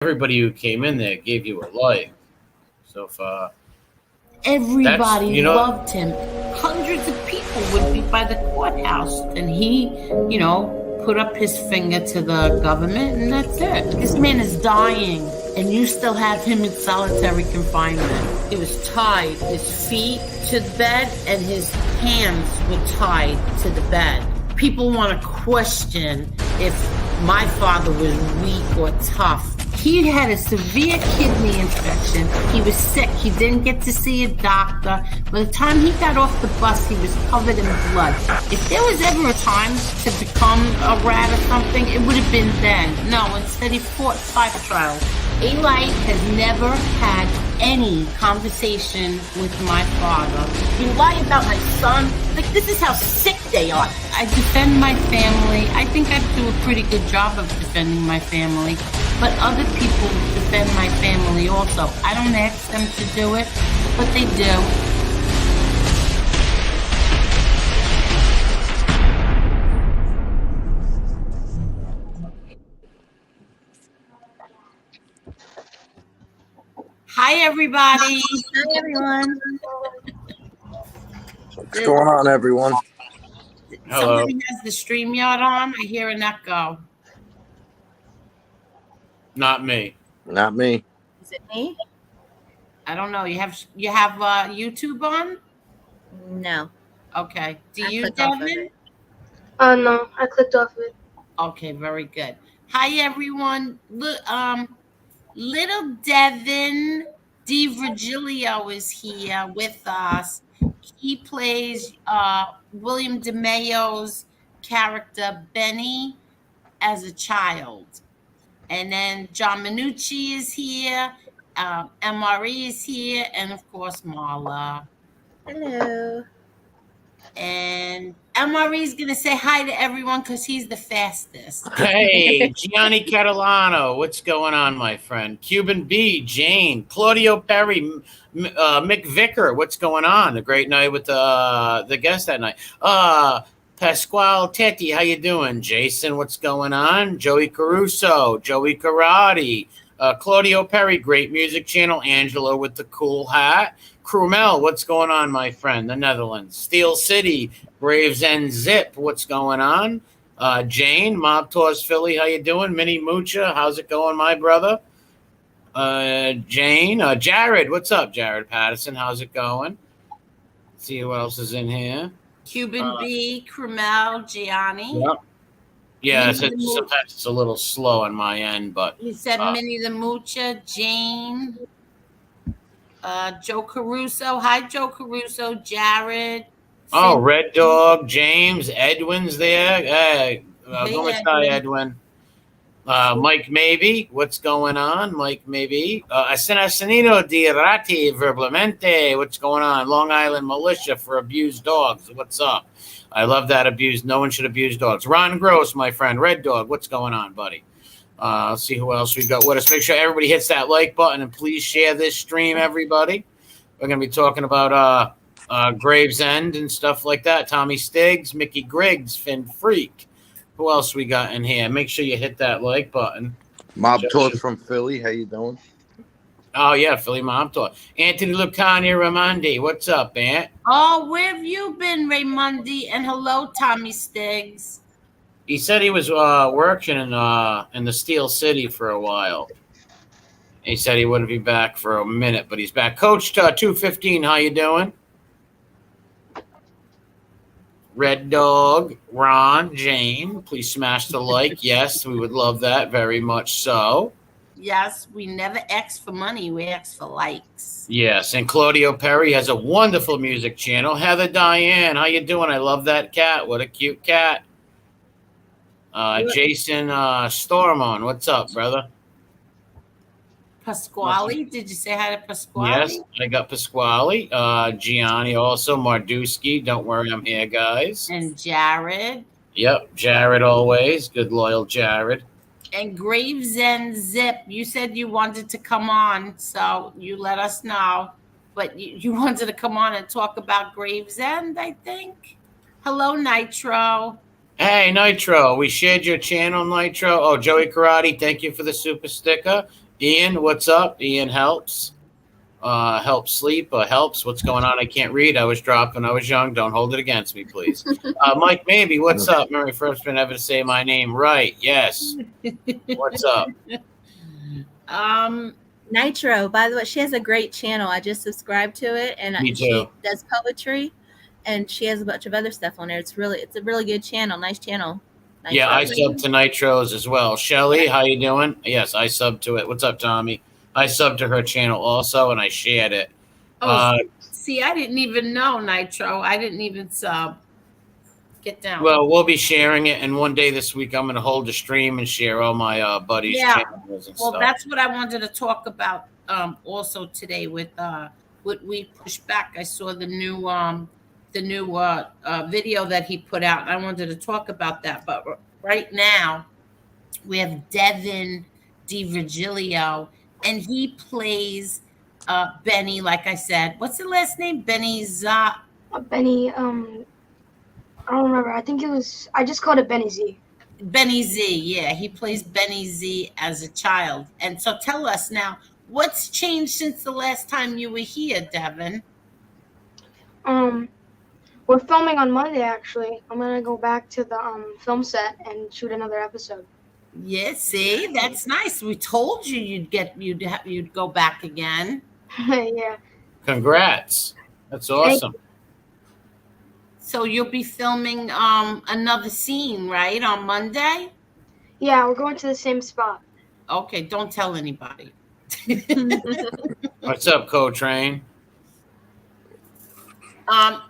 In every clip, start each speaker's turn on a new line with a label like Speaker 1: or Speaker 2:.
Speaker 1: everybody who came in there gave you a like. So if
Speaker 2: everybody loved him. Hundreds of people would be by the courthouse, and he, put up his finger to the government, and that's it. This man is dying, and you still have him in solitary confinement. He was tied, his feet to the bed, and his hands were tied to the bed. People want to question if my father was weak or tough. He had a severe kidney infection. He was sick. He didn't get to see a doctor. By the time he got off the bus, he was covered in blood. If there was ever a time to become a rat or something, it would have been then. No, instead he fought 5 trials. Eli has never had any conversation with my father. You lie about my son? Like, this is how sick they are. I defend my family. I think I do a pretty good job of defending my family. But other people defend my family also. I don't ask them to do it, but they do. Hi, everybody.
Speaker 3: Hi, everyone.
Speaker 4: What's going on, everyone?
Speaker 1: Hello.
Speaker 2: Somebody has the StreamYard on. I hear an echo.
Speaker 1: Not me.
Speaker 4: Not me.
Speaker 3: Is it me?
Speaker 2: I don't know. You have YouTube on?
Speaker 3: No.
Speaker 2: Okay. Do
Speaker 3: I
Speaker 2: you,
Speaker 3: clicked off of
Speaker 2: Devon?
Speaker 3: it.
Speaker 5: No, I clicked off of it.
Speaker 2: Okay, very good. Hi, everyone. Little Devon Divirgilio is here with us. He plays William DeMayo's character Benny as a child. And then John Minucci is here, MRE is here, and of course Marla.
Speaker 3: Hello.
Speaker 2: And MRE is gonna say hi to everyone because he's the fastest.
Speaker 1: Hey, Gianni Catalano, what's going on, my friend? Cuban B, Jane, Claudio Perry, Mick Vicker, what's going on? A great night with the guest that night. Pasquale Tetti, how you doing? Jason, what's going on? Joey Caruso, Joey Karate, Claudio Perry, great music channel. Angelo with the cool hat. Krumel, what's going on, my friend? The Netherlands. Steel City, Gravesend Zip, what's going on? Jane, Mob Tours Philly, how you doing? Minnie Mucha, how's it going, my brother? Jane, Jared, what's up, Jared Patterson? How's it going? Let's see who else is in here.
Speaker 2: Cuban B, Krumel, Gianni.
Speaker 1: Yep. Yeah, sometimes it's a little slow on my end, but
Speaker 2: He said Minnie the Mucha, Jane, Joe Caruso. Hi, Joe Caruso, Jared.
Speaker 1: oh, Red Dog, James, Edwin's there. Hey, ¿cómo está, Edwin? Mike Maybe, what's going on? Mike Maybe. Assassinino di Rati Verblemente, what's going on? Long Island Militia for abused dogs, what's up? I love that abuse. No one should abuse dogs. Ron Gross, my friend. Red Dog, what's going on, buddy? Let's see who else we got with us. Make sure everybody hits that like button and please share this stream, everybody. We're going to be talking about Gravesend and stuff like that. Tommy Stiggs, Mickey Griggs, Finn Freak. Who else we got in here? Make sure you hit that like button.
Speaker 4: Mob Tours from Philly. How you doing?
Speaker 1: Oh, yeah, Philly Mob Tour. Anthony Lucani Ramondi. What's up, Ant?
Speaker 2: Oh, where have you been, Raymundi? And hello, Tommy Stiggs.
Speaker 1: He said he was working in the Steel City for a while. He said he wouldn't be back for a minute, but he's back. Coach 215, how you doing? Red Dog, Ron, Jane, please smash the like. Yes, we would love that very much so.
Speaker 2: Yes, we never ask for money. We ask for likes.
Speaker 1: Yes, and Claudio Perry has a wonderful music channel. Heather Diane, how you doing? I love that cat. What a cute cat. Jason Stormon, what's up, brother?
Speaker 2: Pasquale, did you say hi to Pasquale?
Speaker 1: Yes, I got Pasquale. Gianni also. Marduski, don't worry, I'm here, guys.
Speaker 2: And Jared.
Speaker 1: Yep, Jared always. Good, loyal Jared.
Speaker 2: And Gravesend Zip, you said you wanted to come on, so you let us know. But you wanted to come on and talk about Gravesend, I think. Hello, Nitro.
Speaker 1: Hey, Nitro, we shared your channel, Nitro. Oh, Joey Karate, thank you for the super sticker. Ian, what's up? Ian helps. Helps sleep, helps. What's going on? I can't read. I was dropping. I was young. Don't hold it against me, please. Mike, maybe. What's up? Mary first been ever to say my name right. Yes. What's up?
Speaker 3: Nitro, by the way, she has a great channel. I just subscribed to it, and
Speaker 1: Me
Speaker 3: she
Speaker 1: too.
Speaker 3: does poetry, and she has a bunch of other stuff on there. It's a really good channel. Nice channel. Nitro.
Speaker 1: Yeah, I sub to Nitros as well. Shelly, how you doing? Yes, I sub to it. What's up, Tommy? I subbed to her channel also, and I shared it.
Speaker 2: See, I didn't even know Nitro. I didn't even sub. Get down.
Speaker 1: Well, we'll be sharing it, and one day this week I'm going to hold a stream and share all my buddies' channels and stuff.
Speaker 2: Well, that's what I wanted to talk about also today with what we pushed back. I saw the new video that he put out. I wanted to talk about that, but right now we have Devon Divirgilio, and he plays Benny. Like I said, what's the last name? Benny
Speaker 5: Benny. I don't remember. I think it was. I just called it Benny Z.
Speaker 2: Benny Z. Yeah, he plays Benny Z as a child. And so, tell us now, what's changed since the last time you were here, Devon?
Speaker 5: We're filming on Monday. Actually, I'm gonna go back to the film set and shoot another episode.
Speaker 2: Yeah, see, that's nice. We told you you'd go back again.
Speaker 5: Yeah.
Speaker 1: Congrats. That's awesome.
Speaker 2: So you'll be filming another scene, right, on Monday?
Speaker 5: Yeah, we're going to the same spot.
Speaker 2: Okay, don't tell anybody.
Speaker 1: What's up, Co-Train?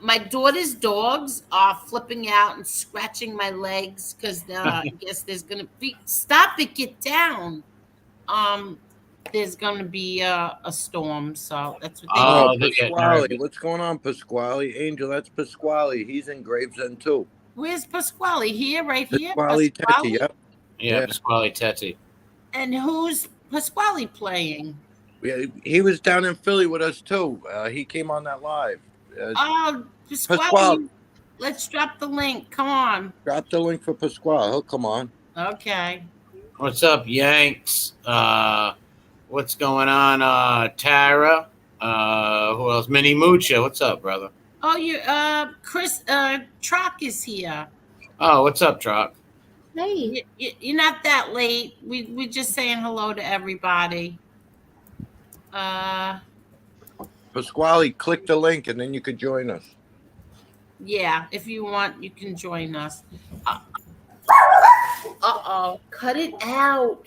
Speaker 2: My daughter's dogs are flipping out and scratching my legs because I guess there's gonna be. Stop it! Get down. There's gonna be a storm, so that's what they.
Speaker 4: Pasquale. What's going on, Pasquale? Angel, that's Pasquale. He's in Gravesend too.
Speaker 2: Where's Pasquale? Here, right here.
Speaker 4: Pasquale Tetti, yep.
Speaker 1: Yeah, Pasquale Tetti.
Speaker 2: And who's Pasquale playing?
Speaker 4: Yeah, he was down in Philly with us too. He came on that live.
Speaker 2: Pasquale, let's drop the link. Come on.
Speaker 4: Drop the link for Pasquale. He'll come on.
Speaker 2: Okay.
Speaker 1: What's up, Yanks? What's going on, Tara? Who else? Mini Mucha. What's up, brother?
Speaker 2: Oh, you, Chris, Trock is here.
Speaker 1: Oh, what's up, Trock?
Speaker 3: Hey.
Speaker 2: You're not that late. We're just saying hello to everybody.
Speaker 4: Pasquale, click the link and then you could join us.
Speaker 2: Yeah, if you want, you can join us. Cut it out.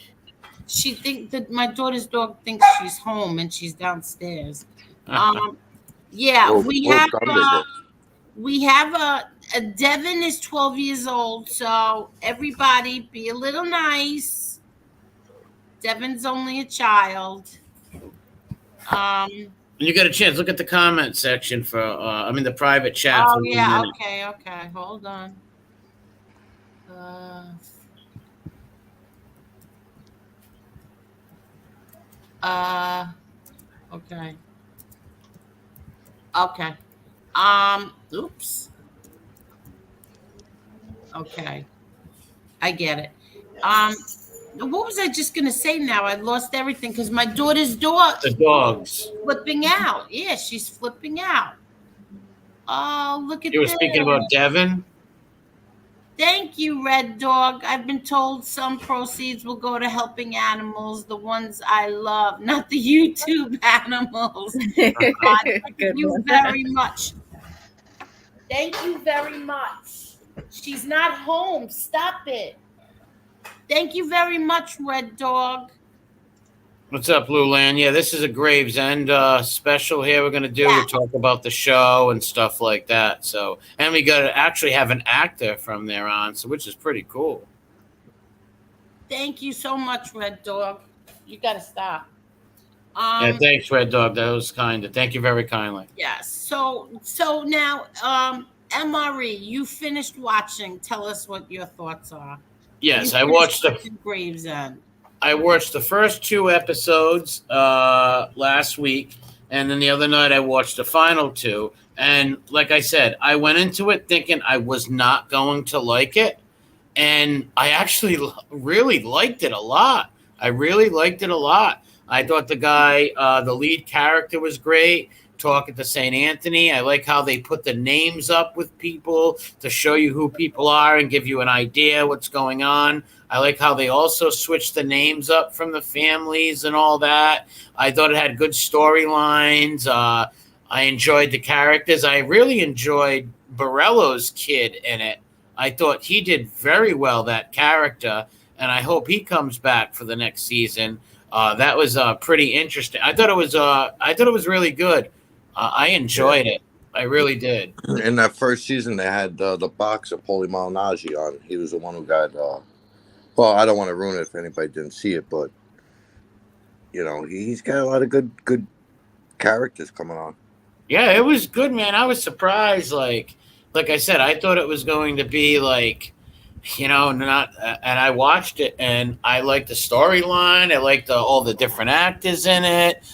Speaker 2: She think that my daughter's dog thinks she's home and she's downstairs. Yeah, we have a Devon is 12 years old, so everybody be a little nice. Devon's only a child.
Speaker 1: You got a chance. Look at the comment section for, the private chat.
Speaker 2: Oh, yeah. Okay. Hold on. Okay. Oops. Okay. I get it. What was I just going to say now? I lost everything because my daughter's dog.
Speaker 1: The dogs.
Speaker 2: Flipping out. Yeah, she's flipping out. Oh, look at this.
Speaker 1: You were speaking about Devon?
Speaker 2: Thank you, Red Dog. I've been told some proceeds will go to helping animals, the ones I love, not the YouTube animals. Thank you very much. Thank you very much. She's not home. Stop it. Thank you very much, Red Dog.
Speaker 1: What's up, Lulan? Yeah, this is a Gravesend special here we're going to do. Yeah. We talk about the show and stuff like that. So, and we got to actually have an actor from there on, so which is pretty cool.
Speaker 2: Thank you so much, Red Dog. You got to stop.
Speaker 1: Yeah, thanks, Red Dog. That was kind. Thank you very kindly.
Speaker 2: Yes. So now, MRE, you finished watching. Tell us what your thoughts are.
Speaker 1: Yes, I watched the
Speaker 2: Gravesend.
Speaker 1: I watched the first 2 episodes last week, and then the other night I watched the final 2. And like I said, I went into it thinking I was not going to like it, and I actually really liked it a lot. I really liked it a lot. I thought the guy, the lead character, was great. Talking to St. Anthony, I like how they put the names up with people to show you who people are and give you an idea what's going on. I like how they also switched the names up from the families and all that. I thought it had good storylines. I enjoyed the characters. I really enjoyed Borello's kid in it. I thought he did very well, that character, and I hope he comes back for the next season. That was pretty interesting. I thought it was really good. I enjoyed it. I really did.
Speaker 4: In that first season, they had the boxer Paulie Malignaggi on. He was the one who got. Well, I don't want to ruin it if anybody didn't see it, but he's got a lot of good characters coming on.
Speaker 1: Yeah, it was good, man. I was surprised. Like I said, I thought it was going to be like, not. And I watched it, and I liked the storyline. I liked all the different actors in it.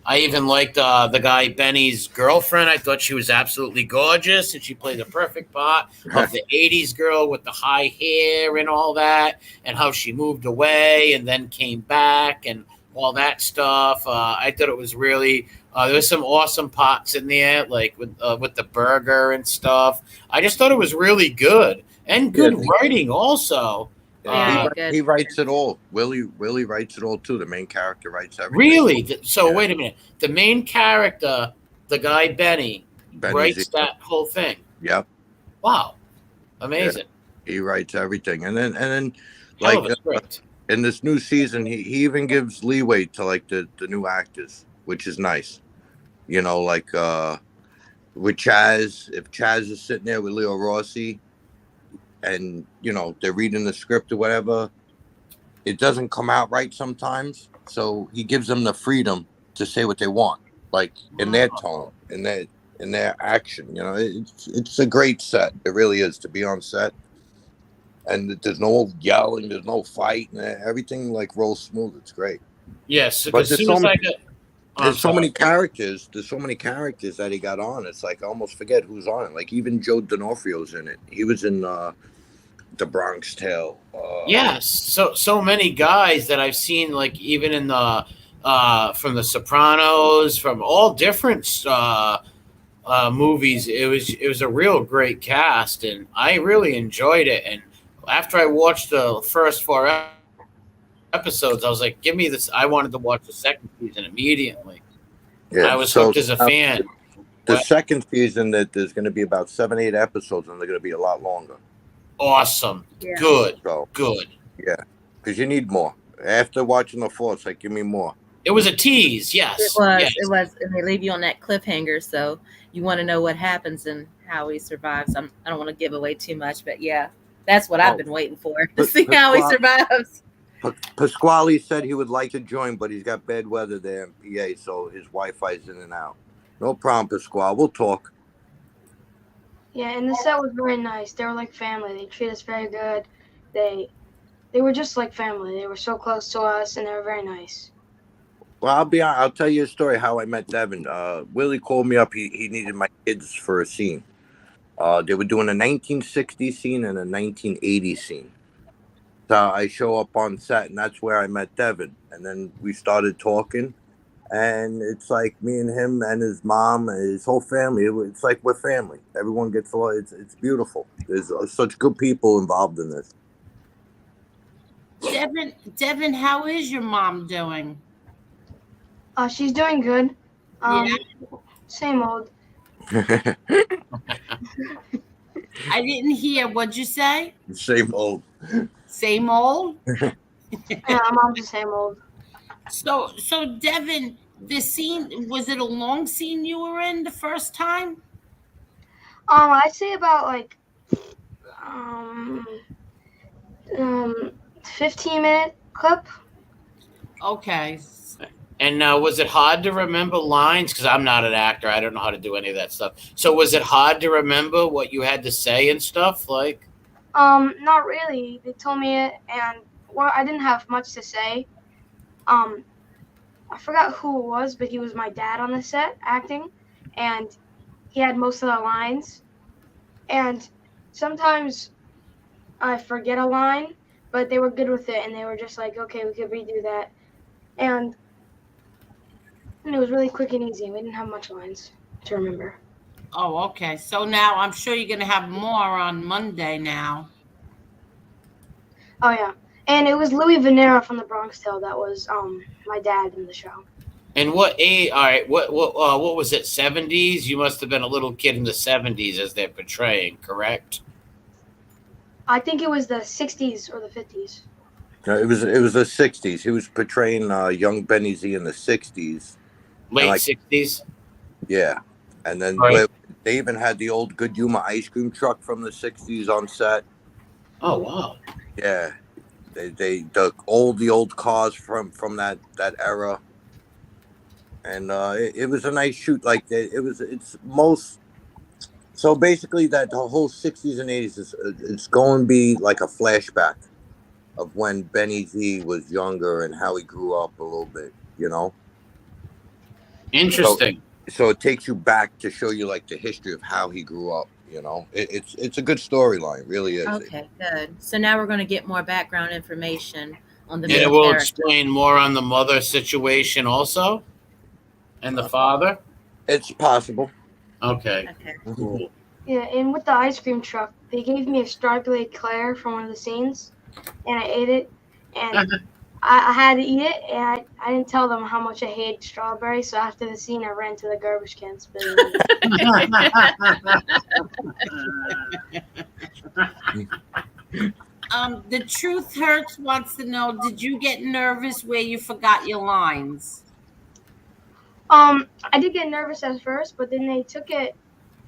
Speaker 1: I even liked the guy Benny's girlfriend. I thought she was absolutely gorgeous, and she played the perfect part of the '80s girl with the high hair and all that, and how she moved away and then came back and all that stuff. I thought it was really. There was some awesome parts in there, like with the burger and stuff. I just thought it was really good and good writing also.
Speaker 4: He writes it all. Willie writes it all too. The main character writes everything.
Speaker 1: Really? So wait a minute. The main character, the guy Benny writes that whole thing.
Speaker 4: Yep.
Speaker 1: Wow. Amazing.
Speaker 4: Yeah. He writes everything, and then like in this new season, he even gives leeway to like the new actors, which is nice. Like with Chaz, if Chaz is sitting there with Leo Rossi, and they're reading the script or whatever, it doesn't come out right sometimes, so he gives them the freedom to say what they want, like in their tone, in their action. It's a great set. It really is, to be on set, and there's no yelling, there's no fight, and everything like rolls smooth. It's great.
Speaker 1: Yes,
Speaker 4: but there's so many characters. There's so many characters that he got on. It's like I almost forget who's on it. Like even Joe D'Onofrio's in it. He was in the Bronx Tale.
Speaker 1: Yes, so many guys that I've seen, like even in the from The Sopranos, from all different movies. It was a real great cast, and I really enjoyed it. And after I watched the first 4 episodes, I was like, give me this. I wanted to watch the second season immediately. Yeah, I was hooked as a fan.
Speaker 4: The second season, that there's going to be about 7-8 episodes, and they're going to be a lot longer.
Speaker 1: Awesome. Yeah. Good. Good.
Speaker 4: Yeah, because you need more. After watching the 4, it's like, give me more.
Speaker 1: It was a tease, yes.
Speaker 3: It was.
Speaker 1: Yes.
Speaker 3: It was, and they leave you on that cliffhanger, so you want to know what happens and how he survives. I don't want to give away too much, but yeah, that's what I've been waiting for, to see how he survives.
Speaker 4: Pasquale said he would like to join, but he's got bad weather there in PA, so his Wi-Fi's in and out. No problem, Pasquale. We'll talk.
Speaker 5: Yeah, and the set was very nice. They were like family. They treated us very good. They were just like family. They were so close to us, and they were very nice.
Speaker 4: Well, I'll tell you a story how I met Devon. Willie called me up. He needed my kids for a scene. They were doing a 1960s scene and a 1980s scene. So I show up on set, and that's where I met Devon. And then we started talking, and it's like me and him and his mom and his whole family. It's like we're family. Everyone gets along. It's beautiful. There's such good people involved in this.
Speaker 2: Devon, how is your mom doing?
Speaker 5: She's doing good.
Speaker 2: Yeah.
Speaker 5: Same old.
Speaker 2: I didn't hear. What'd you say?
Speaker 4: Same old.
Speaker 2: Same old?
Speaker 5: Yeah, mom's the same old.
Speaker 2: So Devon, the scene, was it a long scene you were in the first time?
Speaker 5: I'd say about like 15-minute clip.
Speaker 2: Okay.
Speaker 1: And was it hard to remember lines? Because I'm not an actor. I don't know how to do any of that stuff. So was it hard to remember what you had to say and stuff? Like,
Speaker 5: not really. They told me it, and I didn't have much to say. I forgot who it was, but he was my dad on the set acting, and he had most of the lines. And sometimes I forget a line, but they were good with it, and they were just like, okay, we could redo that. and it was really quick and easy. We didn't have much lines to remember.
Speaker 2: Oh, okay. So now I'm sure you're going to have more on Monday now.
Speaker 5: Oh yeah, and it was Louis Venera from the Bronx Tale that was my dad in the show.
Speaker 1: And what age? All right, what was it? 70s? You must have been a little kid in the 70s as they're portraying, correct?
Speaker 5: I think it was the 60s or the 50s.
Speaker 4: No, it was the 60s. He was portraying young Benny Z in the 60s.
Speaker 1: Late 60s?
Speaker 4: Yeah. And then they even had the old Good Humor ice cream truck from the 60s on set.
Speaker 1: Oh, wow.
Speaker 4: Yeah. The old cars from that era. And it was a nice shoot. Like so basically that the whole 60s and 80s it's going to be like a flashback of when Benny Z was younger and how he grew up a little bit, you know.
Speaker 1: Interesting.
Speaker 4: So it takes you back to show you like the history of how he grew up, you know. It's a good storyline, really is.
Speaker 3: Okay, good. So now we're going to get more background information on the
Speaker 1: and it will explain more on the mother situation also, and the father.
Speaker 4: It's possible.
Speaker 1: Okay.
Speaker 3: Cool.
Speaker 5: Yeah, and with the ice cream truck, they gave me a strawberry eclair from one of the scenes, and I ate it, and I had to eat it, and I didn't tell them how much I hated strawberry, so after the scene, I ran to the garbage can and spit it.
Speaker 2: The Truth Hurts wants to know, did you get nervous where you forgot your lines?
Speaker 5: I did get nervous at first, but then they took it.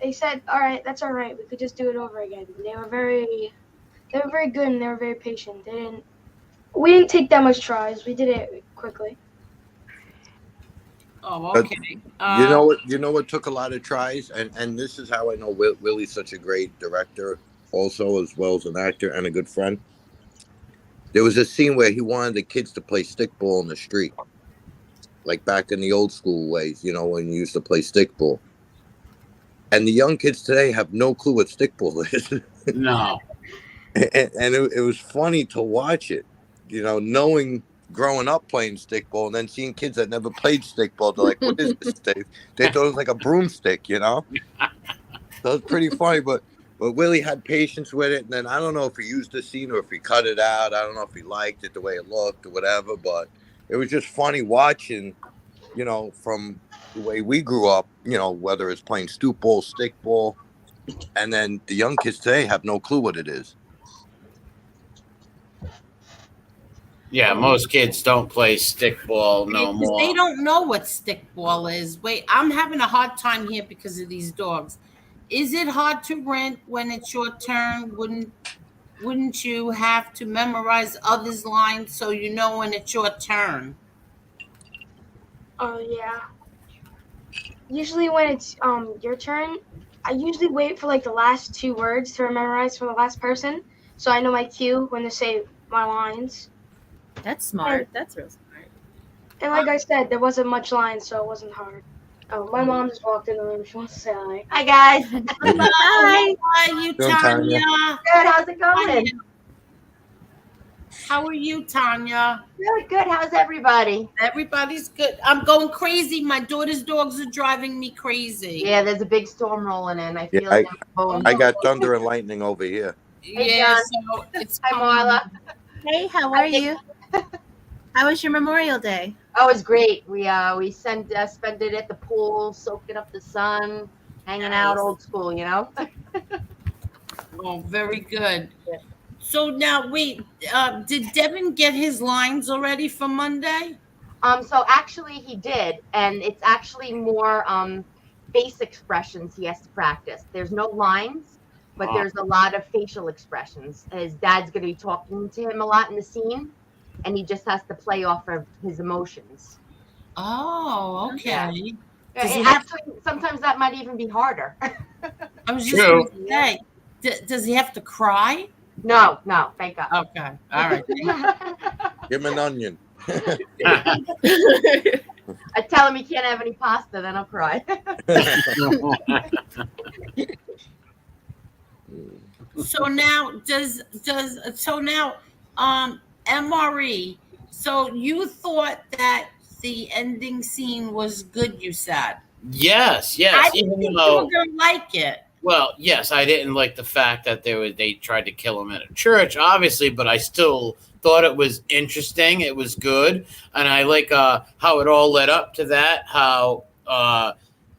Speaker 5: They said, "All right, that's all right. We could just do it over again." They were very good, and they were very patient. We didn't take that much tries. We did it quickly.
Speaker 2: Oh, okay.
Speaker 4: You know what took a lot of tries, and this is how I know Willie's such a great director, also as well as an actor and a good friend. There was a scene where he wanted the kids to play stickball in the street, like back in the old school ways, you know, when you used to play stickball. And the young kids today have no clue what stickball is.
Speaker 1: No.
Speaker 4: And it was funny to watch it, you know, knowing growing up playing stickball and then seeing kids that never played stickball. They're like, what is this thing? They thought it was like a broomstick, you know? So it's pretty funny, but Willie had patience with it. And then I don't know if he used the scene or if he cut it out. I don't know if he liked it the way it looked or whatever, but it was just funny watching, you know, from the way we grew up, you know, whether it's playing stoop ball, stick ball, and then the young kids today have no clue what it is.
Speaker 1: Yeah, most kids don't play stickball no more.
Speaker 2: They don't know what stickball is. Wait, I'm having a hard time here because of these dogs. Is it hard to rent when it's your turn? Wouldn't you have to memorize others' lines so you know when it's your turn?
Speaker 5: Oh yeah. Usually when it's your turn, I usually wait for like the last two words to memorize for the last person, so I know my cue when to say my lines.
Speaker 3: That's smart. That's real smart.
Speaker 5: And like I said, there wasn't much lines, so it wasn't hard. Oh, my mom just walked in the room. She wants to say hi.
Speaker 6: Hi, guys.
Speaker 2: Hi. How are you, Tanya?
Speaker 6: Good. How's it going?
Speaker 2: How are you, Tanya?
Speaker 6: Really good. How's everybody?
Speaker 2: Everybody's good. I'm going crazy. My daughter's dogs are driving me crazy.
Speaker 6: Yeah, there's a big storm rolling in. I feel like
Speaker 4: I got thunder and lightning over here.
Speaker 6: Hey,
Speaker 2: yeah,
Speaker 6: John.
Speaker 2: so it's
Speaker 6: Hi, Marla.
Speaker 3: Hey, how are you? How was your Memorial Day?
Speaker 6: Oh, it was great. We spent it at the pool, soaking up the sun, hanging out, old school, you know.
Speaker 2: Oh, very good. So now, wait, did Devon get his lines already for Monday?
Speaker 6: So actually he did, and it's actually more face expressions he has to practice. There's no lines, but there's a lot of facial expressions. His dad's going to be talking to him a lot in the scene, and he just has to play off of his emotions.
Speaker 2: Oh, okay.
Speaker 6: Yeah. Actually, sometimes that might even be harder.
Speaker 2: I was just going to say, does he have to cry?
Speaker 6: No, thank God.
Speaker 2: Okay, all right.
Speaker 4: Give him an onion.
Speaker 6: I tell him he can't have any pasta, then I'll cry.
Speaker 2: So now, MRE. So you thought that the ending scene was good, you said?
Speaker 1: Yes.
Speaker 2: I didn't think you were going to like it.
Speaker 1: Well, yes, I didn't like the fact that they tried to kill him in a church, obviously, but I still thought it was interesting. It was good, and I like how it all led up to that. How I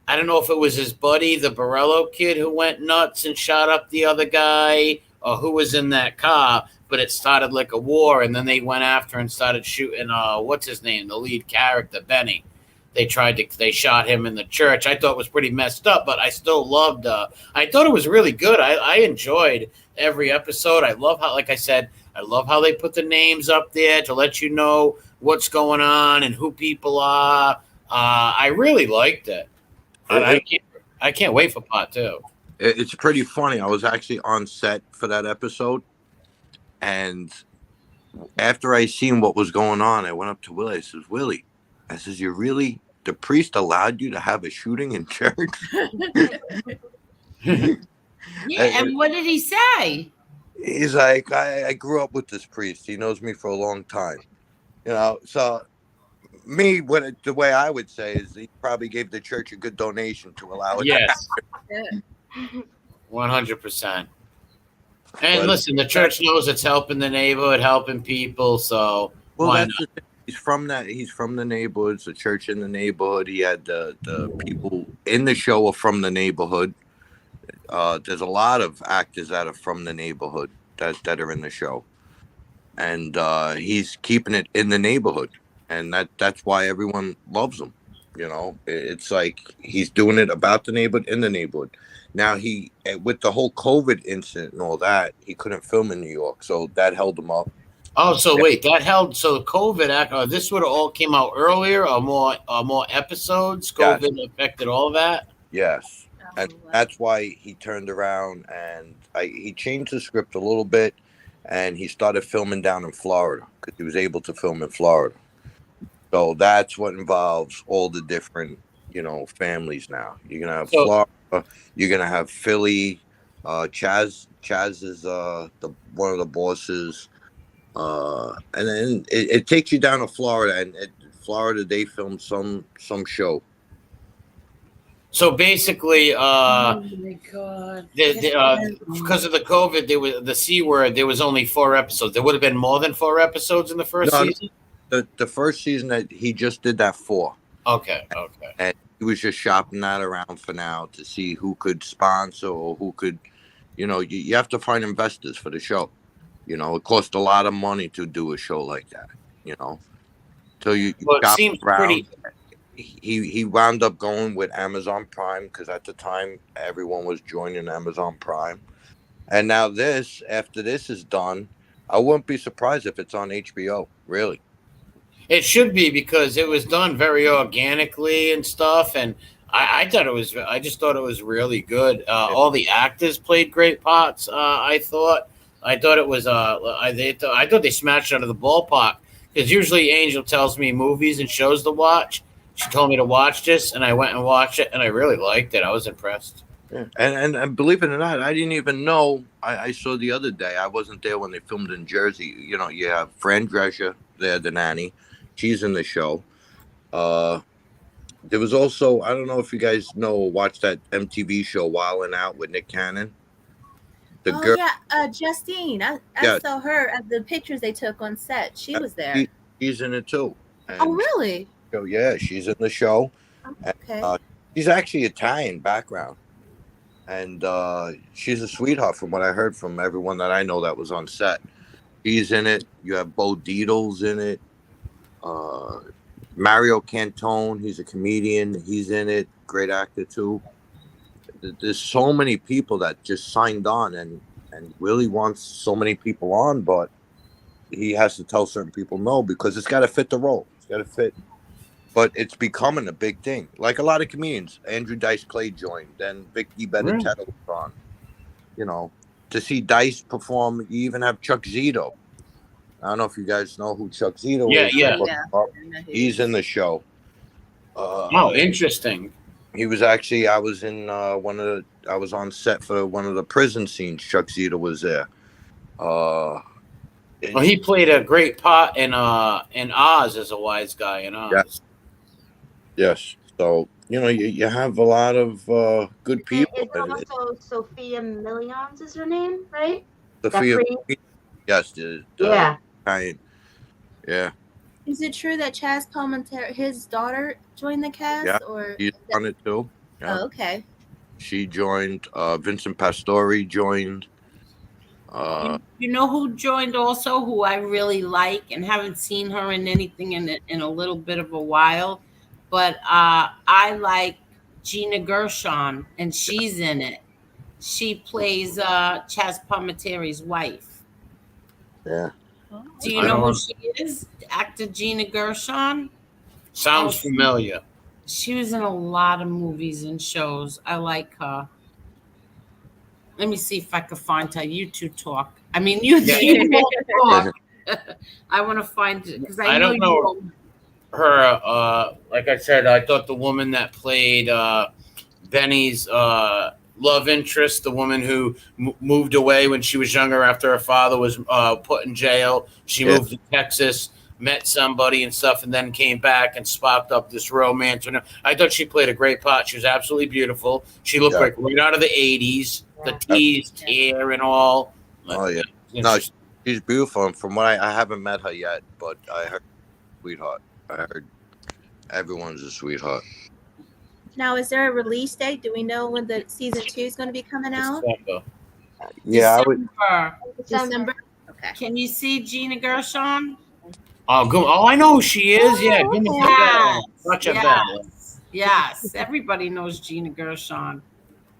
Speaker 1: don't know if it was his buddy, the Borello kid, who went nuts and shot up the other guy, or who was in that car. But it started like a war, and then they went after and started shooting. What's his name? The lead character, Benny. They shot him in the church. I thought it was pretty messed up, but I still loved. I thought it was really good. I enjoyed every episode. I love how, like I said, I love how they put the names up there to let you know what's going on and who people are. I really liked it. I can't wait for part 2.
Speaker 4: It's pretty funny. I was actually on set for that episode, and after I seen what was going on, I went up to Willie. I says, Willie, I says, the priest allowed you to have a shooting in church?
Speaker 2: Yeah, and what did he say?
Speaker 4: He's like, I grew up with this priest. He knows me for a long time. So the way I would say is he probably gave the church a good donation to allow it.
Speaker 1: Yes. 100%. And listen, the church knows it's helping the neighborhood, helping people, so why not?
Speaker 4: He's from the neighborhood. It's a church in the neighborhood. He had the people in the show are from the neighborhood. There's a lot of actors that are from the neighborhood that are in the show, and he's keeping it in the neighborhood, and that's why everyone loves him. It's like he's doing it about the neighborhood, in the neighborhood. Now with the whole COVID incident and all that, he couldn't film in New York, so that held him up.
Speaker 1: Oh, so wait, so COVID, this would have all came out earlier, or more episodes? COVID affected all of that?
Speaker 4: Yes. And that's why he turned around and he changed the script a little bit, and he started filming down in Florida because he was able to film in Florida. So that's what involves all the different, families now. You're going to have Florida, you're going to have Philly, Chaz is one of the bosses. And then it takes you down to Florida, and Florida they filmed some show.
Speaker 1: So basically,
Speaker 2: oh my God!
Speaker 1: Because of the COVID, there was the C word. There was only 4 episodes. There would have been more than 4 episodes in the first season.
Speaker 4: The first season that he just did that 4.
Speaker 1: Okay.
Speaker 4: And he was just shopping that around for now to see who could sponsor or who could, you have to find investors for the show. It costs a lot of money to do a show like that, So you
Speaker 1: it seems around. Pretty.
Speaker 4: He wound up going with Amazon Prime because at the time everyone was joining Amazon Prime. And now after this is done, I wouldn't be surprised if it's on HBO, really.
Speaker 1: It should be, because it was done very organically and stuff. And I just thought it was really good. All the actors played great parts. I thought it was I thought they smashed out of the ballpark, because usually Angel tells me movies and shows to watch. She told me to watch this, and I went and watched it, and I really liked it. I was impressed.
Speaker 4: Yeah. And believe it or not, I didn't even know. I saw the other day. I wasn't there when they filmed in Jersey. You have Fran Drescher there, the nanny. She's in the show. There was also, I don't know if you guys watch that MTV show Wild 'N Out with Nick Cannon.
Speaker 3: Girl, Justine. I saw her at the pictures they took on set. She was there.
Speaker 4: She's in it too.
Speaker 3: Oh, really?
Speaker 4: So yeah, she's in the show.
Speaker 3: Okay.
Speaker 4: And, she's actually Italian background, and she's a sweetheart from what I heard from everyone that I know that was on set. She's in it. You have Bo Dietl's in it. Mario Cantone, he's a comedian. He's in it. Great actor too. There's so many people that just signed on, and Willie wants so many people on, but he has to tell certain people no, because it's got to fit the role. It's got to fit. But it's becoming a big thing. Like a lot of comedians. Andrew Dice Clay joined. Then Vicky Benedetto was on. To see Dice perform, you even have Chuck Zito. I don't know if you guys know who Chuck Zito is.
Speaker 1: Yeah.
Speaker 4: He's in the show.
Speaker 1: Interesting.
Speaker 4: He was actually, I was on set for one of the prison scenes. Chuck Zito was there.
Speaker 1: Well, he played a great part in Oz as a wise guy in Oz.
Speaker 4: Yeah. Yes. So you have a lot of good people.
Speaker 6: It's also Sophia Millions is her name, right?
Speaker 4: Sophia. Yes.
Speaker 6: Yeah.
Speaker 4: Yeah.
Speaker 3: Is it true that Chaz Palminteri, his daughter, joined the cast?
Speaker 4: Yeah,
Speaker 3: or
Speaker 4: she's on it too. Yeah.
Speaker 3: Oh, okay.
Speaker 4: She joined. Vincent Pastore joined.
Speaker 2: You know who joined also, who I really like and haven't seen her in anything in a little bit of a while, but I like Gina Gershon, and she's in it. She plays Chaz Palminteri's wife.
Speaker 4: Yeah.
Speaker 2: Do you know who she is? Actor Gina Gershon.
Speaker 1: Sounds familiar.
Speaker 2: She was in a lot of movies and shows. I like her. Let me see if I can find her. You two talk. I mean, you talk. I want to find it because I
Speaker 1: don't know her. Like I said, I thought the woman that played Benny's love interest, the woman who moved away when she was younger after her father was put in jail. She moved to Texas, met somebody and stuff, and then came back and sparked up this romance. I thought she played a great part. She was absolutely beautiful. She looked like right out of the 80s, the teased hair and all.
Speaker 4: Oh, yeah. No, she's beautiful. And from what I haven't met her yet, but I heard sweetheart. I heard everyone's a sweetheart.
Speaker 3: Now, is there a release date? Do we know when the season 2 is going to be coming out?
Speaker 4: Yeah,
Speaker 2: December. Okay. Can you see Gina Gershon?
Speaker 1: Oh, go! Oh, I know who she is. Yeah,
Speaker 2: yes. Everybody knows Gina Gershon.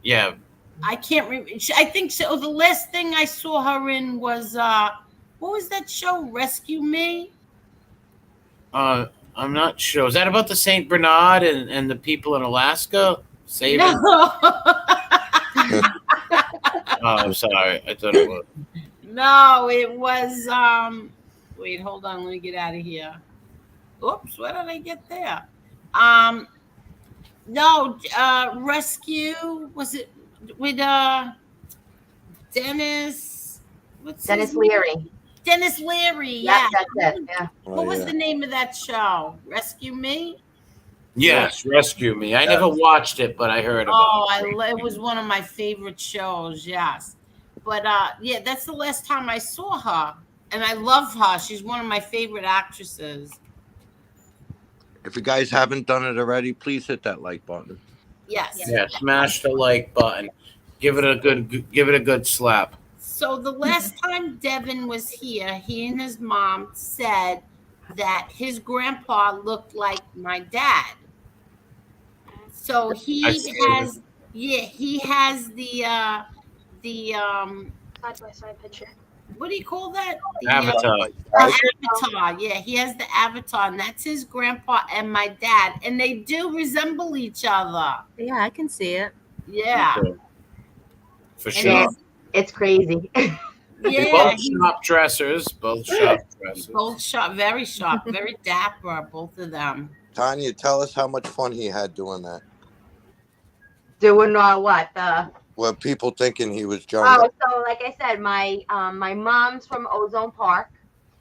Speaker 1: Yeah.
Speaker 2: I can't remember. I think so. The last thing I saw her in was what was that show? Rescue Me.
Speaker 1: I'm not sure. Is that about the Saint Bernard and the people in Alaska? Saving? No. Oh, I'm sorry. I thought it was.
Speaker 2: No, it was. Wait, hold on. Let me get out of here. Oops, where did I get there? No, Rescue. Was it with Dennis?
Speaker 6: Dennis Leary.
Speaker 2: Dennis Leary, yeah.
Speaker 6: That's it. Yeah.
Speaker 2: What was the name of that show? Rescue Me?
Speaker 1: Yes, Rescue Me. I never watched it, but I heard about it.
Speaker 2: It was one of my favorite shows, yes. But yeah, that's the last time I saw her. And I love her. She's one of my favorite actresses.
Speaker 4: If you guys haven't done it already, please hit that like button.
Speaker 2: Yes.
Speaker 1: Yeah, smash the like button. Give it a good slap.
Speaker 2: So the last time Devon was here, he and his mom said that his grandpa looked like my dad. So he has the
Speaker 5: side by side picture.
Speaker 2: What do you call that?
Speaker 1: Avatar.
Speaker 2: Avatar. Yeah, he has the avatar, and that's his grandpa and my dad, and they do resemble each other.
Speaker 3: Yeah, I can see it.
Speaker 2: Yeah,
Speaker 1: for sure.
Speaker 6: It's crazy.
Speaker 2: Yeah,
Speaker 1: both sharp dressers. Both
Speaker 2: sharp, very sharp, very dapper. Both of them.
Speaker 4: Tanya, tell us how much fun he had doing that.
Speaker 6: Doing what?
Speaker 4: Well, people thinking he was John.
Speaker 6: Oh, so like I said, my mom's from Ozone Park,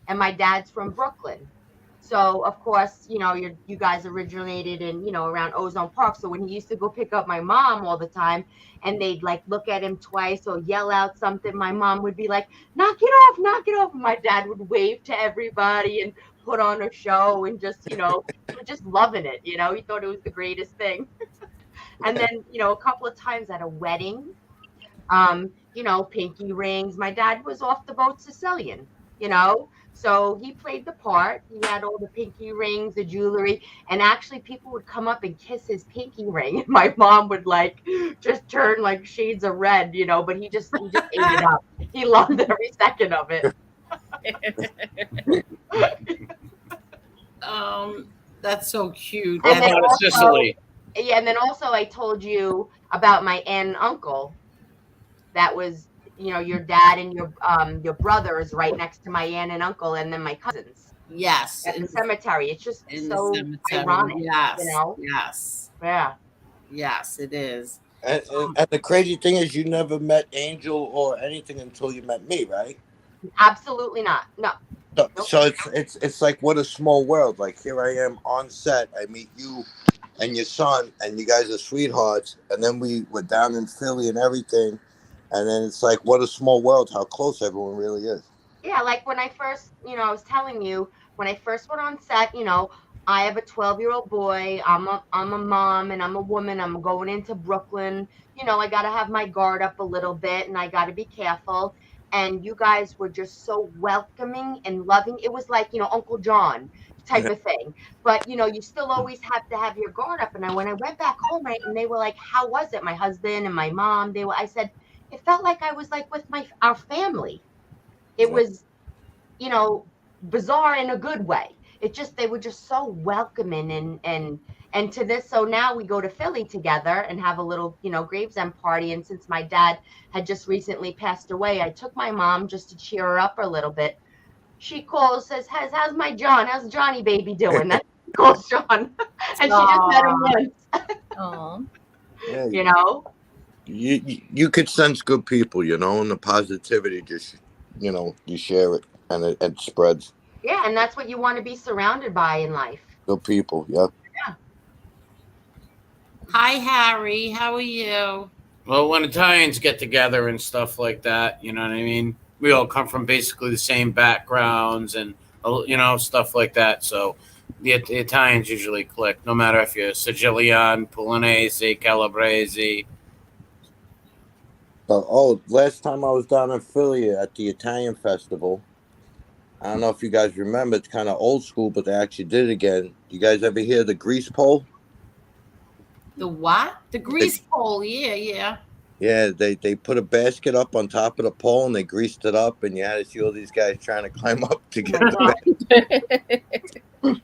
Speaker 6: and my dad's from Brooklyn. So of course, you guys originated in around Ozone Park. So when he used to go pick up my mom all the time, and they'd like look at him twice or yell out something, my mom would be like, "Knock it off, knock it off." And my dad would wave to everybody and put on a show and just just loving it. He thought it was the greatest thing. And then, a couple of times at a wedding, pinky rings. My dad was off the boat Sicilian, so he played the part. He had all the pinky rings, the jewelry, and actually people would come up and kiss his pinky ring. And my mom would just turn like shades of red, but he just ate it up. He loved every second of it.
Speaker 2: That's so cute.
Speaker 6: And then also,
Speaker 1: Sicily.
Speaker 6: Yeah, and then also I told you about my aunt and uncle. That was, your dad and your brother is right next to my aunt and uncle, and then my cousins.
Speaker 2: Yes,
Speaker 6: at the cemetery. It's just so ironic.
Speaker 2: Yes,
Speaker 6: yes, yeah,
Speaker 2: yes, it is.
Speaker 4: And the crazy thing is, you never met Angel or anything until you met me, right?
Speaker 6: Absolutely not. No.
Speaker 4: So it's like what a small world. Like here I am on set. I meet you and your son, and you guys are sweethearts. And then we're down in Philly and everything. And then it's like what a small world. How close everyone really is.
Speaker 6: Yeah, like when I first, I was telling you when I first went on set. I have a 12-year-old boy. I'm a mom and I'm a woman. I'm going into Brooklyn. I got to have my guard up a little bit and I got to be careful. And you guys were just so welcoming and loving. It was like, Uncle John type of thing. But, you still always have to have your guard up. And when I went back home, right, and they were like, how was it? My husband and my mom, I said, it felt like I was like with our family. It was, bizarre in a good way. They were just so welcoming and to this. So now we go to Philly together and have a little, Gravesend party. And since my dad had just recently passed away, I took my mom just to cheer her up a little bit. She calls, says, how's my John? How's Johnny baby doing? That's what she calls John. And she just met him once.
Speaker 4: Yeah, you could sense good people, and the positivity just, you share it and it spreads.
Speaker 6: Yeah, and that's what you want to be surrounded by in life.
Speaker 4: Good people, yeah.
Speaker 2: Hi, Harry. How are you?
Speaker 1: Well, when Italians get together and stuff like that, you know what I mean? We all come from basically the same backgrounds and, stuff like that. So the Italians usually click, no matter if you're Sicilian, Pugliese, Calabrese.
Speaker 4: Last time I was down in Philly at the Italian festival, I don't know if you guys remember, it's kind of old school, but they actually did it again. You guys ever hear the grease pole?
Speaker 2: The what? The grease pole, yeah.
Speaker 4: Yeah, they put a basket up on top of the pole and they greased it up, and you had to see all these guys trying to climb up to get the basket.
Speaker 2: What?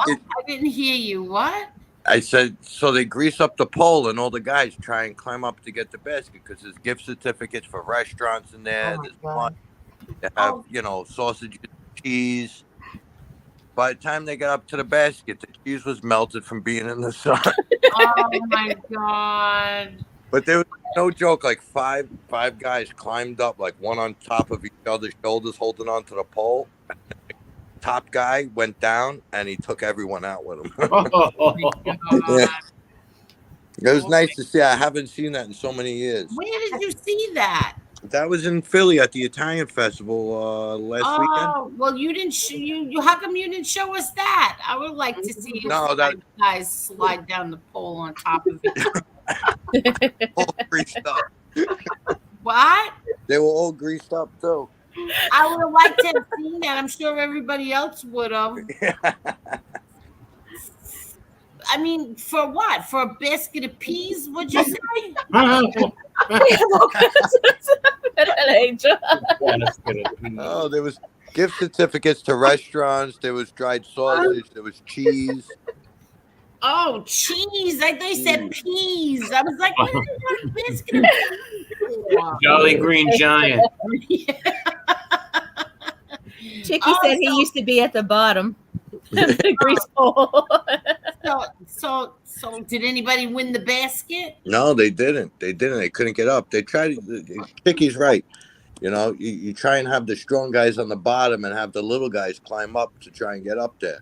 Speaker 2: I didn't hear you. What?
Speaker 4: I said, so they grease up the pole and all the guys try and climb up to get the basket because there's gift certificates for restaurants in there. There's one. They have, sausage, cheese. By the time they got up to the basket, the cheese was melted from being in the sun.
Speaker 2: Oh my God!
Speaker 4: But there was no joke. Like five guys climbed up, like one on top of each other's shoulders, holding onto the pole. Top guy went down, and he took everyone out with him. Yeah. It was nice to see. I haven't seen that in so many years.
Speaker 2: Where did you see that?
Speaker 4: That was in Philly at the Italian festival last weekend.
Speaker 2: Oh, well, you didn't. You how come you didn't show us that? I would like to see guys slide down the pole on top of it.
Speaker 4: All greased up.
Speaker 2: What?
Speaker 4: They were all greased up too.
Speaker 2: I would have liked to have seen that. I'm sure everybody else would have. I mean, for what? For a basket of peas? What'd you say?
Speaker 4: Oh, there was gift certificates to restaurants. There was dried sausage. There was cheese.
Speaker 2: Oh, cheese! I thought you said peas. I was like, what is a biscuit of peas?
Speaker 1: Jolly Green Giant.
Speaker 3: Chicky said he used to be at the bottom. The grease pole.
Speaker 2: So did anybody win the basket?
Speaker 4: No, they didn't. They couldn't get up. They tried. Chicky's right. You try and have the strong guys on the bottom and have the little guys climb up to try and get up there.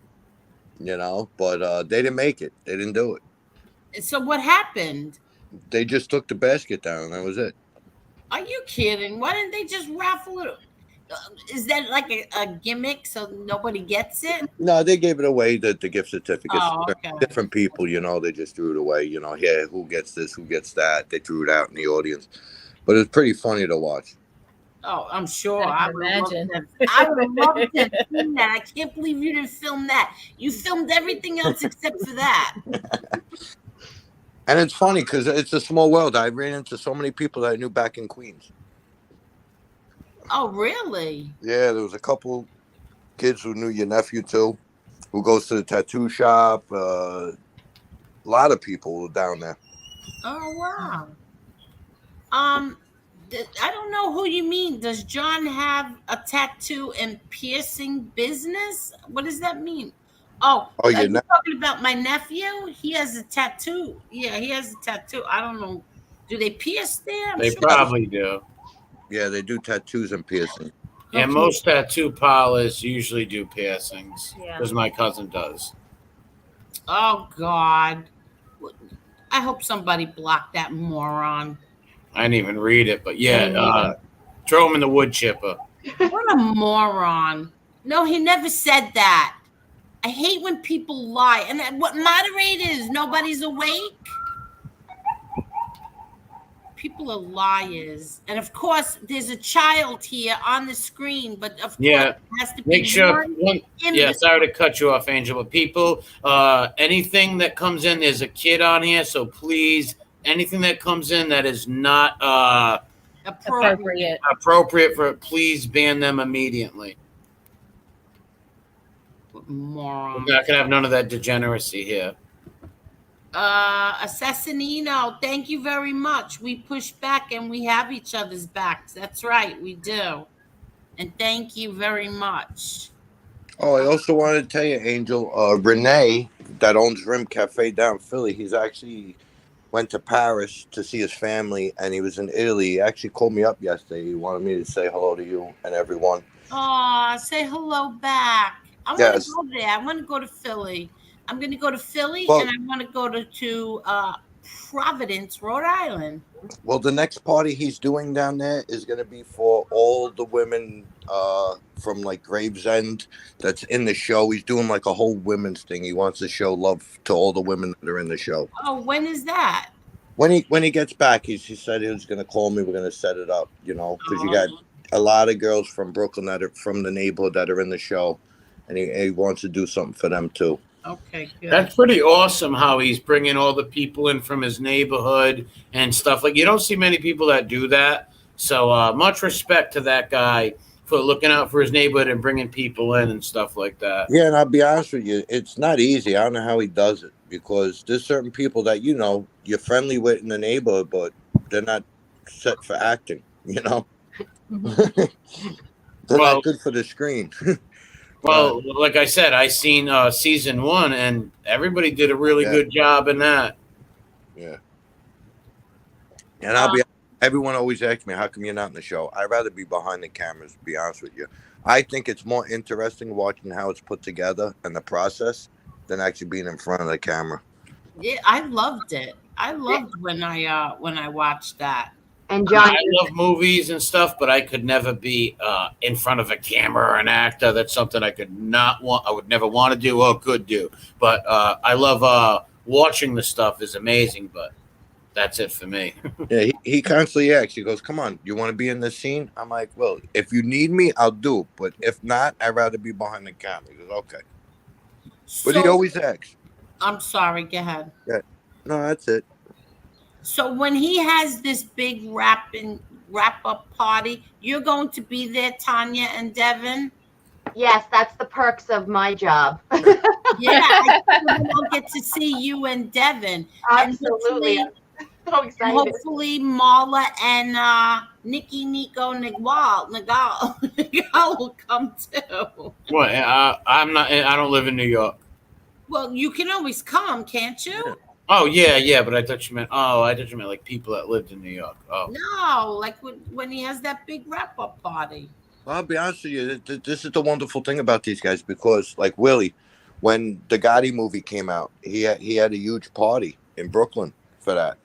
Speaker 4: But they didn't make it. They didn't do it.
Speaker 2: So what happened?
Speaker 4: They just took the basket down, and that was it.
Speaker 2: Are you kidding? Why didn't they just raffle it? Is that like a gimmick so nobody gets it?
Speaker 4: No, they gave it away, the gift certificates.
Speaker 2: Oh, okay.
Speaker 4: Different people, they just threw it away. Yeah, who gets this, who gets that. They threw it out in the audience. But it's pretty funny to watch.
Speaker 2: Oh, I'm sure.
Speaker 3: I can imagine.
Speaker 2: I would love to have seen that. I can't believe you didn't film that. You filmed everything else except for that.
Speaker 4: And it's funny because it's a small world. I ran into so many people that I knew back in Queens.
Speaker 2: Oh, really?
Speaker 4: Yeah, there was a couple kids who knew your nephew too, who goes to the tattoo shop. A lot of people down there.
Speaker 2: Oh, wow. I don't know who you mean. Does John have a tattoo and piercing business? What does that mean? Oh, are you talking about my nephew? He has a tattoo. Yeah, he has a tattoo. I don't know. Do they pierce there?
Speaker 1: They probably do.
Speaker 4: Yeah, they do tattoos and piercing.
Speaker 1: Yeah,
Speaker 2: Okay.
Speaker 1: most tattoo parlors usually do piercings
Speaker 3: Yeah.
Speaker 1: because my cousin does.
Speaker 2: Oh God. I hope somebody blocked that moron.
Speaker 1: I didn't even read it, but
Speaker 3: Me
Speaker 1: yeah,
Speaker 3: neither.
Speaker 1: throw him in the wood chipper.
Speaker 2: What a moron. No, he never said that. I hate when people lie. And what moderators? Nobody's awake? People are liars. And of course, there's a child here on the screen, but of
Speaker 1: Yeah.
Speaker 2: course, it has to be
Speaker 1: Make sure.
Speaker 2: one
Speaker 1: Yeah, sorry to cut you off, Angel. But people, anything that comes in, there's a kid on here, so please, anything that comes in that is not
Speaker 3: Appropriate.
Speaker 1: appropriate for, please ban them immediately.
Speaker 2: Moron.
Speaker 1: We're not gonna have none of that degeneracy here.
Speaker 2: Assassinino, thank you very much. We push back and we have each other's backs. That's right, we do. And thank you very much.
Speaker 4: Oh, I also wanted to tell you, Angel, Renee, that owns Rim Cafe down in Philly, he's actually went to Paris to see his family, and he was in Italy. He actually called me up yesterday. He wanted me to say hello to you and everyone.
Speaker 2: Aw, say hello back. I want
Speaker 4: Yes.
Speaker 2: to go there. I want to go to Philly. I'm going to go to Philly,
Speaker 4: Well-
Speaker 2: and I want to go to Providence, Rhode Island.
Speaker 4: Well, the next party he's doing down there is going to be for all the women from like Gravesend that's in the show. He's doing like a whole women's thing. He wants to show love to all the women that are in the show.
Speaker 2: Oh, when is that?
Speaker 4: When he gets back, he said he was going to call me. We're going to set it up, you know, because you got a lot of girls from Brooklyn that are from the neighborhood that are in the show, and he wants to do something for them too.
Speaker 2: Okay, good.
Speaker 1: That's pretty awesome how he's bringing all the people in from his neighborhood and stuff. Like, you don't see many people that do that. So much respect to that guy for looking out for his neighborhood and bringing people in and stuff like that.
Speaker 4: Yeah, and I'll be honest with you, it's not easy. I don't know how he does it, because there's certain people that, you know, you're friendly with in the neighborhood, but they're not set for acting, you know? They're
Speaker 1: Well-
Speaker 4: not good for the screen.
Speaker 1: Well, like I said, I seen season 1, and everybody did a really good job in that.
Speaker 4: Yeah. And everyone always asks me, how come you're not in the show? I'd rather be behind the cameras, to be honest with you. I think it's more interesting watching how it's put together and the process than actually being in front of the camera.
Speaker 2: Yeah, I loved it. I loved when I watched that.
Speaker 6: And John,
Speaker 1: I love movies and stuff, but I could never be in front of a camera or an actor. That's something I could not want. I would never want to do or could do. But I love watching the stuff is amazing, but that's it for me.
Speaker 4: Yeah, he constantly asks. He goes, come on, you want to be in this scene? I'm like, well, if you need me, I'll do it. But if not, I'd rather be behind the camera. He goes, okay. But he always asks.
Speaker 2: I'm sorry, go ahead.
Speaker 4: Yeah. No, that's it.
Speaker 2: So when he has this big wrap-up party, you're going to be there, Tanya and Devon?
Speaker 6: yes, that's the perks of my job.
Speaker 2: Yeah, I'll get to see you and Devon.
Speaker 6: Absolutely.
Speaker 2: And
Speaker 6: So excited.
Speaker 2: hopefully Marla and Nico Nagal will come too.
Speaker 1: What? I'm not. I don't live in New York.
Speaker 2: Well, you can always come, can't you?
Speaker 4: Yeah.
Speaker 1: Oh yeah. But I thought you meant. Oh, I thought you meant like people that lived in New York. Oh.
Speaker 2: No, like when he has that big wrap-up party.
Speaker 4: Well, I'll be honest with you. This is the wonderful thing about these guys, because like Willie, when the Gotti movie came out, he had a huge party in Brooklyn for that.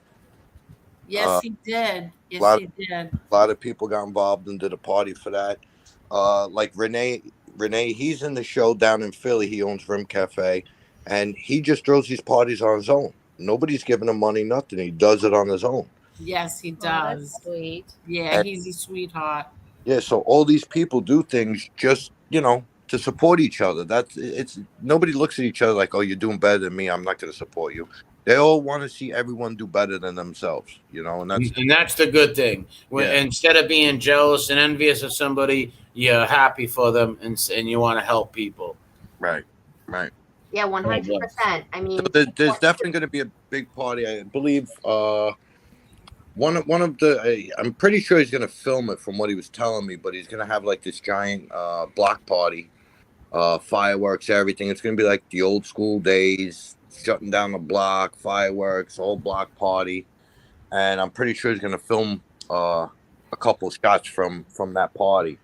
Speaker 2: Yes, he did. Yes, he did.
Speaker 4: A lot of people got involved and did a party for that. Like Renee, he's in the show down in Philly. He owns Rim Cafe, and he just throws these parties on his own. Nobody's giving him money, nothing. He does it on his own.
Speaker 2: Yes, he
Speaker 3: Oh, that's
Speaker 2: does.
Speaker 3: sweet.
Speaker 2: Yeah, he's a sweetheart.
Speaker 4: Yeah, so all these people do things just, you know, to support each other. It's nobody looks at each other like, oh, you're doing better than me, I'm not going to support you. They all want to see everyone do better than themselves, you know, and
Speaker 1: that's the good thing. Instead of being jealous and envious of somebody, you're happy for them and you want to help people.
Speaker 4: Right.
Speaker 6: Yeah, 100%. I mean,
Speaker 4: So there's definitely going to be a big party. I believe one of the I'm pretty sure he's going to film it from what he was telling me, but he's going to have like this giant block party, fireworks, everything. It's going to be like the old school days, shutting down the block, fireworks, whole block party, and I'm pretty sure he's going to film a couple shots from that party.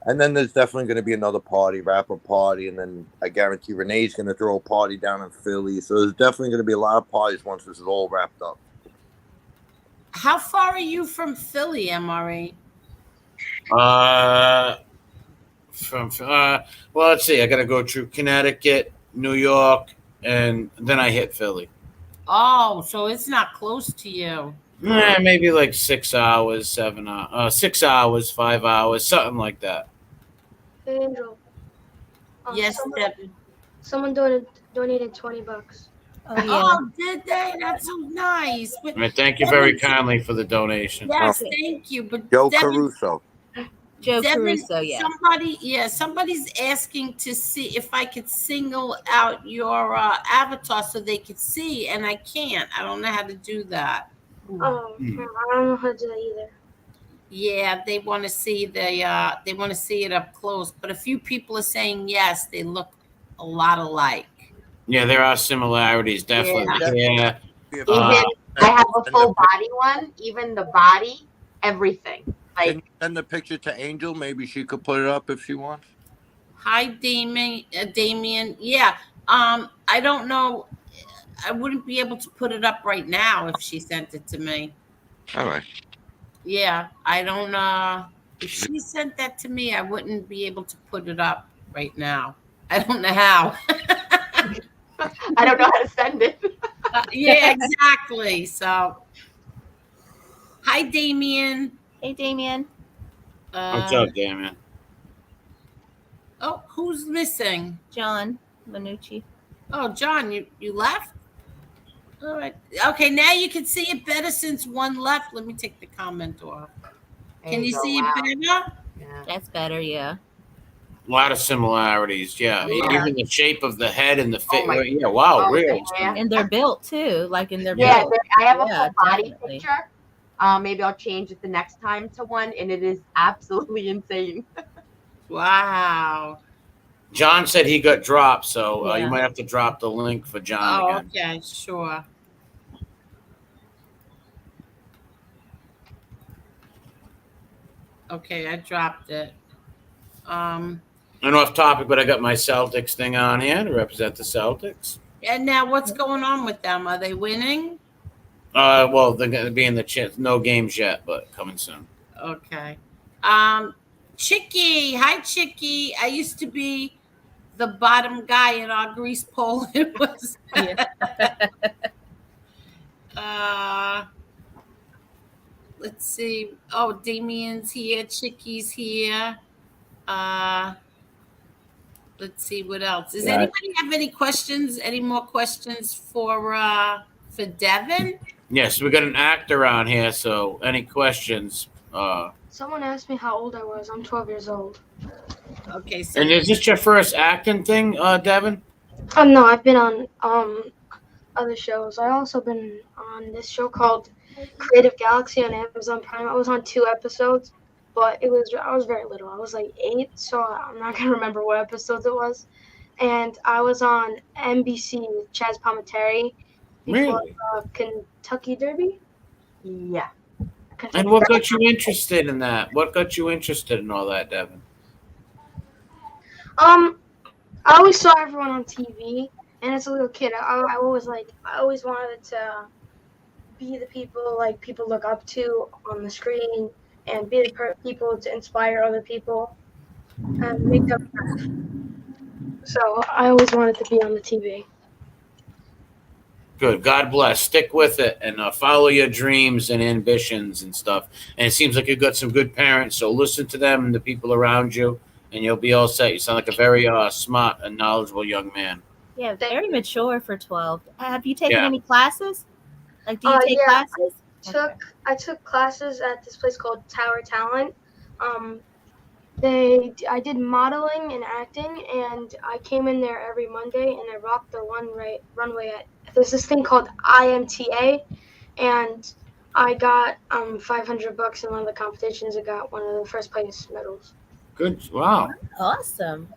Speaker 4: And then there's definitely going to be another party, rapper party, and then I guarantee Renee's going to throw a party down in Philly. So there's definitely going to be a lot of parties once this is all wrapped up.
Speaker 2: How far are you from Philly, MRE?
Speaker 1: Well, let's see. I got to go through Connecticut, New York, and then I hit Philly.
Speaker 2: Oh, so it's not close to you.
Speaker 1: Maybe like 6 hours, 7 hours, 6 hours, 5 hours, something like that.
Speaker 5: Angel.
Speaker 2: Yes, Devon.
Speaker 5: Someone donated $20.
Speaker 3: Oh, yeah.
Speaker 2: Oh, did they? That's so nice. But
Speaker 1: I mean, thank you very kindly for the donation.
Speaker 2: yes, thank you. But
Speaker 4: Joe
Speaker 2: Devon,
Speaker 4: Caruso.
Speaker 3: Joe
Speaker 2: Devon,
Speaker 3: Caruso, yeah.
Speaker 2: Somebody's asking to see if I could single out your avatar so they could see, and I can't. I don't know how to do that.
Speaker 5: Oh, I don't know how to do that either.
Speaker 2: Yeah, they want to see they want to see it up close. But a few people are saying yes, they look a lot alike.
Speaker 1: Yeah, there are similarities, definitely. Yeah.
Speaker 6: Even I have a full body one, even the body, everything. Like,
Speaker 4: can you send the picture to Angel? Maybe she could put it up if she wants.
Speaker 2: Hi, Damien. Yeah. I don't know. I wouldn't be able to put it up right now if she sent it to me.
Speaker 4: All right.
Speaker 2: Yeah, I don't. If she sent that to me, I wouldn't be able to put it up right now. I don't know how.
Speaker 6: I don't know how to send it.
Speaker 2: Yeah, exactly. So, hi, Damien.
Speaker 3: Hey, Damien.
Speaker 1: What's up, Damien?
Speaker 2: Oh, who's missing?
Speaker 3: John Minucci.
Speaker 2: Oh, John, you left? All right. Okay, now you can see it better since one left. Let me take the comment off. Can you see it better?
Speaker 6: Yeah.
Speaker 3: That's better, yeah.
Speaker 1: A lot of similarities, yeah.
Speaker 2: Yeah.
Speaker 1: Even the shape of the head and the fit.
Speaker 6: Oh my-
Speaker 1: Yeah, wow,
Speaker 6: Oh,
Speaker 1: real.
Speaker 6: yeah.
Speaker 3: And they're built too, like in their
Speaker 6: Yeah,
Speaker 3: built.
Speaker 6: I have a
Speaker 3: Yeah,
Speaker 6: full body
Speaker 3: definitely.
Speaker 6: picture. Maybe I'll change it the next time to one, and it is absolutely insane.
Speaker 2: Wow.
Speaker 1: John said he got dropped, so
Speaker 3: Yeah.
Speaker 1: you might have to drop the link for John
Speaker 2: Oh,
Speaker 1: again.
Speaker 2: okay, sure. Okay, I dropped it.
Speaker 1: And off topic, but I got my Celtics thing on here to represent the Celtics.
Speaker 2: And now what's going on with them? Are they winning?
Speaker 1: Well, they're going to be in the chance. No games yet, but coming soon.
Speaker 2: Okay. Chicky. Hi, Chicky. I used to be the bottom guy in our grease pole. It was. Let's see. Oh, Damien's here. Chicky's here. Let's see what else. Does anybody have any questions? Any more questions for Devon?
Speaker 1: Yes, we got an actor on here, so any questions?
Speaker 5: Someone asked me how old I was. I'm 12 years old.
Speaker 2: Okay, so
Speaker 1: And is this your first acting thing, Devon?
Speaker 5: No, I've been on other shows. I also been on this show called Creative Galaxy on Amazon Prime. I was on 2 episodes, but I was very little. I was like 8, so I'm not gonna remember what episodes it was. And I was on NBC with Chaz Palminteri before Kentucky Derby.
Speaker 6: Yeah.
Speaker 1: And what got you interested in that? What got you interested in all that, Devon?
Speaker 5: I always saw everyone on TV, and as a little kid, I always wanted to be the people like people look up to on the screen, and be the people to inspire other people and make them laugh. So I always wanted to be on the TV.
Speaker 1: Good. God bless. Stick with it and follow your dreams and ambitions and stuff. And it seems like you've got some good parents, so listen to them and the people around you, and you'll be all set. You sound like a very smart and knowledgeable young man.
Speaker 3: Yeah, very mature for 12. Have you taken
Speaker 1: Yeah.
Speaker 3: any classes? Like, do you take classes?
Speaker 5: I took classes at this place called Tower Talent. I did modeling and acting, and I came in there every Monday, and I rocked the runway at. There's this thing called IMTA, and I got $500 in one of the competitions. I got one of the first place medals.
Speaker 1: Good. Wow.
Speaker 3: Awesome.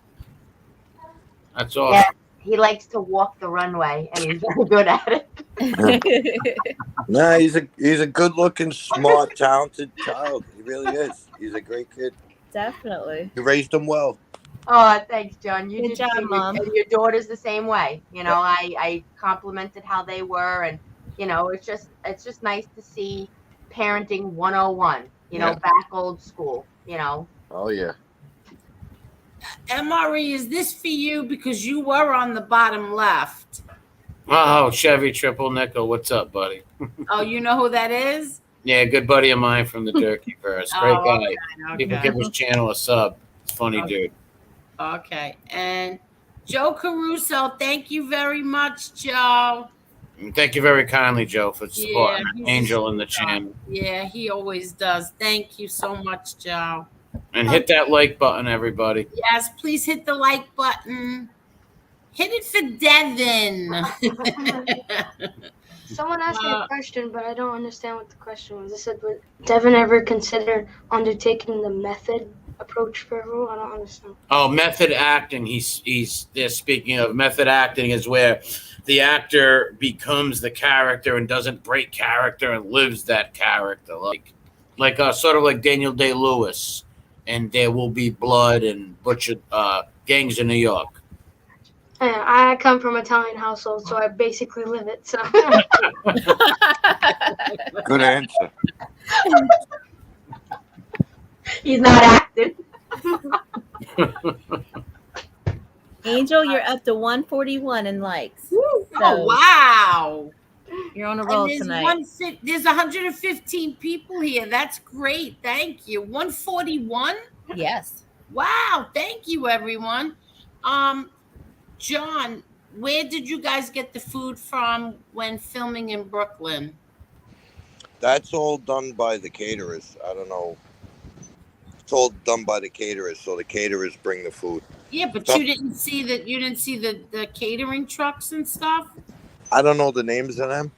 Speaker 1: That's awesome.
Speaker 6: He likes to walk the runway, and he's very good at it.
Speaker 4: Nah, he's a good-looking, smart, talented child. He really is. He's a great kid.
Speaker 3: Definitely.
Speaker 4: You raised him well.
Speaker 6: Oh, thanks, John. You
Speaker 3: Good
Speaker 6: did
Speaker 3: job,
Speaker 6: too.
Speaker 3: Mom.
Speaker 6: And your daughter's the same way. You know, I complimented how they were, and you know, it's just nice to see parenting 101. You know, back old school. You know.
Speaker 4: Oh yeah.
Speaker 2: MRE, is this for you because you were on the bottom left?
Speaker 1: Oh, Chevy Triple Nickel. What's up, buddy?
Speaker 2: Oh, you know who that is?
Speaker 1: Yeah, good buddy of mine from the Turkeyverse. Great guy.
Speaker 2: Okay.
Speaker 1: People give his channel a sub. It's funny, dude.
Speaker 2: Okay. And Joe Caruso, thank you very much, Joe.
Speaker 1: And thank you very kindly, Joe, for supporting Angel in the channel.
Speaker 2: Yeah, he always does. Thank you so much, Joe.
Speaker 1: And hit that like button, everybody.
Speaker 2: Yes, please hit the like button. Hit it for Devon.
Speaker 5: Someone asked me a question, but I don't understand what the question was. They said, would Devon ever consider undertaking the method approach for a role? I don't understand.
Speaker 1: Oh, method acting. He's speaking of method acting is where the actor becomes the character and doesn't break character and lives that character, like sort of like Daniel Day-Lewis and There Will Be Blood and Butcher Gangs in New York.
Speaker 5: Yeah, I come from an Italian household, so I basically live it. So
Speaker 4: Good answer.
Speaker 6: He's not acting.
Speaker 3: Angel, you're up to 141 in likes.
Speaker 2: Oh, wow.
Speaker 3: You're on a roll tonight.
Speaker 2: There's 115 people here. That's great. Thank you. 141?
Speaker 3: Yes.
Speaker 2: Wow. Thank you, everyone. John, where did you guys get the food from when filming in Brooklyn?
Speaker 4: That's all done by the caterers. I don't know. It's all done by the caterers, so the caterers bring the food.
Speaker 2: Yeah, but you didn't see that. You didn't see the catering trucks and stuff.
Speaker 4: I don't know the names of them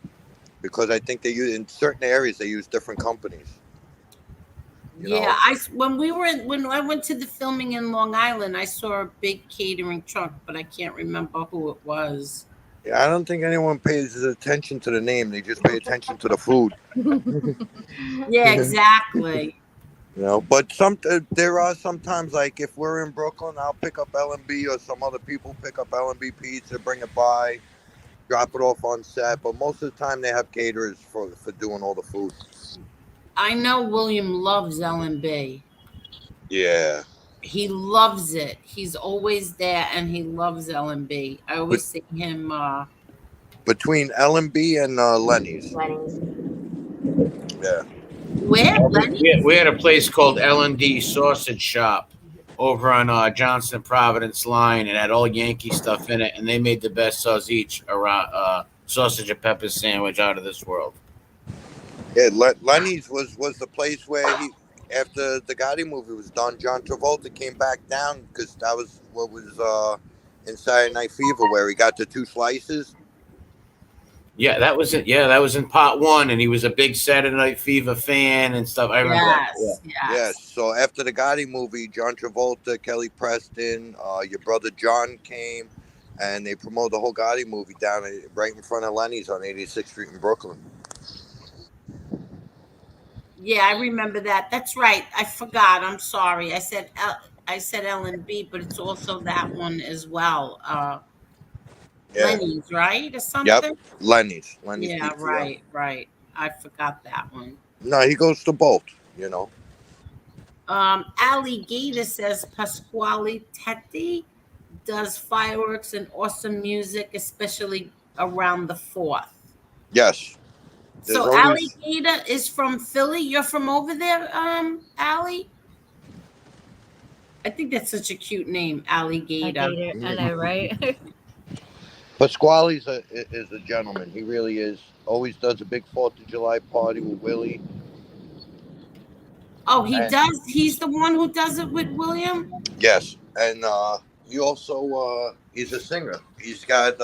Speaker 4: because I think they use in certain areas they use different companies.
Speaker 2: Yeah, when I went to the filming in Long Island, I saw a big catering truck, but I can't remember who it was.
Speaker 4: Yeah, I don't think anyone pays attention to the name. They just pay attention to the food.
Speaker 2: Yeah, exactly.
Speaker 4: You know, but there are sometimes, like if we're in Brooklyn, I'll pick up L&B or some other people pick up L&B pizza, bring it by, drop it off on set. But most of the time they have caterers for doing all the food. I
Speaker 2: know William loves L&B.
Speaker 4: Yeah.
Speaker 2: He loves it. He's always there, and he loves L&B. I always see him.
Speaker 4: Between L&B and Lenny's. Yeah.
Speaker 2: Where?
Speaker 1: We had a place called L&D Sausage Shop over on Johnson Providence line, and had all Yankee stuff in it, and they made the best sausage around sausage and pepper sandwich out of this world.
Speaker 4: Yeah, Lenny's was the place where after the Gotti movie was done, John Travolta came back down because that was what was in Saturday Night Fever where he got the 2 slices.
Speaker 1: Yeah, that was it. Yeah, that was in part 1, and he was a big Saturday Night Fever fan and stuff. I remember that.
Speaker 4: Yes. So after the Gotti movie, John Travolta, Kelly Preston, your brother John came, and they promoted the whole Gotti movie down right in front of Lenny's on 86th Street in Brooklyn.
Speaker 2: Yeah, I remember that. That's right. I forgot. I'm sorry. I said L&B, but it's also that one as well. Lenny's, right, or something?
Speaker 4: Yep, Lenny's.
Speaker 2: Yeah, pizza. Right. I forgot that one.
Speaker 4: No, he goes to both, you know.
Speaker 2: Alligator says Pasquale Tetti does fireworks and awesome music, especially around the 4th.
Speaker 4: Yes.
Speaker 2: So Alligator is from Philly. You're from over there, Allie? I think that's such a cute name, Alligator.
Speaker 3: I know, right?
Speaker 4: Pasquale is a gentleman. He really is. Always does a big 4th of July party with Willie.
Speaker 2: Oh, he does? He's the one who does it with William?
Speaker 4: Yes. And he also, he's a singer. He's got...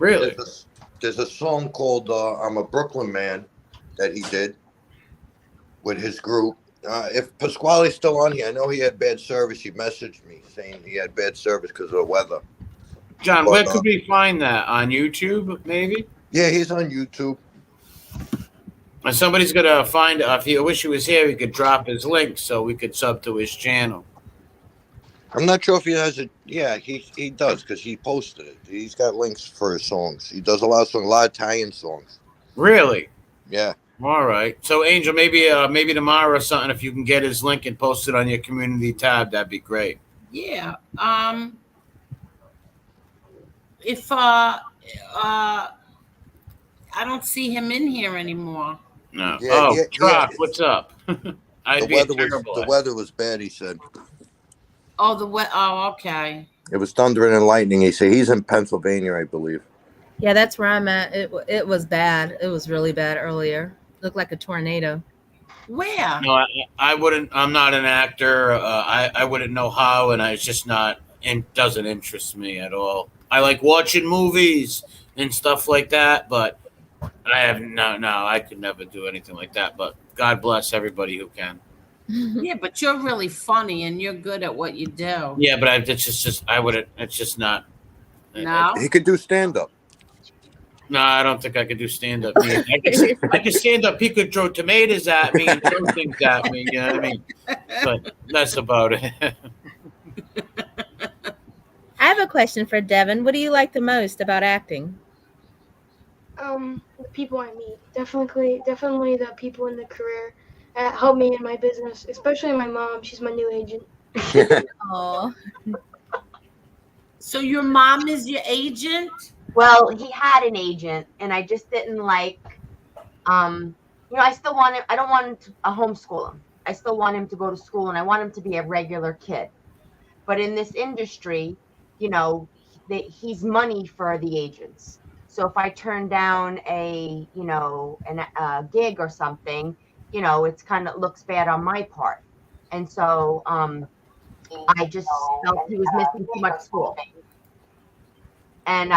Speaker 1: Really?
Speaker 4: There's a song called I'm a Brooklyn Man that he did with his group. If Pasquale's still on here, I know he had bad service. He messaged me saying he had bad service because of the weather.
Speaker 1: John, where could we find that? On YouTube, maybe?
Speaker 4: Yeah, he's on YouTube.
Speaker 1: And somebody's gonna find. If you wish he was here, he could drop his link so we could sub to his channel.
Speaker 4: I'm not sure if he has it. Yeah, he does because he posted it. He's got links for his songs. He does a lot of Italian songs.
Speaker 1: Really?
Speaker 4: Yeah.
Speaker 1: All right. So, Angel, maybe tomorrow or something, if you can get his link and post it on your community tab, that'd be great.
Speaker 2: Yeah. If I don't see him in here anymore.
Speaker 1: No.
Speaker 4: Yeah,
Speaker 1: Troc, what's up?
Speaker 4: The weather was bad, he said.
Speaker 2: Oh, okay.
Speaker 4: It was thundering and lightning. He said he's in Pennsylvania, I believe.
Speaker 3: Yeah, that's where I'm at. It was bad. It was really bad earlier. Looked like a tornado.
Speaker 2: Where?
Speaker 1: No, I wouldn't. I'm not an actor. I wouldn't know how, and it's just not. It doesn't interest me at all. I like watching movies and stuff like that, but I have no. I could never do anything like that. But God bless everybody who can.
Speaker 2: Yeah, but you're really funny and you're good at what you do.
Speaker 1: Yeah, but I wouldn't. It's just not.
Speaker 2: No.
Speaker 4: He could do stand up.
Speaker 1: No, I don't think I could do stand up. I could stand up. He could throw tomatoes at me and throw things at me. You know what I mean? But that's about it.
Speaker 3: I have a question for Devon. What do you like the most about acting?
Speaker 5: The people I meet. Definitely the people in the career that help me in my business, especially my mom. She's my new agent.
Speaker 3: Oh.
Speaker 2: So your mom is your agent?
Speaker 6: Well, he had an agent, and I just didn't like. I still want him. I don't want him to homeschool him. I still want him to go to school, and I want him to be a regular kid. But in this industry, he's money for the agents. So if I turn down a gig or something, it's kind of looks bad on my part. And so I just felt he was missing too much school. And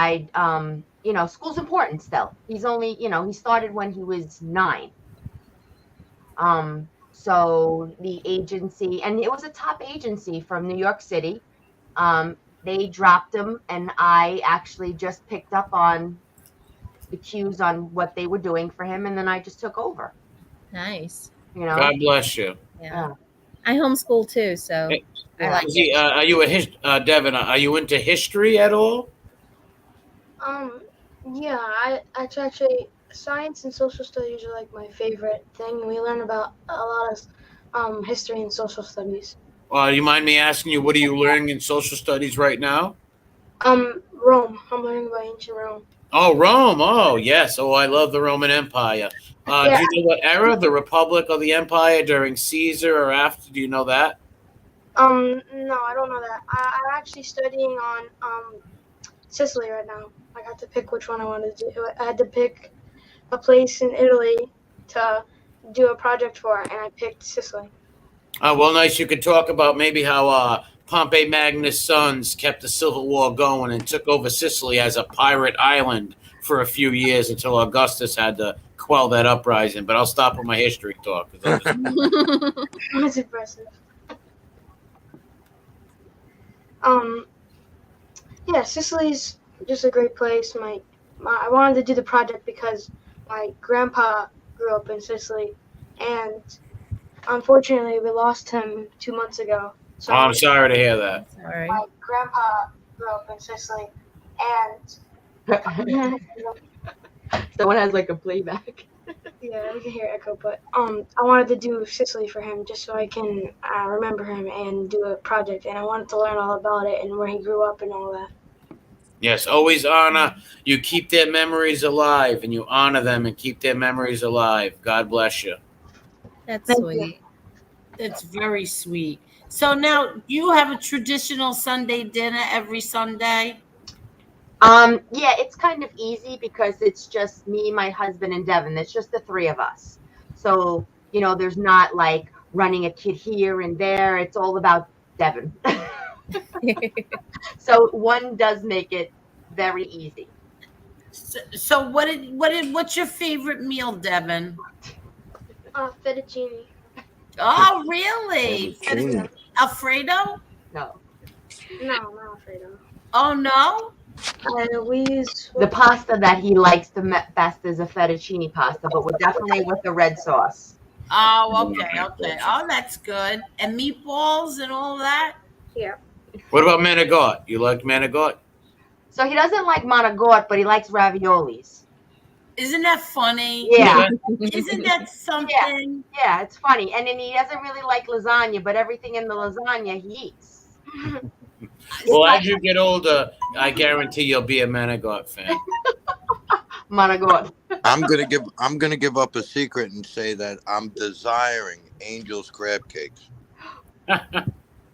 Speaker 6: school's important still. He's only, he started when he was 9. So the agency, and it was a top agency from New York City. They dropped him, and I actually just picked up on the cues on what they were doing for him, and then I just took over.
Speaker 3: Nice.
Speaker 1: God bless you.
Speaker 3: Yeah. I homeschool too, so I like it.
Speaker 1: Are you Devon? Are you into history at all?
Speaker 5: Yeah, I actually science and social studies are like my favorite thing. We learn about a lot of history and social studies.
Speaker 1: Do you mind me asking you, what are you learning in social studies right now?
Speaker 5: Rome. I'm learning about ancient Rome.
Speaker 1: Oh, Rome. Oh, yes. Oh, I love the Roman Empire.
Speaker 5: Yeah.
Speaker 1: Do you know what era? The Republic or the Empire during Caesar or after? Do you know that?
Speaker 5: No, I don't know that. I'm actually studying on Sicily right now. I got to pick which one I wanted to do. I had to pick a place in Italy to do a project for, and I picked Sicily.
Speaker 1: Well, nice. You could talk about maybe how Pompey Magnus' sons kept the Civil War going and took over Sicily as a pirate island for a few years until Augustus had to quell that uprising. But I'll stop with my history talk.
Speaker 5: That's impressive. Yeah, Sicily's just a great place. I wanted to do the project because my grandpa grew up in Sicily, and unfortunately, we lost him 2 months ago. So
Speaker 1: I'm sorry to hear that.
Speaker 3: Sorry.
Speaker 5: my grandpa grew up in Sicily, and
Speaker 6: Someone has like a playback.
Speaker 5: yeah, we can hear echo. But I wanted to do Sicily for him just so I can remember him and do a project, and I wanted to learn all about it and where he grew up and all that.
Speaker 1: Yes, always honor. You keep their memories alive, and you honor them and keep their memories alive. God bless you.
Speaker 3: That's
Speaker 5: Thank
Speaker 3: sweet.
Speaker 2: That's very sweet. So now, do you have a traditional Sunday dinner every Sunday?
Speaker 6: Yeah, it's kind of easy because it's just me, my husband, and Devon. It's just the 3 of us. So, there's not like running a kid here and there. It's all about Devon. So one does make it very easy.
Speaker 2: So what's your favorite meal, Devon?
Speaker 5: Fettuccine.
Speaker 2: Oh, really?
Speaker 4: Fettuccine.
Speaker 2: Alfredo?
Speaker 6: No.
Speaker 5: No, not Alfredo.
Speaker 2: Oh, no?
Speaker 6: The pasta that he likes the best is a fettuccine pasta, but we're definitely with the red sauce.
Speaker 2: Oh, okay. Oh, that's good. And meatballs and all that?
Speaker 5: Yeah.
Speaker 1: What about manigot? You like manigot?
Speaker 6: So he doesn't like manigot, but he likes raviolis.
Speaker 2: Isn't that funny?
Speaker 6: Yeah.
Speaker 2: Isn't that something?
Speaker 6: Yeah, it's funny. And then he doesn't really like lasagna, but everything in the lasagna he eats.
Speaker 1: Well, as you get older, I guarantee you'll be a manigot fan.
Speaker 6: Manigot.
Speaker 4: I'm gonna give up a secret and say that I'm desiring Angel's crab cakes.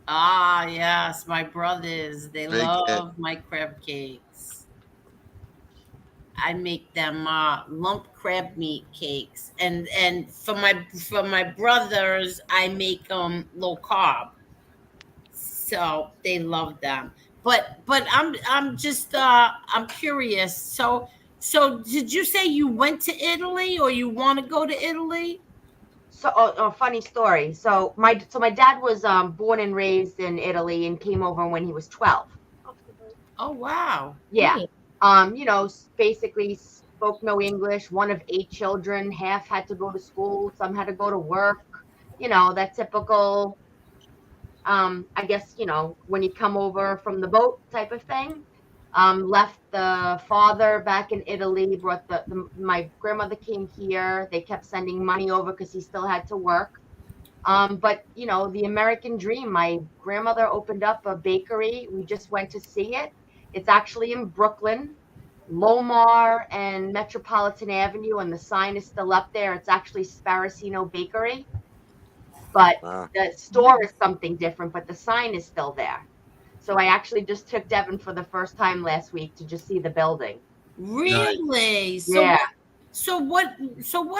Speaker 2: Ah, yes, my brothers. They
Speaker 4: Big
Speaker 2: love
Speaker 4: hit.
Speaker 2: my crab cakes. I make them lump crab meat cakes, and for my brothers, I make them low carb. So they love them. But I'm just I'm curious. So did you say you went to Italy or you want to go to Italy?
Speaker 6: So, funny story. So my dad was born and raised in Italy and came over when he was 12.
Speaker 2: Oh wow.
Speaker 6: Yeah. Basically spoke no English. One of 8 children. Half had to go to school. Some had to go to work. That typical. I guess when you come over from the boat type of thing. Left the father back in Italy. Brought my grandmother came here. They kept sending money over because he still had to work. But the American dream. My grandmother opened up a bakery. We just went to see it. It's actually in Brooklyn, Lomar and Metropolitan Avenue, and the sign is still up there. It's actually Sparacino Bakery, but the store is something different, but the sign is still there. So I actually just took Devon for the first time last week to just see the building.
Speaker 2: Really?
Speaker 6: Yeah.
Speaker 2: So what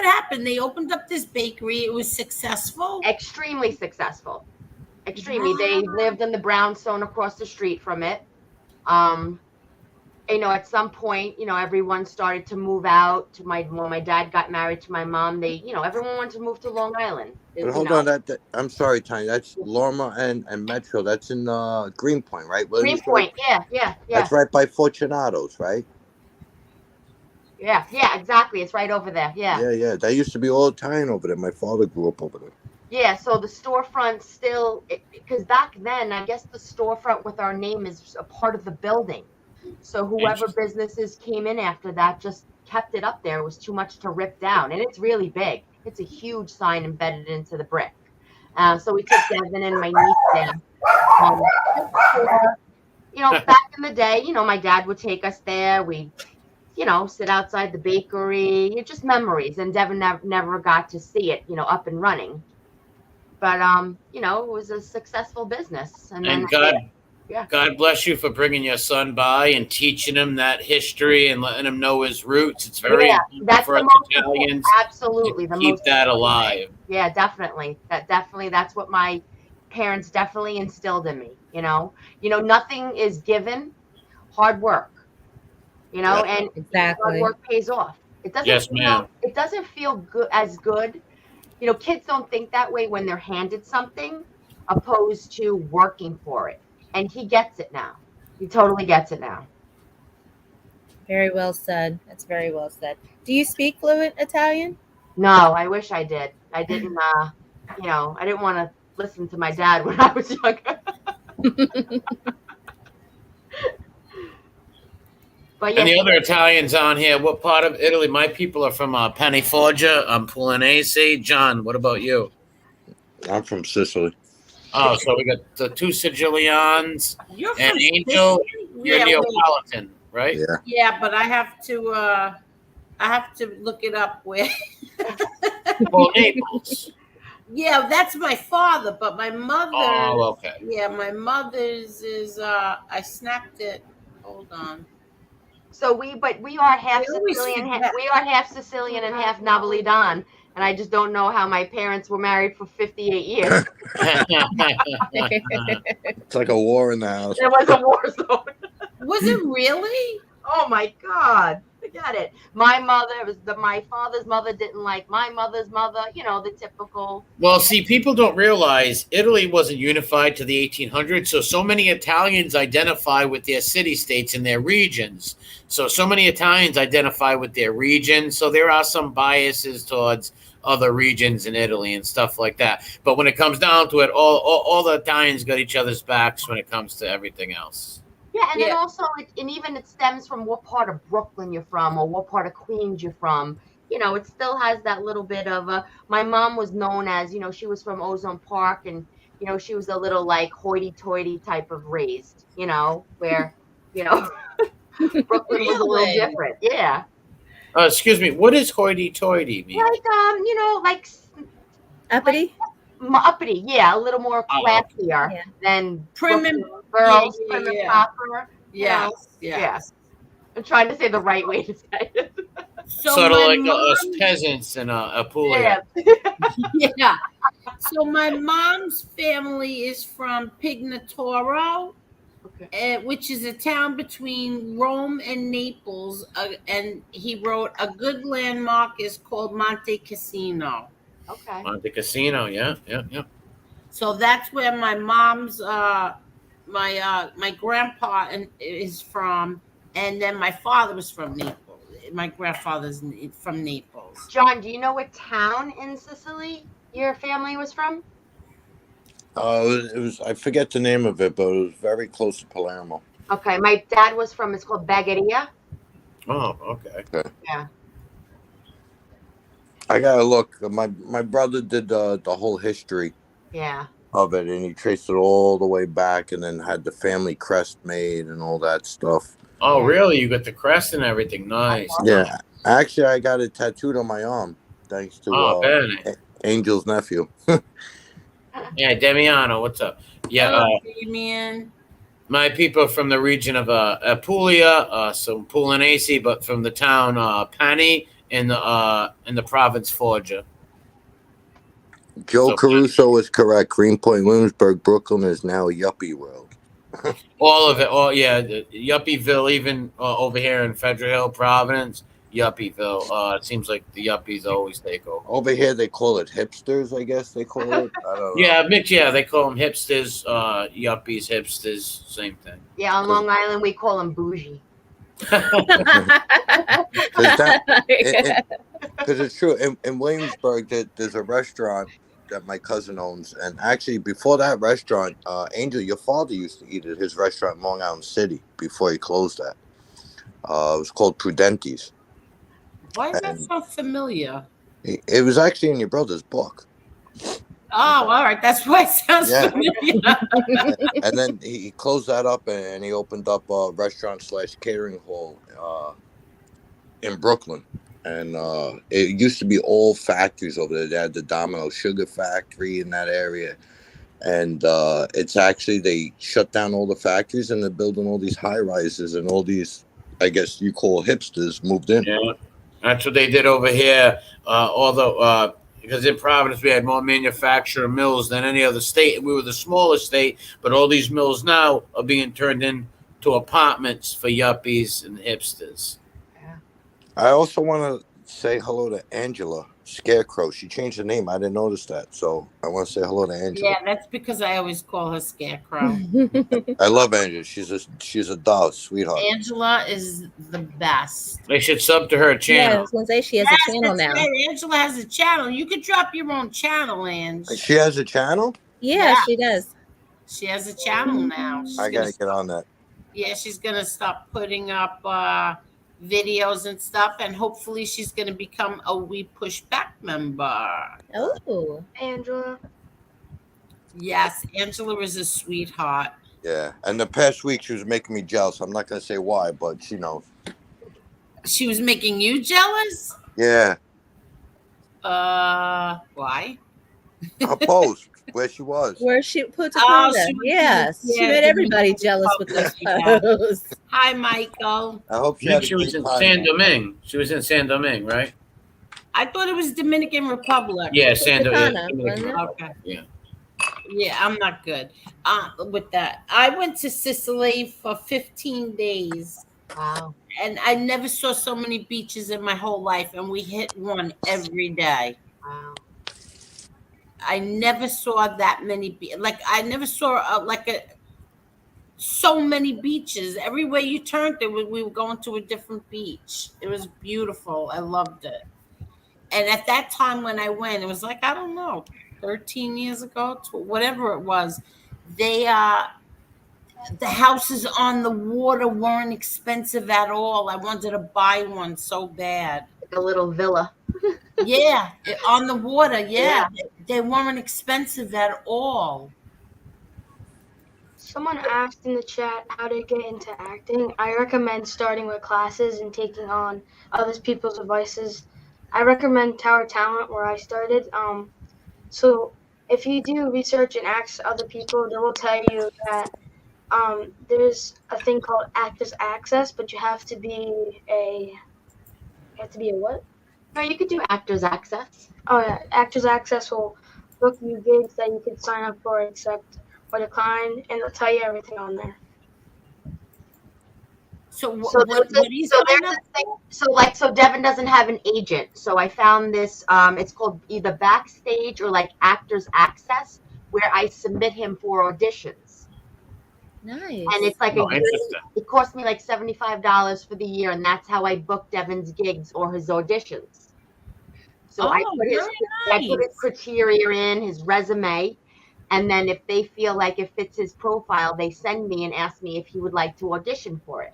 Speaker 2: happened? They opened up this bakery. It was successful?
Speaker 6: Extremely successful. Extremely. They lived in the brownstone across the street from it. At some point, everyone started to move out when my dad got married to my mom, everyone wanted to move to Long Island.
Speaker 4: But hold on, I'm sorry, Tiny. That's Lorma and Metro. That's in Greenpoint, right?
Speaker 6: Greenpoint, yeah.
Speaker 4: That's right by Fortunato's, right?
Speaker 6: Yeah, exactly. It's right over there. Yeah.
Speaker 4: Yeah. That used to be all Italian over there. My father grew up over there.
Speaker 6: Yeah, so the storefront still, because back then, I guess the storefront with our name is a part of the building. So whoever businesses came in after that just kept it up there. It was too much to rip down. And it's really big. It's a huge sign embedded into the brick. So we took Devon and my niece there. Back in the day, my dad would take us there. We'd, sit outside the bakery. It's just memories. And Devon never got to see it, up and running. But, it was a successful business. And
Speaker 1: God bless you for bringing your son by and teaching him that history and letting him know his roots. It's very important for us Italians.
Speaker 6: Absolutely.
Speaker 1: To keep that alive.
Speaker 6: Yeah, definitely. That's what my parents definitely instilled in me. Nothing is given. Hard work. And
Speaker 3: exactly.
Speaker 6: Hard work pays off. It doesn't feel good as good. Kids don't think that way when they're handed something opposed to working for it. And he gets it now. He totally gets it now.
Speaker 3: Very well said. That's very well said. Do you speak fluent Italian?
Speaker 6: No, I wish I did. I didn't, I didn't want to listen to my dad when I was younger. But
Speaker 1: and the other Italians on here, what part of Italy? My people are from Pianiforgia, Pugliese. John, what about you?
Speaker 4: I'm from Sicily.
Speaker 1: Oh, so we got the 2 Sicilians and Angel. You're Neapolitan, right?
Speaker 4: Yeah.
Speaker 2: Yeah, but I have to look it up where.
Speaker 1: Well, Naples.
Speaker 2: Yeah, that's my father, but my mother.
Speaker 1: Oh, okay.
Speaker 2: Yeah, my mother's is. I snapped it. Hold on.
Speaker 6: So we are half Sicilian. We are half Sicilian and half Napolitan. And I just don't know how my parents were married for 58 years.
Speaker 4: It's like a war in the house.
Speaker 6: There was a war zone.
Speaker 2: Was it really?
Speaker 6: Oh my God. Forget it. My mother my father's mother didn't like my mother's mother. You know, the typical.
Speaker 1: Well, see, people don't realize Italy wasn't unified to the 1800s, so many Italians identify with their city-states and their regions. So many Italians identify with their region, so there are some biases towards other regions in Italy and stuff like that. But when it comes down to it, all the Italians got each other's backs when it comes to everything else.
Speaker 6: Yeah, and then also, it stems from what part of Brooklyn you're from or what part of Queens you're from. You know, it still has that little bit of my mom was known as, you know, she was from Ozone Park, and, you know, she was a little like hoity-toity type of raised, you know, where, you know, Brooklyn was a little different. Yeah.
Speaker 1: Excuse me, what does hoity-toity mean?
Speaker 6: Like, you know, like
Speaker 3: Uppity?
Speaker 6: Uppity, yeah, a little more classier than
Speaker 2: Prim and
Speaker 6: girls, prim and proper.
Speaker 2: Yes,
Speaker 6: yes. I'm trying to say the right way to say it.
Speaker 2: So
Speaker 1: sort of like us peasants in Apulia.
Speaker 2: Yeah. So my mom's family is from Pignatoro, which is a town between Rome and Naples. And he wrote a good landmark is called Monte Cassino.
Speaker 6: Okay.
Speaker 1: Monte Cassino, yeah.
Speaker 2: So that's where my mom's my grandpa is from, and then my father was from Naples. My grandfather's from Naples.
Speaker 6: John, do you know what town in Sicily your family was from?
Speaker 4: It was I forget the name of it, but it was very close to Palermo.
Speaker 6: Okay, my dad was from. It's called Bagheria.
Speaker 1: Oh, okay.
Speaker 6: Yeah.
Speaker 4: I gotta look. My brother did the whole history.
Speaker 6: Yeah.
Speaker 4: Of it, and he traced it all the way back, and then had the family crest made and all that stuff.
Speaker 1: Oh, really? You got the crest and everything? Nice.
Speaker 4: Yeah, actually, I got it tattooed on my arm thanks to Angel's nephew.
Speaker 1: Yeah, Demiano, what's up? Yeah,
Speaker 2: Damian.
Speaker 1: My people from the region of Apulia, so Pugliese, but from the town Pani in the province Foggia.
Speaker 4: Joe Caruso is correct. Greenpoint, Williamsburg, Brooklyn is now Yuppie World.
Speaker 1: All of it. Yuppieville, even over here in Federal Hill, Providence, Yuppieville. It seems like the Yuppies always take over.
Speaker 4: Over here, they call it hipsters, I guess they call it. I don't know.
Speaker 1: Yeah, they call them hipsters, Yuppies, hipsters, same thing.
Speaker 6: Yeah, on Long Island, we call them bougie.
Speaker 4: Because it's true. In Williamsburg, there's a restaurant that my cousin owns, and actually before that restaurant, Angel, your father used to eat at his restaurant in Long Island City before he closed that. It was called Prudenti's.
Speaker 2: Why is that so familiar?
Speaker 4: It was actually in your brother's book.
Speaker 2: Oh, all right. That's why it sounds familiar.
Speaker 4: And then he closed that up, and he opened up a restaurant/catering hall in Brooklyn. And it used to be all factories over there. They had the Domino Sugar Factory in that area. And it's actually, they shut down all the factories, and they're building all these high-rises, and all these, I guess you call hipsters, moved in.
Speaker 1: Yeah, that's what they did over here. Although, because in Providence, we had more manufacturer mills than any other state. We were the smallest state, but all these mills now are being turned into apartments for yuppies and hipsters.
Speaker 4: I also want to say hello to Angela Scarecrow. She changed her name. I didn't notice that. So I want to say hello to Angela.
Speaker 2: Yeah, that's because I always call her Scarecrow.
Speaker 4: I love Angela. She's a doll, sweetheart.
Speaker 2: Angela is the best.
Speaker 1: They should sub to her channel.
Speaker 3: Yeah, I was going to say she has a channel now.
Speaker 2: Right. Angela has a channel. You could drop your own channel, Ange.
Speaker 4: She has a channel?
Speaker 3: Yeah, she does.
Speaker 2: She has a channel now.
Speaker 4: I got to get on that.
Speaker 2: Yeah, she's going to stop putting up videos and stuff, and hopefully she's going to become a We Push Back member.
Speaker 3: Oh,
Speaker 5: Angela.
Speaker 2: Yes, Angela is a sweetheart.
Speaker 4: Yeah, and the past week she was making me jealous. I'm not going to say why, but she knows.
Speaker 2: She was making you jealous?
Speaker 4: Yeah.
Speaker 2: Why?
Speaker 4: Her post where she was.
Speaker 3: Where she put the yes, she made everybody jealous with those posts.
Speaker 2: Hi, Michael.
Speaker 4: I hope
Speaker 1: she was in San Domingue. She was in San Domingue, right?
Speaker 2: I thought it was Dominican Republic.
Speaker 1: Yeah, San Domingue.
Speaker 2: Okay.
Speaker 1: Yeah.
Speaker 2: Yeah, I'm not good with that. I went to Sicily for 15 days.
Speaker 6: Wow.
Speaker 2: And I never saw so many beaches in my whole life, and we hit one every day.
Speaker 6: Wow.
Speaker 2: I never saw that many like I never saw so many beaches. Everywhere you turned, we were going to a different beach. It was beautiful. I loved it. And at that time when I went, it was like, I don't know, 13 years ago, whatever it was. They the houses on the water weren't expensive at all. I wanted to buy one so bad.
Speaker 6: Like a little villa.
Speaker 2: Yeah, on the water. Yeah,
Speaker 6: Yeah.
Speaker 2: they weren't expensive at all.
Speaker 5: Someone asked in the chat how to get into acting. I recommend starting with classes and taking on other people's advices. I recommend Tower Talent where I started. So if you do research and ask other people, they will tell you that there's a thing called Actors Access, but you have to be a what?
Speaker 6: No, you could do Actors Access.
Speaker 5: Oh yeah, Actors Access will book you gigs that you could sign up for, accept or decline, and they'll tell you everything on there.
Speaker 2: So
Speaker 6: So
Speaker 2: what do you
Speaker 6: so
Speaker 2: sign
Speaker 6: there's
Speaker 2: up
Speaker 6: a thing. So Devon doesn't have an agent. So I found this. It's called either Backstage or like Actors Access, where I submit him for auditions.
Speaker 3: Nice.
Speaker 6: And it's like
Speaker 1: interesting.
Speaker 6: it cost me like $75 for the year, and that's how I book Devon's gigs or his auditions. So I put his criteria in, his resume, and then if they feel like it fits his profile, they send me and ask me if he would like to audition for it.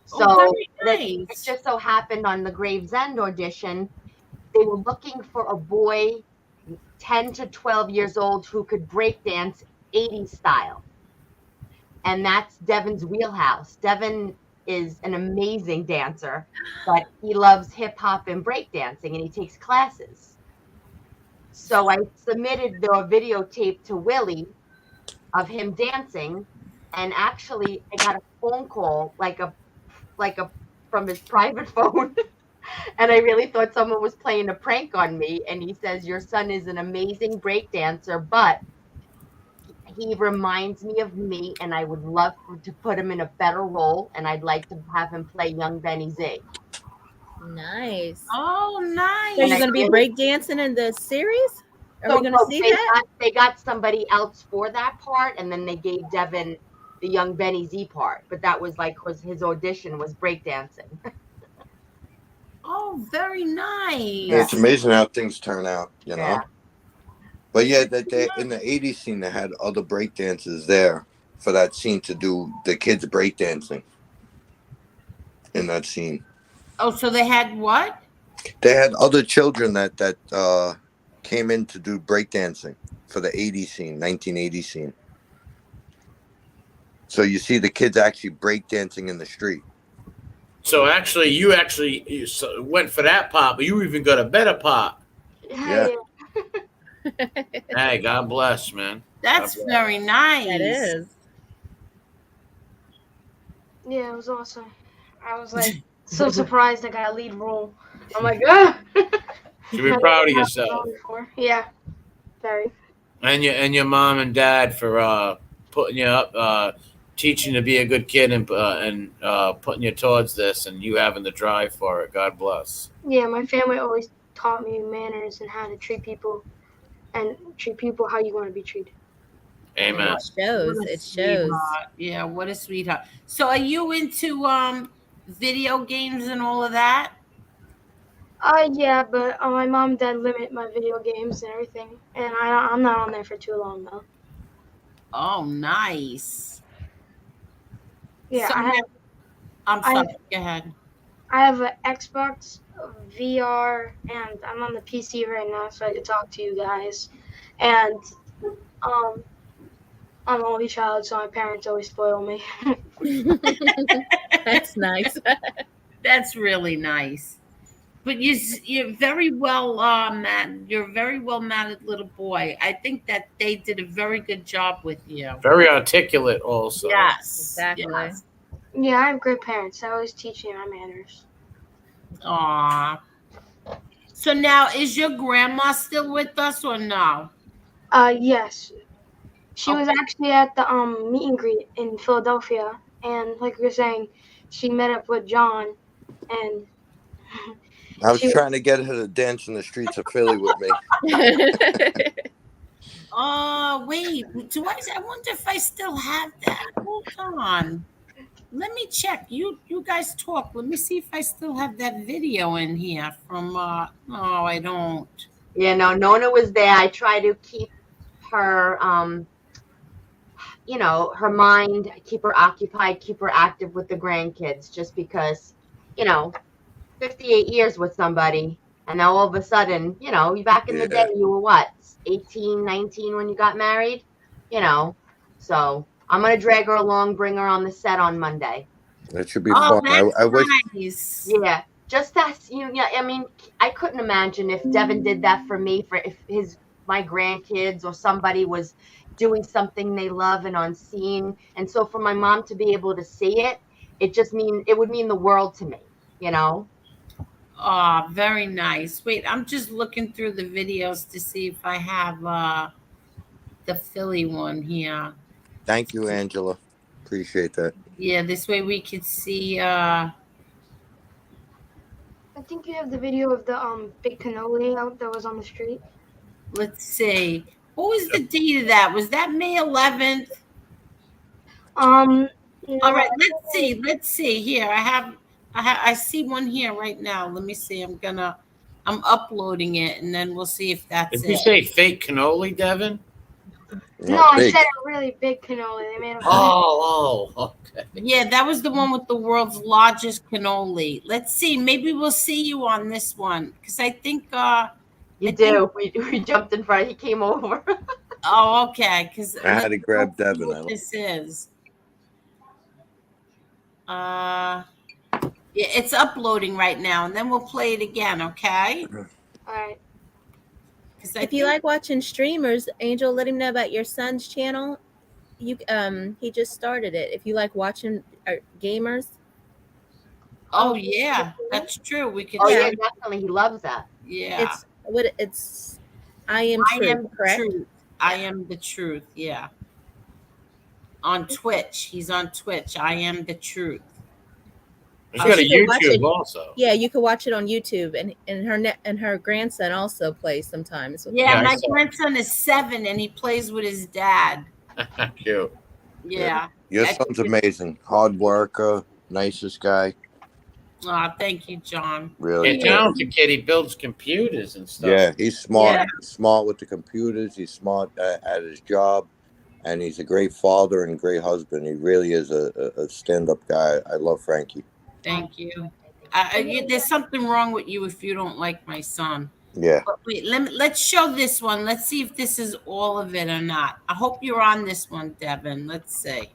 Speaker 6: So it just so happened on the Gravesend audition, they were looking for a boy 10 to 12 years old who could break dance 80s style. And that's Devon's wheelhouse. Devon is an amazing dancer, but he loves hip hop and breakdancing, and he takes classes. So I submitted the videotape to Willie of him dancing, and actually I got a phone call like a from his private phone. And I really thought someone was playing a prank on me. And he says, "Your son is an amazing break dancer, but he reminds me of me, and I would love to put him in a better role, and I'd like to have him play young Benny Z."
Speaker 3: Nice.
Speaker 2: Oh, nice.
Speaker 3: So are you going to be breakdancing in the series? Are we going to see that?
Speaker 6: They got somebody else for that part, and then they gave Devon the young Benny Z part. But that was like his audition was breakdancing.
Speaker 2: Oh, very nice.
Speaker 4: Yeah, it's amazing how things turn out, you know.
Speaker 6: Yeah.
Speaker 4: But yeah, that they in the '80s scene they had other breakdancers there for that scene to do the kids breakdancing in that scene.
Speaker 2: Oh, so they had what?
Speaker 4: They had other children that came in to do breakdancing for the '80s scene, 1980 scene. So you see the kids actually breakdancing in the street.
Speaker 1: So actually, you went for that part, but you even got a better part.
Speaker 4: Yeah.
Speaker 1: Hey, God bless, man.
Speaker 2: That's very nice.
Speaker 3: That is.
Speaker 5: Yeah, it was awesome. I was like so surprised I got a lead role. I'm like, ah.
Speaker 1: You should be proud of yourself.
Speaker 5: Yeah, very.
Speaker 1: And your mom and dad for putting you up, teaching you to be a good kid, and putting you towards this, and you having the drive for it. God bless.
Speaker 5: Yeah, my family always taught me manners and how to treat people, and treat people how you want to be treated.
Speaker 1: Amen.
Speaker 3: It shows.
Speaker 2: Yeah, what a sweetheart. So are you into video games and all of that?
Speaker 5: Yeah, but my mom and dad limit my video games and everything, and I'm not on there for too long though.
Speaker 2: Oh, nice.
Speaker 5: Yeah,
Speaker 2: So I'm sorry. Go ahead.
Speaker 5: I have an Xbox VR, and I'm on the PC right now, so I can talk to you guys. And I'm an only child, so my parents always spoil me.
Speaker 3: That's nice.
Speaker 2: That's really nice. But you're very well you're a very well mannered little boy. I think that they did a very good job with you.
Speaker 1: Very articulate, also.
Speaker 2: Yes,
Speaker 3: Exactly.
Speaker 2: Yes.
Speaker 5: Yeah, I have great parents. I always teach me my manners.
Speaker 2: Aw. So now, is your grandma still with us or no?
Speaker 5: Yes. She was actually at the meet and greet in Philadelphia, and like you're saying, she met up with John, and
Speaker 4: I was trying to get her to dance in the streets of Philly with me.
Speaker 2: Oh, wait. I wonder if I still have that. Hold on. Let me check. You guys talk. Let me see if I still have that video in here from no, I don't.
Speaker 6: Yeah, no, Nona was there. I try to keep her her mind, keep her occupied, keep her active with the grandkids, just because, 58 years with somebody, and now all of a sudden, back in the day, you were what, 18, 19 when you got married, so I'm gonna drag her along, bring her on the set on Monday.
Speaker 4: That should be fun. I wish.
Speaker 2: Nice.
Speaker 6: Yeah, just that, I mean, I couldn't imagine if Devon did that for me, if my grandkids or somebody was doing something they love and on scene, and so for my mom to be able to see it, it would mean the world to me,
Speaker 2: Oh, very nice. Wait, I'm just looking through the videos to see if I have the Philly one here.
Speaker 4: Thank you, Angela. Appreciate that.
Speaker 2: Yeah, this way we could see.
Speaker 5: I think you have the video of the big cannoli out that was on the street.
Speaker 2: Let's see. What was the date of that? Was that May 11th?
Speaker 5: No,
Speaker 2: All right, let's see. Here, I see one here right now. Let me see. I'm uploading it, and then we'll see if that's
Speaker 1: Did you say fake cannoli, Devon?
Speaker 5: No, I said a really big cannoli. They made a
Speaker 1: okay.
Speaker 2: Yeah, that was the one with the world's largest cannoli. Let's see. Maybe we'll see you on this one, because I think
Speaker 6: we jumped in front. He came over.
Speaker 2: Oh, okay. Because
Speaker 4: I had to grab Devon.
Speaker 2: What this is. Yeah, it's uploading right now, and then we'll play it again. Okay.
Speaker 5: All right.
Speaker 3: If you like watching streamers, Angel, let him know about your son's channel. He just started it. If you like watching gamers.
Speaker 2: Oh yeah, that's true. We could.
Speaker 6: Oh yeah, definitely. He loves that.
Speaker 2: Yeah.
Speaker 3: It's I am truth, correct?
Speaker 2: Truth. I am the truth. Yeah. On Twitch, he's on Twitch. I am the truth.
Speaker 1: He's got a YouTube also.
Speaker 3: Yeah, you can watch it on YouTube, and her grandson also plays sometimes.
Speaker 2: Yeah, my grandson is 7, and he plays with his dad.
Speaker 1: Cute.
Speaker 2: Yeah.
Speaker 4: Your son's amazing. Hard worker, nicest guy.
Speaker 2: Oh, thank you, John.
Speaker 4: Really
Speaker 1: talented kid. He builds computers and stuff.
Speaker 4: Yeah, he's smart.
Speaker 2: Yeah.
Speaker 4: He's smart with the computers. He's smart at his job, and he's a great father and a great husband. He really is a stand-up guy. I love Frankie.
Speaker 2: Thank you. There's something wrong with you if you don't like my son.
Speaker 4: Yeah.
Speaker 2: But wait, let's show this one. Let's see if this is all of it or not. I hope you're on this one, Devon. Let's see.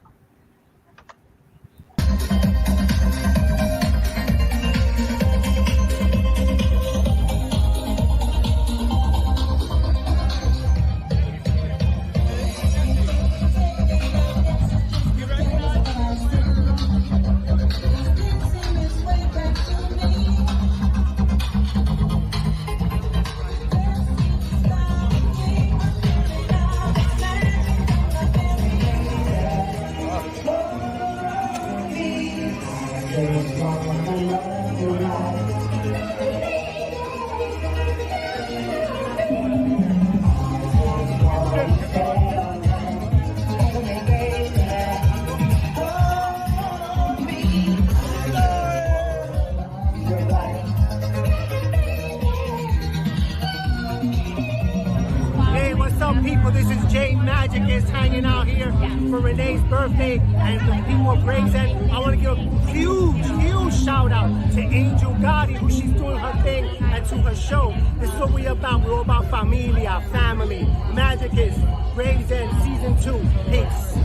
Speaker 7: Birthday, and the people of Gravesend, I want to give a huge shout out to Angel Gotti, who she's doing her thing, and to her show. This is what we're about. We're all about familia, family. Magic is Gravesend Season 2. Peace.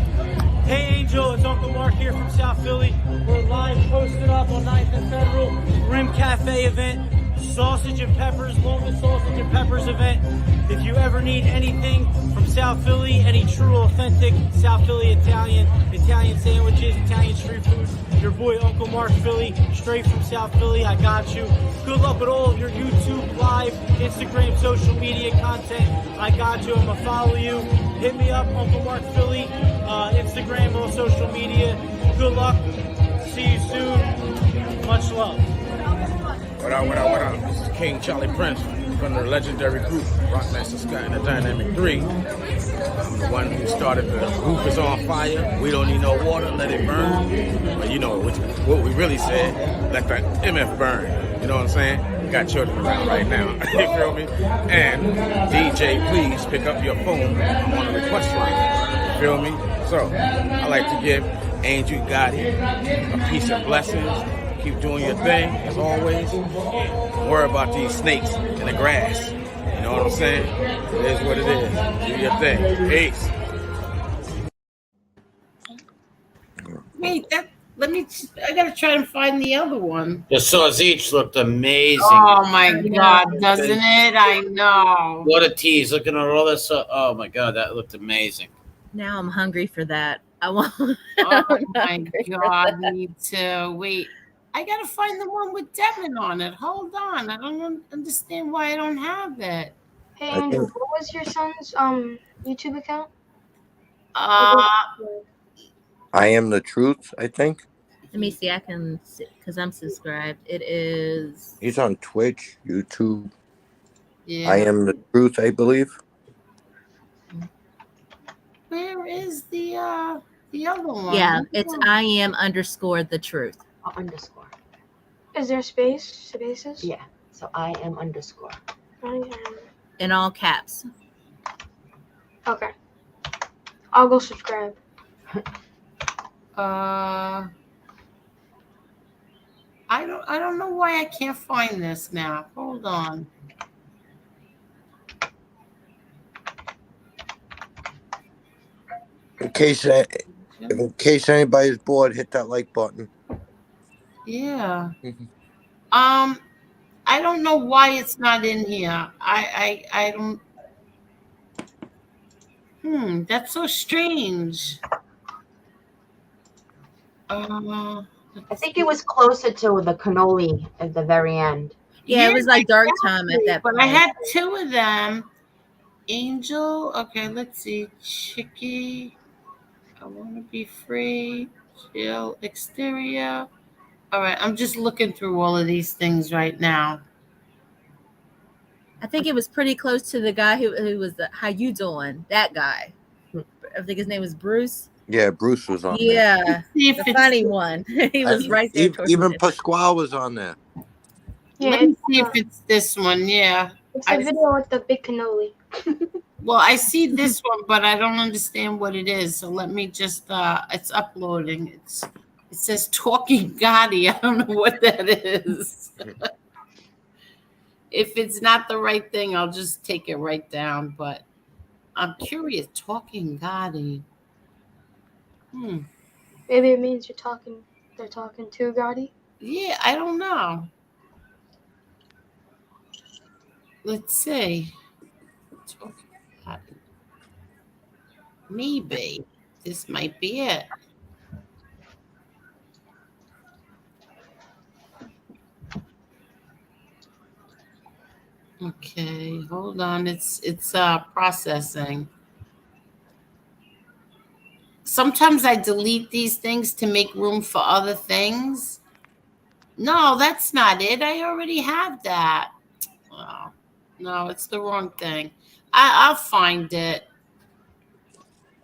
Speaker 8: Hey Angel, it's Uncle Mark here from South Philly. We're live posted up on 9th and Federal, Rim Cafe event, sausage and peppers, longest sausage and peppers event. If you ever need anything from South Philly, any true authentic South Philly Italian sandwiches, Italian street food, Your boy Uncle Mark Philly, straight from South Philly. I got you. Good luck with all of your YouTube, live, Instagram, social media content. I got you. I'm gonna follow you. Hit me up, Uncle Mark Philly, Instagram, all social media. Good luck. See you soon. Much love.
Speaker 9: What up? This is King Charlie Prince from the legendary group Rockmaster Scott and the Dynamic 3. I'm the one who started the roof is on fire. We don't need no water, let it burn. But you know what we really said, let the MF burn. You know what I'm saying? We got children around right now. You feel me? And DJ, please pick up your phone. I'm on the request line. You feel me? So I like to give Angel Gotti a piece of blessings. Keep doing your thing, as always. Don't worry about these snakes in the grass. You know what I'm saying? It is what it is. Do your thing. Peace.
Speaker 2: Wait, I gotta try and find the other one.
Speaker 1: The sausage looked amazing.
Speaker 2: Oh my God, doesn't it? I know.
Speaker 1: What a tease. Looking at all this. Oh my God, that looked amazing.
Speaker 3: Now I'm hungry for that. I want.
Speaker 2: Oh my God, me too. Wait. I gotta find the one with Devon on it. Hold on. I don't understand why I don't have it.
Speaker 5: Hey, Andrew, what was your son's YouTube account?
Speaker 4: I Am the Truth, I think.
Speaker 3: Let me see. I can see because I'm subscribed. It is.
Speaker 4: He's on Twitch, YouTube.
Speaker 2: Yeah.
Speaker 4: I Am the Truth, I believe.
Speaker 2: Where is the other one?
Speaker 3: Yeah, it's I Am _ the Truth.
Speaker 6: Underscore.
Speaker 5: Is there spaces?
Speaker 6: Yeah. So I am _
Speaker 5: I am.
Speaker 3: In all caps.
Speaker 5: Okay. I'll go subscribe.
Speaker 2: I don't know why I can't find this now. Hold on.
Speaker 4: In case anybody's bored, hit that like button.
Speaker 2: Yeah. I don't know why it's not in here. I don't. That's so strange.
Speaker 6: I think it was closer to the cannoli at the very end.
Speaker 3: Yeah, it was like dark time at that point.
Speaker 2: But I had two of them. Angel. Okay, let's see. Chicky. I want to be free. Chill. Exterior. All right, I'm just looking through all of these things right now.
Speaker 3: I think it was pretty close to the guy who was the How You Doing? That guy. I think his name was Bruce.
Speaker 4: Yeah, Bruce was on there.
Speaker 3: Yeah, the funny one. He was right there.
Speaker 4: Even Pasquale was on there.
Speaker 5: Yeah,
Speaker 2: Let me see if it's this one. Yeah.
Speaker 5: It's the video with the big cannoli.
Speaker 2: Well, I see this one, but I don't understand what it is. So let me just, it's uploading. It says Talking Gotti. I don't know what that is. If it's not the right thing, I'll just take it right down. But I'm curious. Talking Gotti.
Speaker 5: Maybe it means they're talking to Gotti.
Speaker 2: Yeah, I don't know. Let's see. Talking Gotti. Maybe this might be it. Okay, hold on. It's processing. Sometimes I delete these things to make room for other things. No, that's not it. I already have that. Oh, no, it's the wrong thing. I'll find it.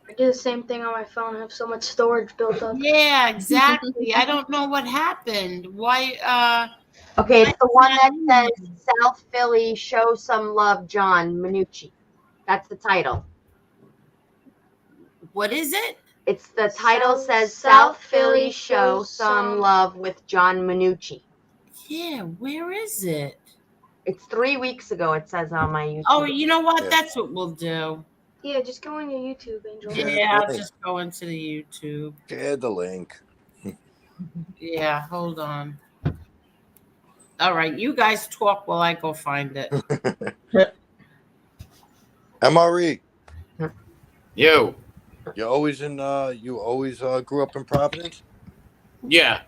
Speaker 5: I do the same thing on my phone. I have so much storage built up.
Speaker 2: Yeah, exactly. I don't know what happened. Why?
Speaker 6: Okay, it's the one that says South Philly, Show Some Love, John Minucci. That's the title.
Speaker 2: What is it?
Speaker 6: It's the title says South Philly, Show Some Love with John Minucci.
Speaker 2: Yeah, where is it?
Speaker 6: It's 3 weeks ago, it says on my YouTube.
Speaker 2: Oh, you know what? That's what we'll do.
Speaker 5: Yeah, just go on your YouTube, Angel.
Speaker 2: Yeah, I'll just go into the YouTube.
Speaker 4: Share the link.
Speaker 2: Yeah, hold on. All right, you guys talk while I go find it.
Speaker 4: MRE.
Speaker 1: You
Speaker 4: always grew up in Providence?
Speaker 1: Yeah,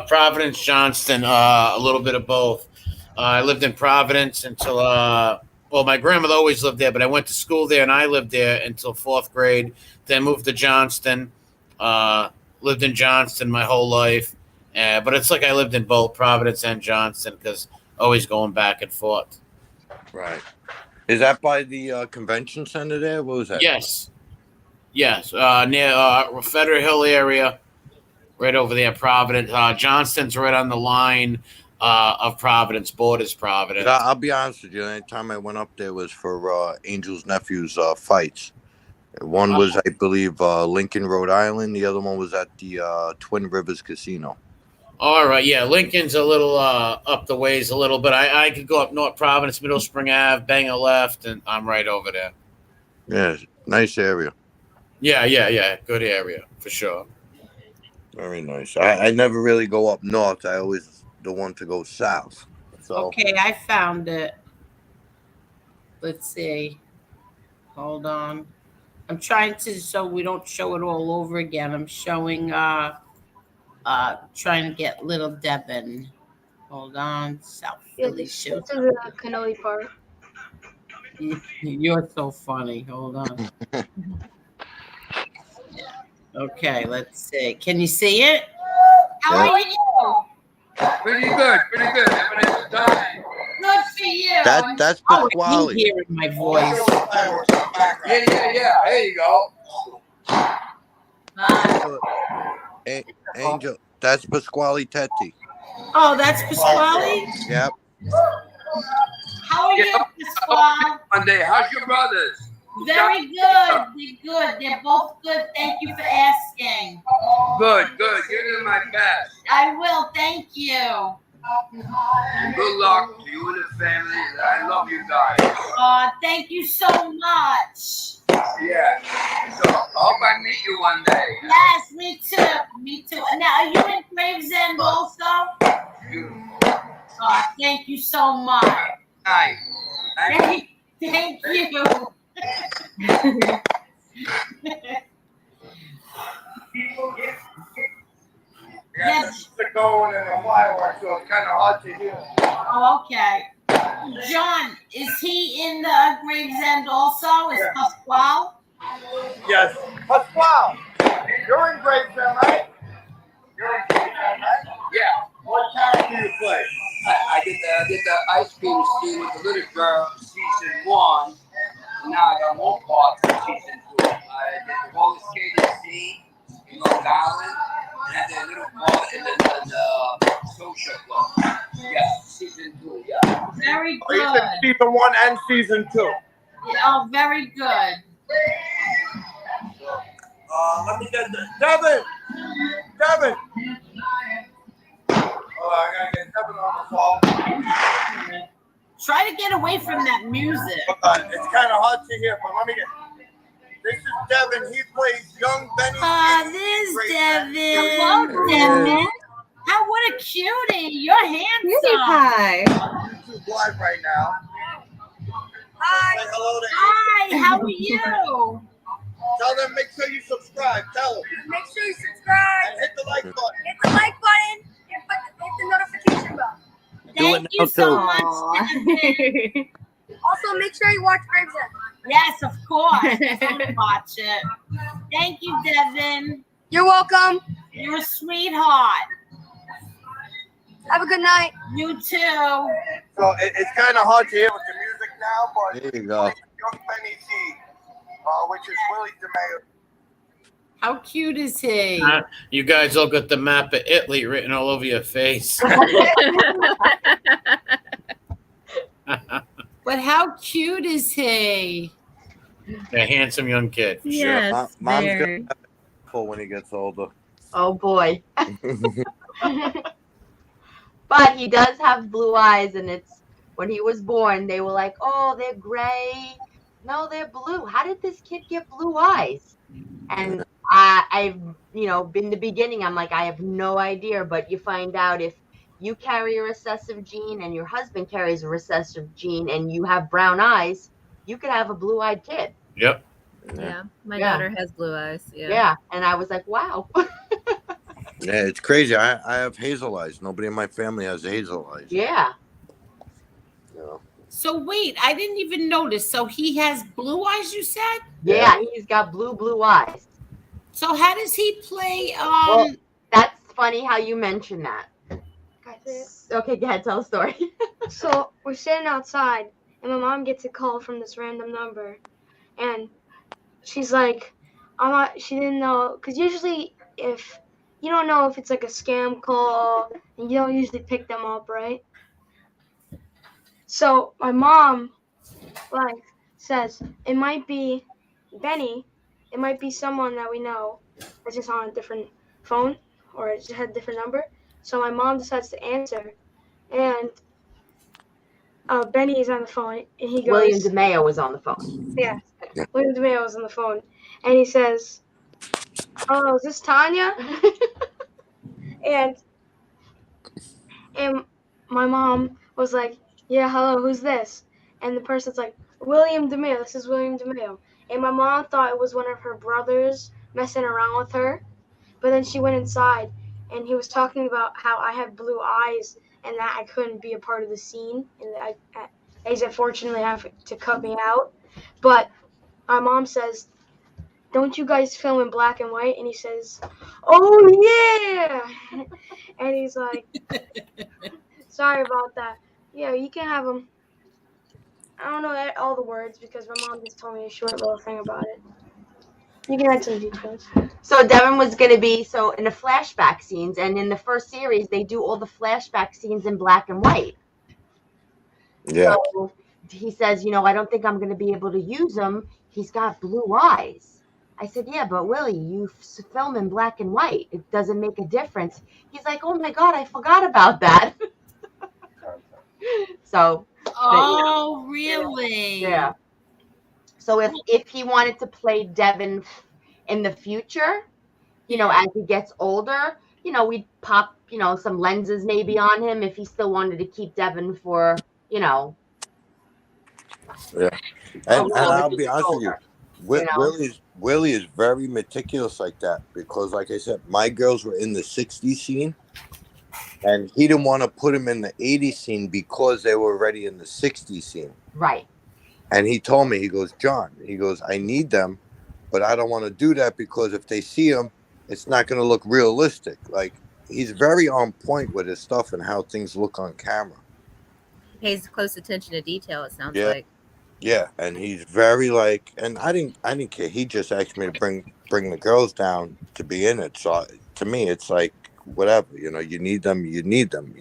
Speaker 1: Providence, Johnston, a little bit of both. I lived in Providence until, well, my grandmother always lived there, but I went to school there and I lived there until fourth grade. Then moved to Johnston. Uh, Lived in Johnston my whole life. But it's like I lived in both Providence and Johnston because always going back and forth.
Speaker 4: Right. Is that by the convention center there? What was that?
Speaker 1: Yes. Yes. Near Federal Hill area. Right over there, Providence. Johnston's right on the line of Providence, borders Providence.
Speaker 4: I'll be honest with you. The only time I went up there was for Angel's nephew's fights. One was, I believe, Lincoln, Rhode Island. The other one was at the Twin Rivers Casino.
Speaker 1: All right, yeah. Lincoln's a little up the ways a little, but I could go up North Providence, Middle Spring Ave, bang a left, and I'm right over there.
Speaker 4: Yeah, nice area.
Speaker 1: Yeah. Good area, for sure.
Speaker 4: Very nice. I never really go up north. I always the one to go south. So.
Speaker 2: Okay, I found it. Let's see. Hold on. I'm trying to, so we don't show it all over again. I'm showing, trying to get little Devon. Hold on. South Philly show.
Speaker 5: This is the cannoli part.
Speaker 2: You're so funny. Hold on. Okay, let's see. Can you see it? How are you?
Speaker 10: Pretty good. Everybody's dying.
Speaker 2: Good for you.
Speaker 4: That's Pasquale.
Speaker 2: Hearing my voice.
Speaker 10: Yeah. There you go.
Speaker 4: Angel, that's Pasquale Tetti.
Speaker 2: Oh, that's Pasquale?
Speaker 4: Yep.
Speaker 2: How are you, Pasquale?
Speaker 10: Monday. How's your brothers?
Speaker 2: Very good. They're good. They're both good. Thank you for asking.
Speaker 10: Good. Give them my best.
Speaker 2: I will. Thank you.
Speaker 10: Good luck to you and the family. I love you guys.
Speaker 2: Thank you so much.
Speaker 10: Yeah. So I hope I meet you one day.
Speaker 2: Yes, me too. Now, are you in Gravesend also? Thank you so much.
Speaker 10: Nice.
Speaker 2: Thank you.
Speaker 10: Yes. They're going in the fireworks, so it's kind of hard to hear.
Speaker 2: Oh, okay. John, is he in the Gravesend also? Is Pasquale?
Speaker 10: Yes. Pasquale, you're in Gravesend, right? You're in Gravesend, right? Yeah. What character do you play? I did the ice cream scene with the little girl, season 1. Now I got more parts in season 2. I did the roller skating scene in Long Island, and I did a little part in the social club. Yeah, season 2, yeah.
Speaker 2: Very good.
Speaker 10: You did season 1 and season 2.
Speaker 2: Yeah, oh, very good.
Speaker 10: Let me get Devon. I gotta get Devon on the phone.
Speaker 2: Try to get away from that music.
Speaker 10: It's kind of hard to hear, but let me get. This is Devon. He plays young Benny.
Speaker 2: There's Devon. Hello, Devon. What a cutie. You're handsome.
Speaker 3: Cutie pie.
Speaker 10: YouTube live right now.
Speaker 5: Hi.
Speaker 10: Say hello to
Speaker 2: Hi, how are you?
Speaker 10: Tell them, make sure you subscribe. Tell them.
Speaker 5: Make sure you subscribe.
Speaker 10: And hit the like button.
Speaker 5: Hit the like button and hit the notification bell.
Speaker 2: Thank you so much, Devon.
Speaker 5: Also, make sure you watch Gravesend.
Speaker 2: Yes, of course. Watch it. Thank you, Devon.
Speaker 5: You're welcome.
Speaker 2: You're a sweetheart.
Speaker 5: Have a good night.
Speaker 2: You too.
Speaker 10: So it's kind of hard to hear with the music now, but
Speaker 4: There you go.
Speaker 10: young Benny T, which is Willie DeMayo.
Speaker 2: How cute is he?
Speaker 1: You guys all got the map of Italy written all over your face.
Speaker 2: But how cute is he?
Speaker 1: A handsome young kid, for sure.
Speaker 3: Yes,
Speaker 4: Mom's
Speaker 3: very.
Speaker 4: gonna have a when he gets older.
Speaker 6: Oh boy. But he does have blue eyes, and it's when he was born, they were like, "Oh, they're gray." No, they're blue. How did this kid get blue eyes? And I've, in the beginning, I'm like, I have no idea. But you find out if you carry a recessive gene and your husband carries a recessive gene and you have brown eyes, you could have a blue-eyed kid.
Speaker 3: Yeah, my daughter has blue eyes. Yeah.
Speaker 6: And I was like, wow.
Speaker 4: Yeah, it's crazy. I have hazel eyes. Nobody in my family has hazel eyes.
Speaker 6: Yeah.
Speaker 4: You know?
Speaker 2: So wait, I didn't even notice. So he has blue eyes, you said?
Speaker 6: Yeah, he's got blue eyes.
Speaker 2: So how does he play?
Speaker 6: Well, that's funny how you mention that. Okay, go ahead, tell the story.
Speaker 5: So we're sitting outside, and my mom gets a call from this random number, and she's like, she didn't know, because usually if you don't know if it's like a scam call, and you don't usually pick them up, right? So my mom, like, says, it might be Benny, it might be someone that we know that's just on a different phone, or it just had a different number. So my mom decides to answer, and Benny is on the phone, and he goes,
Speaker 6: William DeMeo was on the phone.
Speaker 5: Yeah, William DeMeo was on the phone, and he says, "Oh, is this Tanya?" and my mom was like, "Yeah, hello, who's this?" And the person's like, "William DeMeo. This is William DeMeo." And my mom thought it was one of her brothers messing around with her, but then she went inside, and he was talking about how I have blue eyes and that I couldn't be a part of the scene, and that I unfortunately have to cut me out. But my mom says, "Don't you guys film in black and white?" And he says, "Oh yeah!" And he's like, "Sorry about that. Yeah, you can have them." I don't know all the words because my mom just told me a short little thing about it. You can add some details.
Speaker 6: So Devon was going to be in the flashback scenes, and in the first series, they do all the flashback scenes in black and white.
Speaker 4: Yeah.
Speaker 6: So he says, I don't think I'm going to be able to use him. He's got blue eyes. I said, yeah, but Willie, you film in black and white. It doesn't make a difference. He's like, oh my God, I forgot about that. So.
Speaker 2: Oh, really?
Speaker 6: Yeah. So if he wanted to play Devon in the future, as he gets older, we'd pop, some lenses maybe on him if he still wanted to keep Devon for,
Speaker 4: Yeah. And I'll be honest with you, Willie is very meticulous like that because, like I said, my girls were in the 60s scene, and he didn't want to put them in the 80s scene because they were already in the 60s scene.
Speaker 6: Right.
Speaker 4: And he told me, he goes, John, I need them, but I don't want to do that because if they see him, it's not going to look realistic. Like, he's very on point with his stuff and how things look on camera.
Speaker 3: Pays close attention to detail, it sounds like.
Speaker 4: Yeah, and he's very and I didn't care. He just asked me to bring the girls down to be in it. So to me, it's like whatever, you need them,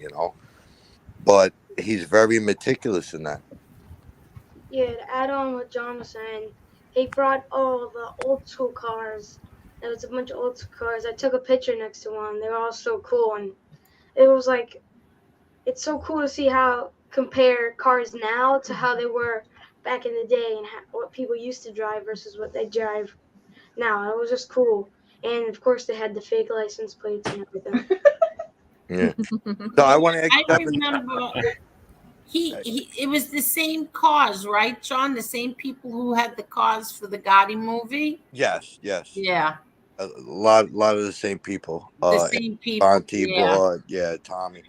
Speaker 4: But he's very meticulous in that.
Speaker 5: Yeah, to add on what John was saying, they brought all the old school cars. There was a bunch of old school cars. I took a picture next to one. They were all so cool, and it was like, it's so cool to see how compare cars now to how they were back in the day and what people used to drive versus what they drive now. It was just cool. And of course, they had the fake license plates and everything.
Speaker 4: Yeah. So I want to.
Speaker 2: I remember it was the same cars, right, John? The same people who had the cars for the Gotti movie.
Speaker 4: Yes.
Speaker 2: Yeah.
Speaker 4: A lot of the same people.
Speaker 2: The same people.
Speaker 4: Tommy.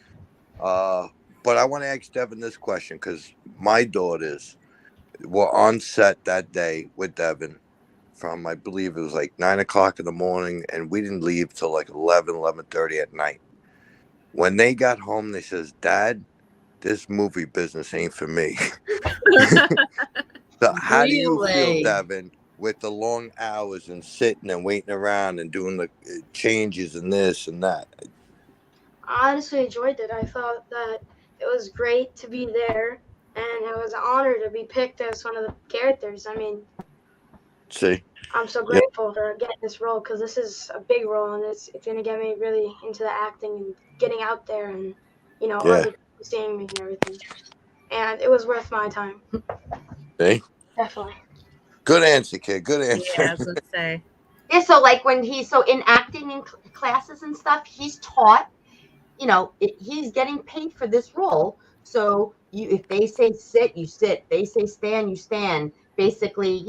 Speaker 4: But I want to ask Devon this question because my daughters were on set that day with Devon from, I believe it was like 9 o'clock in the morning, and we didn't leave till like 11:30 at night. When they got home, they says, Dad, this movie business ain't for me. So how do you feel, Devon, with the long hours and sitting and waiting around and doing the changes and this and that?
Speaker 5: I honestly enjoyed it. I thought that it was great to be there, and it was an honor to be picked as one of the characters. I mean, I'm so grateful for getting this role because this is a big role, and it's going to get me really into the acting and getting out there and, other people seeing me and everything. And it was worth my time.
Speaker 4: See?
Speaker 5: Definitely.
Speaker 4: Good answer, kid. Good answer.
Speaker 3: Yeah, I was going to say.
Speaker 6: Yeah, so like when he's in acting in classes and stuff, he's taught, he's getting paid for this role. So if they say sit, you sit. They say stand, you stand. Basically,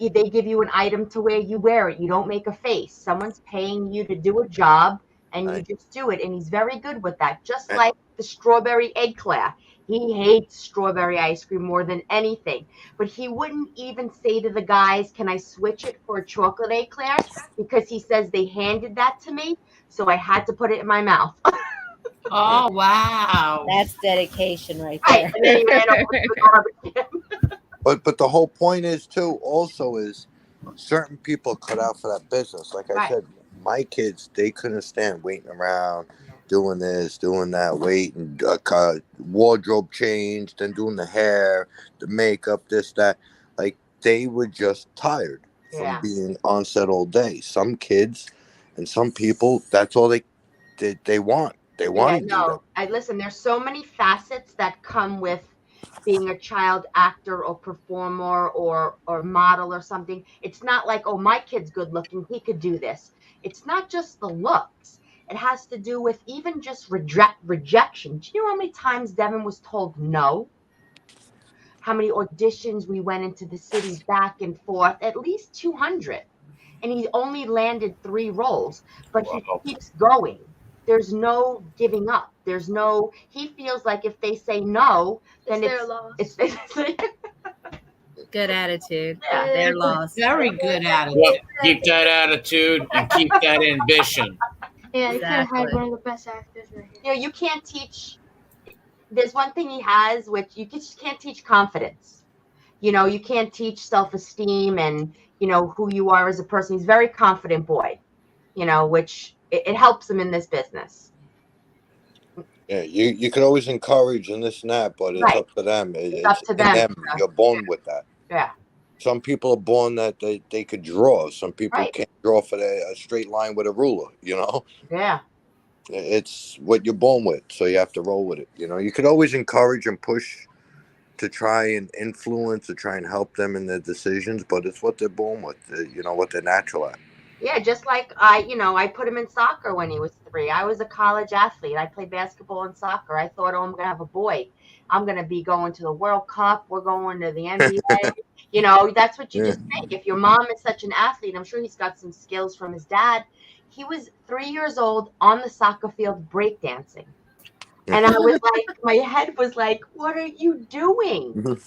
Speaker 6: they give you an item to wear, you wear it. You don't make a face. Someone's paying you to do a job, and you just do it. And he's very good with that. Just like the strawberry eclair. He hates strawberry ice cream more than anything. But he wouldn't even say to the guys, can I switch it for a chocolate eclair? Because he says they handed that to me, so I had to put it in my mouth.
Speaker 2: Oh, wow.
Speaker 3: That's dedication right there.
Speaker 6: Right. And then he ran over to the garbage.
Speaker 4: But the whole point is too also is certain people cut out for that business. Like I said, my kids, they couldn't stand waiting around, doing this, doing that, waiting, wardrobe change, then doing the hair, the makeup, this, that. Like they were just tired from being on set all day. Some kids and some people, that's all they want. They want to do that.
Speaker 6: Listen, there's so many facets that come with being a child actor or performer or model or something. It's not like, oh, my kid's good looking, he could do this. It's not just the looks. It has to do with even just rejection. Do you know how many times Devon was told no? How many auditions we went into the city back and forth? At least 200. And he only landed 3 roles, but he keeps going. There's no giving up. He feels like if they say no, then it's their loss.
Speaker 3: Good attitude. Yeah, their loss.
Speaker 2: Very good attitude.
Speaker 1: Well, keep that attitude and keep that ambition.
Speaker 5: Yeah, you could have had one of the best actors right here.
Speaker 6: You know, you can't teach. There's one thing he has, which you just can't teach confidence. You know, you can't teach self-esteem and, you know, who you are as a person. He's a very confident boy, you know, which it helps him in this business.
Speaker 4: Yeah, you can always encourage and this and that, but it's up to them. It's up to them. You're born with that.
Speaker 6: Yeah.
Speaker 4: Some people are born that they could draw. Some people can't draw for a straight line with a ruler, you know?
Speaker 6: Yeah.
Speaker 4: It's what you're born with, so you have to roll with it. You know, you could always encourage and push to try and influence or try and help them in their decisions, but it's what they're born with, you know, what they're natural at.
Speaker 6: Yeah, just like I put him in soccer when he was 3. I was a college athlete. I played basketball and soccer. I thought, oh, I'm going to have a boy. I'm going to be going to the World Cup. We're going to the NBA. You know, that's what you just think. If your mom is such an athlete, I'm sure he's got some skills from his dad. He was 3 years old on the soccer field breakdancing. And I was like, my head was like, what are you doing?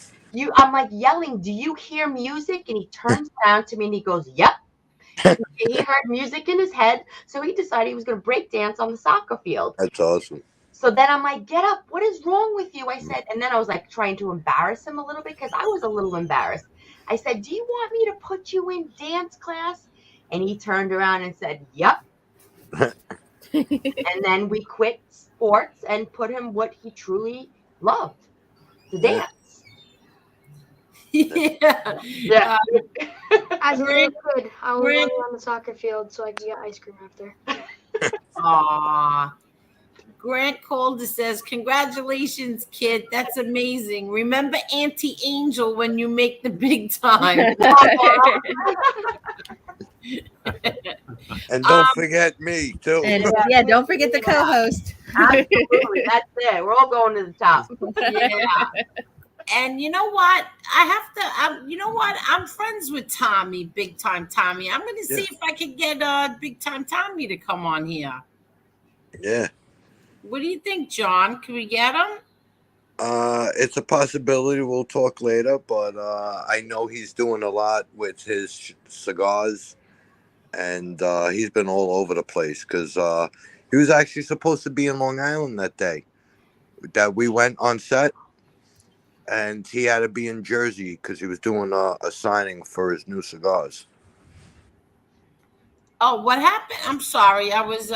Speaker 6: I'm like yelling, do you hear music? And he turns around to me and he goes, yep. He heard music in his head, so he decided he was going to break dance on the soccer field.
Speaker 4: That's awesome.
Speaker 6: So then I'm like, get up. What is wrong with you? I said, and then I was like trying to embarrass him a little bit because I was a little embarrassed. I said, do you want me to put you in dance class? And he turned around and said, yep. And then we quit sports and put him what he truly loved, to dance.
Speaker 5: Yeah. As a little kid, I was running on the soccer field so I could get ice cream after.
Speaker 2: Aww. Grant Calder says, congratulations, kid. That's amazing. Remember Auntie Angel when you make the big time.
Speaker 4: And don't forget me, too.
Speaker 3: And, don't forget the co-host.
Speaker 6: Absolutely. That's it. We're all going to the top.
Speaker 2: Yeah. And you know what? I'm friends with Tommy, Big Time Tommy. I'm going to see if I can get Big Time Tommy to come on here.
Speaker 4: Yeah.
Speaker 2: What do you think, John? Can we get him?
Speaker 4: It's a possibility. We'll talk later, but I know he's doing a lot with his cigars, and he's been all over the place because he was actually supposed to be in Long Island that day that we went on set. And he had to be in Jersey because he was doing a signing for his new cigars.
Speaker 2: Oh, what happened? I'm sorry. I was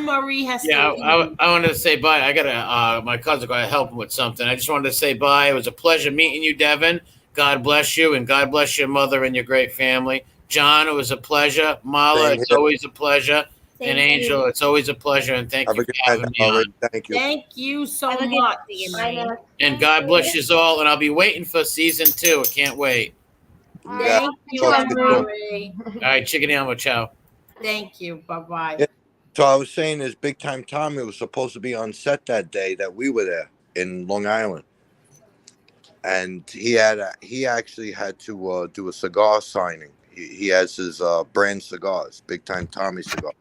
Speaker 2: Marie has.
Speaker 1: Yeah, I wanted to say bye. I gotta. My cousin gotta help him with something. I just wanted to say bye. It was a pleasure meeting you, Devon. God bless you, and God bless your mother and your great family. John, it was a pleasure. Marla, it's always a pleasure. And Angel, it's always a pleasure, and thank you for having me on.
Speaker 4: Thank you.
Speaker 2: Thank you so much.
Speaker 1: And God bless you all, and I'll be waiting for season 2. I can't wait.
Speaker 2: Thank you, Marie.
Speaker 1: All right, chicken elmo, ciao.
Speaker 2: Thank you. Bye-bye.
Speaker 4: Yeah. So I was saying this Big Time Tommy was supposed to be on set that day that we were there in Long Island. and he actually had to do a cigar signing. He has his brand cigars, Big Time Tommy cigar.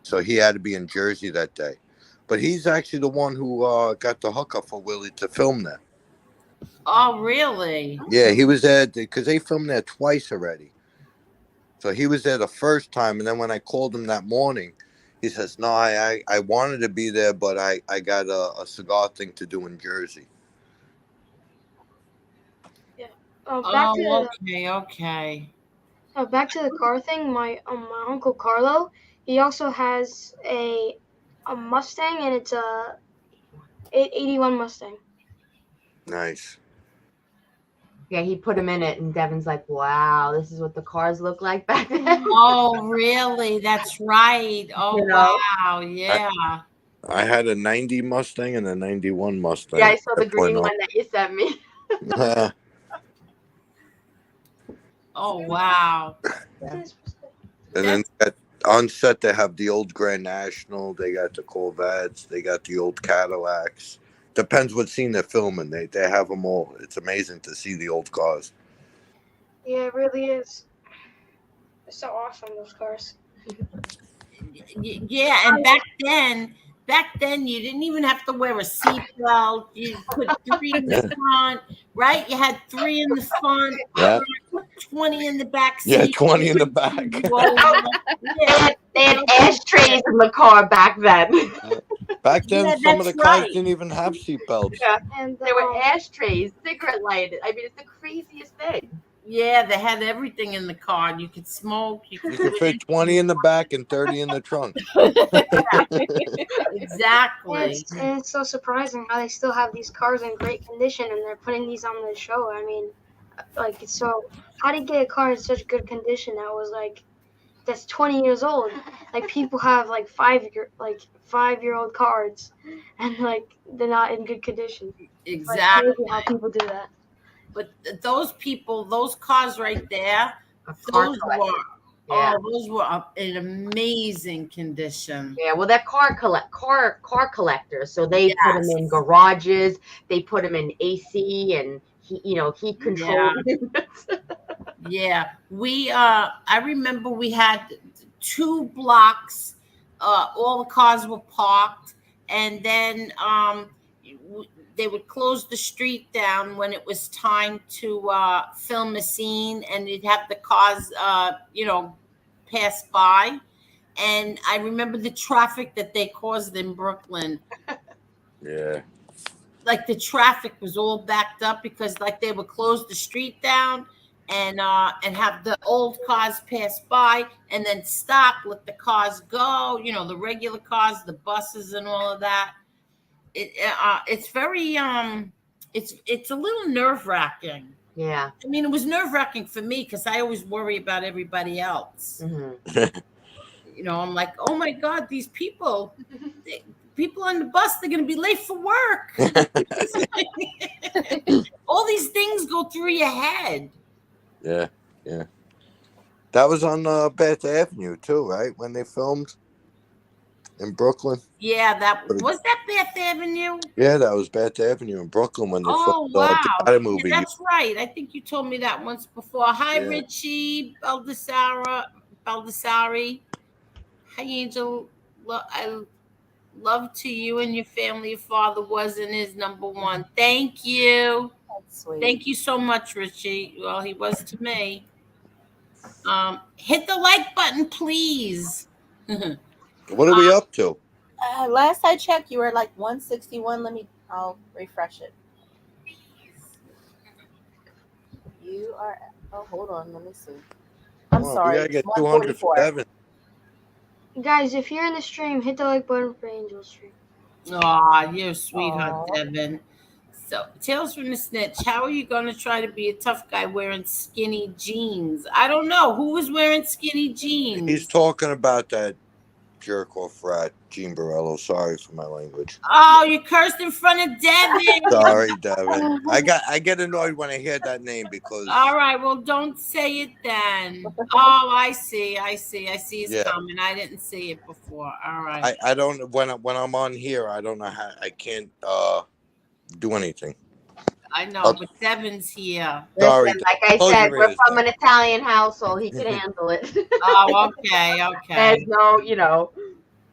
Speaker 4: So he had to be in Jersey that day. But he's actually the one who got the hookup for Willie to film there.
Speaker 2: Oh, really?
Speaker 4: Yeah, he was there because they filmed there twice already. So he was there the first time, and then when I called him that morning, he says, "No, I wanted to be there, but I got a cigar thing to do in Jersey."
Speaker 5: Yeah.
Speaker 2: Okay.
Speaker 5: Back to the car thing. My uncle Carlo, he also has a Mustang, and it's a 81 Mustang.
Speaker 4: Nice.
Speaker 6: Yeah, he put him in it, and Devon's like, "Wow, this is what the cars look like back then."
Speaker 2: Oh, really? That's right. Oh,
Speaker 6: You know?
Speaker 2: wow. Yeah.
Speaker 4: I had a 90 Mustang and a 91 Mustang.
Speaker 6: Yeah, I saw the green one that you sent me.
Speaker 2: Oh, wow.
Speaker 4: And then on set they have the old Grand National, they got the Corvettes, they got the old Cadillacs. Depends what scene they're filming. They have them all. It's amazing to see the old cars.
Speaker 5: Yeah, it really is. It's so awesome, those cars.
Speaker 2: Yeah, and back then you didn't even have to wear a seatbelt. You put 3 in the front, right? You had 3 in the front,
Speaker 4: yeah.
Speaker 2: 20 in the back seat.
Speaker 4: Yeah, 20 in the back.
Speaker 6: They had ashtrays in the car back then.
Speaker 4: Back then, some of the cars didn't even have seatbelts.
Speaker 6: Yeah, and there were ashtrays, cigarette lighted. I mean, it's the craziest thing.
Speaker 2: Yeah, they had everything in the car. You could smoke. You
Speaker 4: could fit 20 in the back and 30 in the trunk.
Speaker 2: Exactly.
Speaker 5: And it's so surprising how they still have these cars in great condition, and they're putting these on the show. I mean, like, it's so. How do you get a car in such good condition that's 20 years old? Like, people have like 5-year-old cars, and like they're not in good condition.
Speaker 2: Exactly.
Speaker 5: Like, how people do that.
Speaker 2: But those cars right there, those were in amazing condition.
Speaker 6: Yeah, well, they're car collectors, so they put them in garages, they put them in AC and heat control.
Speaker 2: Yeah, I remember we had 2 blocks. All the cars were parked, and then they would close the street down when it was time to film a scene, and you'd have the cars, pass by. And I remember the traffic that they caused in Brooklyn.
Speaker 4: Yeah.
Speaker 2: Like, the traffic was all backed up because, like, they would close the street down and have the old cars pass by and then stop, let the cars go, the regular cars, the buses and all of that. It's very it's a little nerve-wracking.
Speaker 6: Yeah.
Speaker 2: I mean, it was nerve-wracking for me because I always worry about everybody else.
Speaker 6: Mm-hmm.
Speaker 2: I'm like, oh my God, these people on the bus, they're going to be late for work. All these things go through your head.
Speaker 4: Yeah. That was on Bath Avenue too, right? When they filmed in Brooklyn.
Speaker 2: Yeah, was that Bath Avenue?
Speaker 4: Yeah, that was Bath Avenue in Brooklyn when they filmed
Speaker 2: wow.
Speaker 4: the Gotti movie.
Speaker 2: Yeah, that's right. I think you told me that once before. Hi, Richie Baldessari. Hi, Angel. I love to you and your family. Your father was and is #1. Thank you.
Speaker 3: That's sweet.
Speaker 2: Thank you so much, Richie. Well, he was to me. Hit the like button, please.
Speaker 4: What are we up to?
Speaker 3: Last I checked, you were like 161. I'll refresh it. You are. Oh, hold on. Let me see. I'm sorry.
Speaker 4: We gotta get 200 for Devon.
Speaker 5: Guys, if you're in the stream, hit the like button for Angel's stream.
Speaker 2: Aw, you're a sweetheart, Devon. So, Tales from the Snitch, how are you going to try to be a tough guy wearing skinny jeans? I don't know. Who was wearing skinny jeans?
Speaker 4: He's talking about that jerk off rat, Gene Borello. Sorry for my language.
Speaker 2: Oh, you cursed in front of Devon.
Speaker 4: Sorry, Devon. I get annoyed when I hear that name because.
Speaker 2: All right, well, don't say it then. Oh, I see. It's coming. I didn't see it before. All right.
Speaker 4: I don't when I'm on here. I don't know how. I can't do anything.
Speaker 2: I know, but Devon's here.
Speaker 4: Sorry,
Speaker 6: Listen, like I
Speaker 4: close
Speaker 6: said,
Speaker 4: your
Speaker 6: we're
Speaker 4: ears,
Speaker 6: from an Italian household. He can handle it.
Speaker 2: Oh, okay,
Speaker 6: There's
Speaker 2: okay.
Speaker 6: no,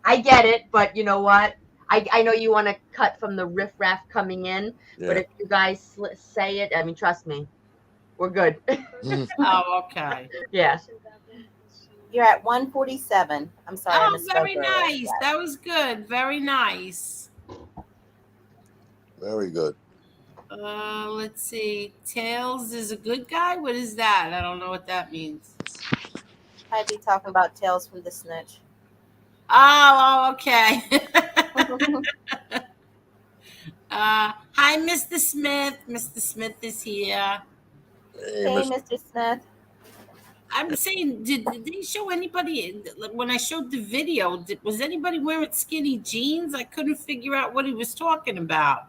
Speaker 6: I get it, but you know what? I know you want to cut from the riffraff coming in, but
Speaker 4: Yeah.
Speaker 6: if you guys say it, I mean, trust me, we're good.
Speaker 2: Oh, okay.
Speaker 6: Yeah.
Speaker 3: You're at 147. I'm sorry, I
Speaker 2: Oh,
Speaker 3: misspoke
Speaker 2: very
Speaker 3: earlier.
Speaker 2: nice. That was good. Very nice.
Speaker 4: Very good.
Speaker 2: Let's see. Tails is a good guy. What is that? I don't know what that means.
Speaker 3: I'd be talking about Tales from the Snitch.
Speaker 2: Oh, okay. Hi, Mr. Smith. Mr. Smith is here.
Speaker 3: Hey, Mr. Smith.
Speaker 2: I'm saying, did they show anybody when I showed the video? Was anybody wearing skinny jeans? I couldn't figure out what he was talking about,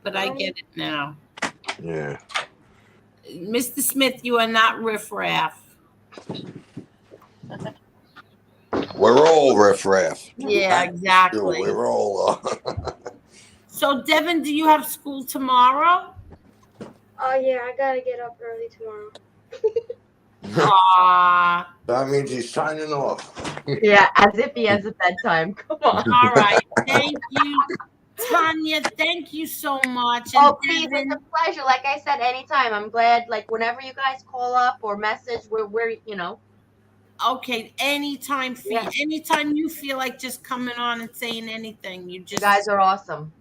Speaker 2: but I get it now.
Speaker 4: Yeah.
Speaker 2: Mr. Smith, you are not riffraff.
Speaker 4: We're all riffraff.
Speaker 2: Yeah, exactly.
Speaker 4: We're all.
Speaker 2: So, Devon, do you have school tomorrow?
Speaker 5: Oh yeah, I gotta get up early tomorrow.
Speaker 4: That means he's signing off.
Speaker 6: Yeah, as if he has a bedtime. Come on.
Speaker 2: All right. Thank you, Tanya. Thank you so much. And
Speaker 6: Oh, please, it's a pleasure. Like I said, anytime. I'm glad. Like whenever you guys call up or message, we're
Speaker 2: Okay, anytime anytime you feel like just coming on and saying anything, you
Speaker 6: guys are awesome.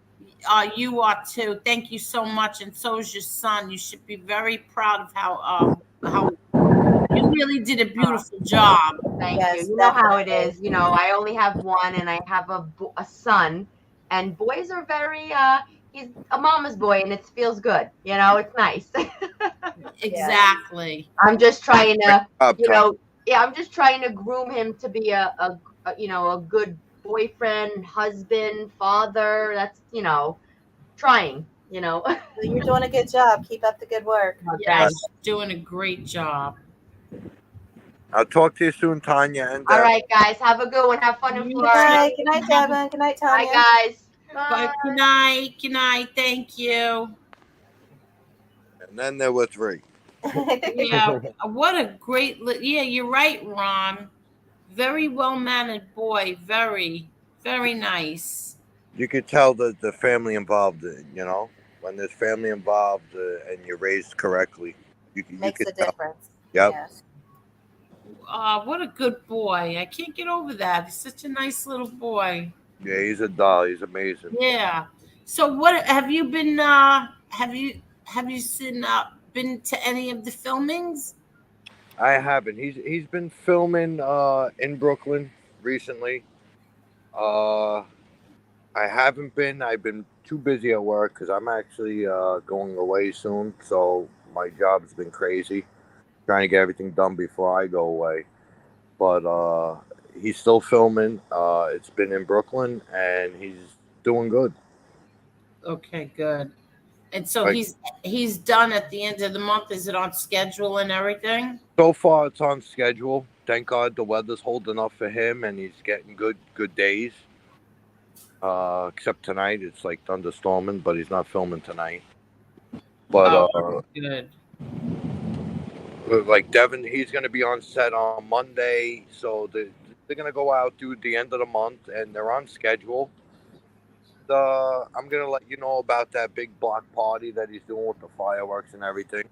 Speaker 2: You are too. Thank you so much, and so is your son. You should be very proud of how you really did a beautiful job.
Speaker 6: Thank you. You know how it is. I only have one, and I have a son, and boys are very. He's a mama's boy, and it feels good. It's nice.
Speaker 2: Exactly.
Speaker 6: I'm just trying to, I'm just trying to groom him to be a good boyfriend, husband, father. That's trying.
Speaker 3: You're doing a good job. Keep up the good work.
Speaker 2: Yes, doing a great job.
Speaker 4: I'll talk to you soon, Tanya. And
Speaker 6: all right, guys, have a good one. Have fun in Florida.
Speaker 3: Good night, Devon. Good night, Tanya.
Speaker 6: Bye, guys.
Speaker 2: Bye. Good night. Good night. Thank you.
Speaker 4: And then there were three.
Speaker 2: Yeah, what a great. Yeah, you're right, Ron. Very well mannered boy. Very, very nice.
Speaker 4: You could tell that the family involved. When there's family involved and you're raised correctly, you
Speaker 3: makes a
Speaker 4: tell.
Speaker 3: difference.
Speaker 4: Yep.
Speaker 3: Yes.
Speaker 2: What a good boy. I can't get over that. He's such a nice little boy.
Speaker 4: Yeah, he's a doll. He's amazing.
Speaker 2: Yeah. So what have you been have you seen been to any of the filmings?
Speaker 4: I haven't. He's been filming in Brooklyn recently. I haven't been. I've been too busy at work because I'm actually going away soon. So my job's been crazy, trying to get everything done before I go away. But he's still filming. It's been in Brooklyn, and he's doing good.
Speaker 2: Okay, good. And so he's done at the end of the month. Is it on schedule and everything?
Speaker 4: So far, it's on schedule. Thank God the weather's holding up for him, and he's getting good days. Except tonight, it's like thunderstorming, but he's not filming tonight. But
Speaker 2: good.
Speaker 4: Like Devon, he's going to be on set on Monday, so they're going to go out through the end of the month, and they're on schedule. I'm going to let you know about that big block party that he's doing with the fireworks and everything.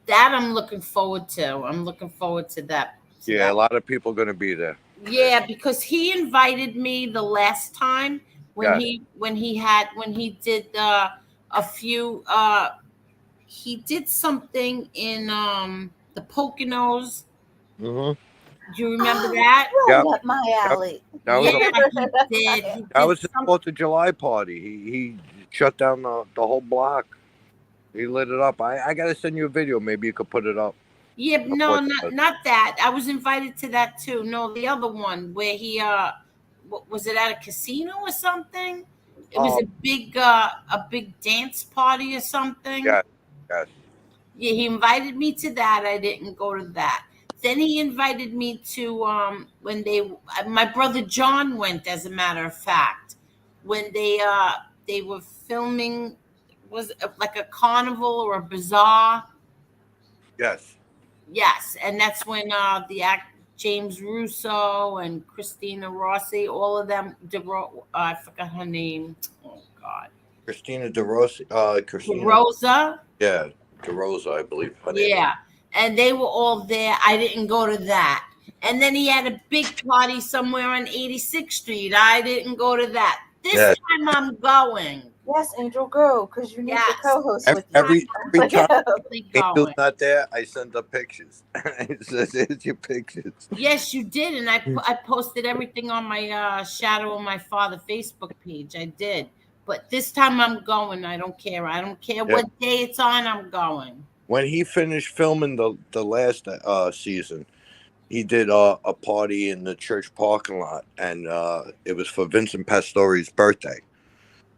Speaker 2: That I'm looking forward to. I'm looking forward to that.
Speaker 4: A lot of people are going to be there.
Speaker 2: Yeah, because he invited me the last time when he did a few. He did something in the Poconos.
Speaker 4: Mm-hmm.
Speaker 2: Do you remember that?
Speaker 3: Right up my alley.
Speaker 4: That was
Speaker 2: he
Speaker 4: that was his 4th of July party. He shut down the whole block. He lit it up. I got to send you a video. Maybe you could put it up.
Speaker 2: Yeah, no, not that. I was invited to that too. No, the other one where he was it at a casino or something? It was a big dance party or something.
Speaker 4: Yes.
Speaker 2: Yeah, he invited me to that. I didn't go to that. Then he invited me to when my brother John went, as a matter of fact, when they were filming was like a carnival or a bazaar.
Speaker 4: Yes.
Speaker 2: Yes, and that's when the act James Russo and Christina Rossi, all of them. I forgot her name. Oh God,
Speaker 4: Christina DeRosa. Christina.
Speaker 2: Rosa.
Speaker 4: Yeah, DeRosa, I believe her name.
Speaker 2: Yeah, and they were all there. I didn't go to that. And then he had a big party somewhere on 86th Street. I didn't go to that. This time I'm going.
Speaker 3: Yes, Angel, go, because you need the co-host with you.
Speaker 4: Every time Angel's
Speaker 2: going.
Speaker 4: not there, I send her pictures. It says, "Here's your pictures."
Speaker 2: Yes, you did, and I posted everything on my Shadow of My Father Facebook page. I did, but this time I'm going. I don't care. I don't care what day it's on. I'm going.
Speaker 4: When he finished filming the last season, he did a party in the church parking lot, and it was for Vincent Pastore's birthday.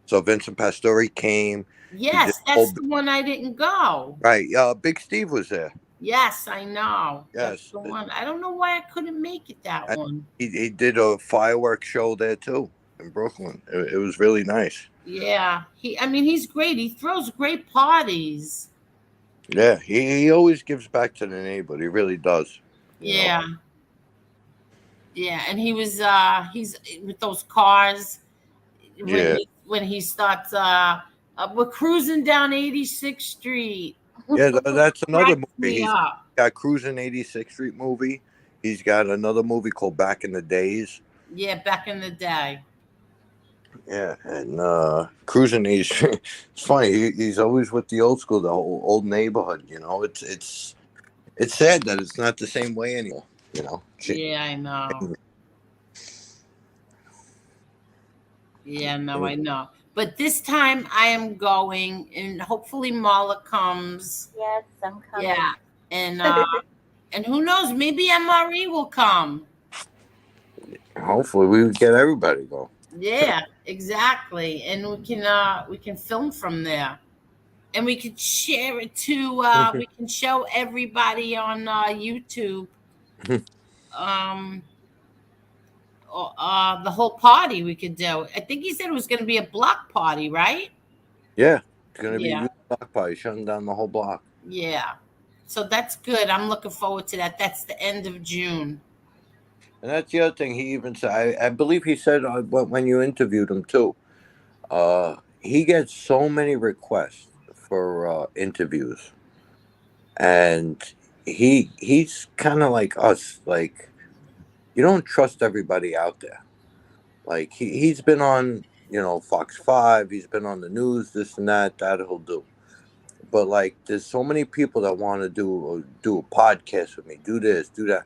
Speaker 4: So Vincent Pastore came.
Speaker 2: Yes, that's the one I didn't go.
Speaker 4: Right. Big Steve was there.
Speaker 2: Yes, I know.
Speaker 4: Yes.
Speaker 2: That's the one. I don't know why I couldn't make it that one.
Speaker 4: He did a fireworks show there too in Brooklyn. It was really nice.
Speaker 2: Yeah. He's great. He throws great parties.
Speaker 4: Yeah, he always gives back to the neighborhood. He really does.
Speaker 2: Yeah. Yeah, and he was he's with those cars when he starts we're cruising down 86th Street.
Speaker 4: Yeah, that's another movie.
Speaker 2: He's
Speaker 4: got Cruising 86th Street movie. He's got another movie called Back in the Days.
Speaker 2: Yeah, Back in the Day.
Speaker 4: Yeah, and Cruising 86th Street. It's funny. He's always with the old school, the whole old neighborhood. You know, it's sad that it's not the same way anymore. You know.
Speaker 2: Yeah, I know. Yeah, no, I know. But this time I am going, and hopefully Marla comes.
Speaker 3: Yes, I'm coming.
Speaker 2: Yeah, and who knows? Maybe MRE will come.
Speaker 4: Hopefully, we get everybody go.
Speaker 2: Yeah, exactly, and we can film from there, and we could share it too. We can show everybody on YouTube. The whole party we could do. I think he said it was going to be a block party, right?
Speaker 4: Yeah, it's going to be a block party, shutting down the whole block.
Speaker 2: Yeah, so that's good. I'm looking forward to that. That's the end of June.
Speaker 4: And that's the other thing he even said. I believe he said when you interviewed him too. He gets so many requests for interviews, and he's kind of like us. Like, you don't trust everybody out there. Like he's been on, Fox 5. He's been on the news, this and that he'll do. But like, there's so many people that want to do a podcast with me, do this, do that.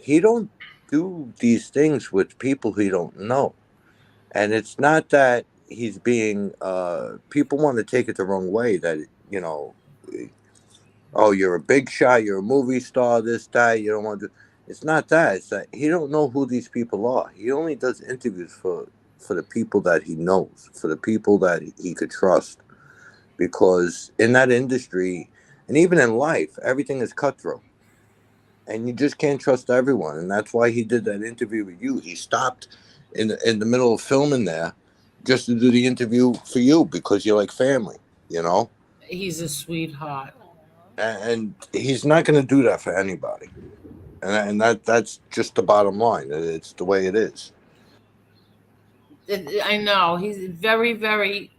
Speaker 4: He don't do these things with people he don't know. And it's not that he's being, people want to take it the wrong way that, oh, you're a big shot, you're a movie star, this, that, you don't want to do. It's not that. It's that he don't know who these people are. He only does interviews for the people that he knows, for the people that he could trust. Because in that industry, and even in life, everything is cutthroat. And you just can't trust everyone. And that's why he did that interview with you. He stopped in the middle of filming there just to do the interview for you because you're like family,
Speaker 2: He's a sweetheart.
Speaker 4: And he's not going to do that for anybody. And that's just the bottom line. It's the way it is.
Speaker 2: I know. He's very, very,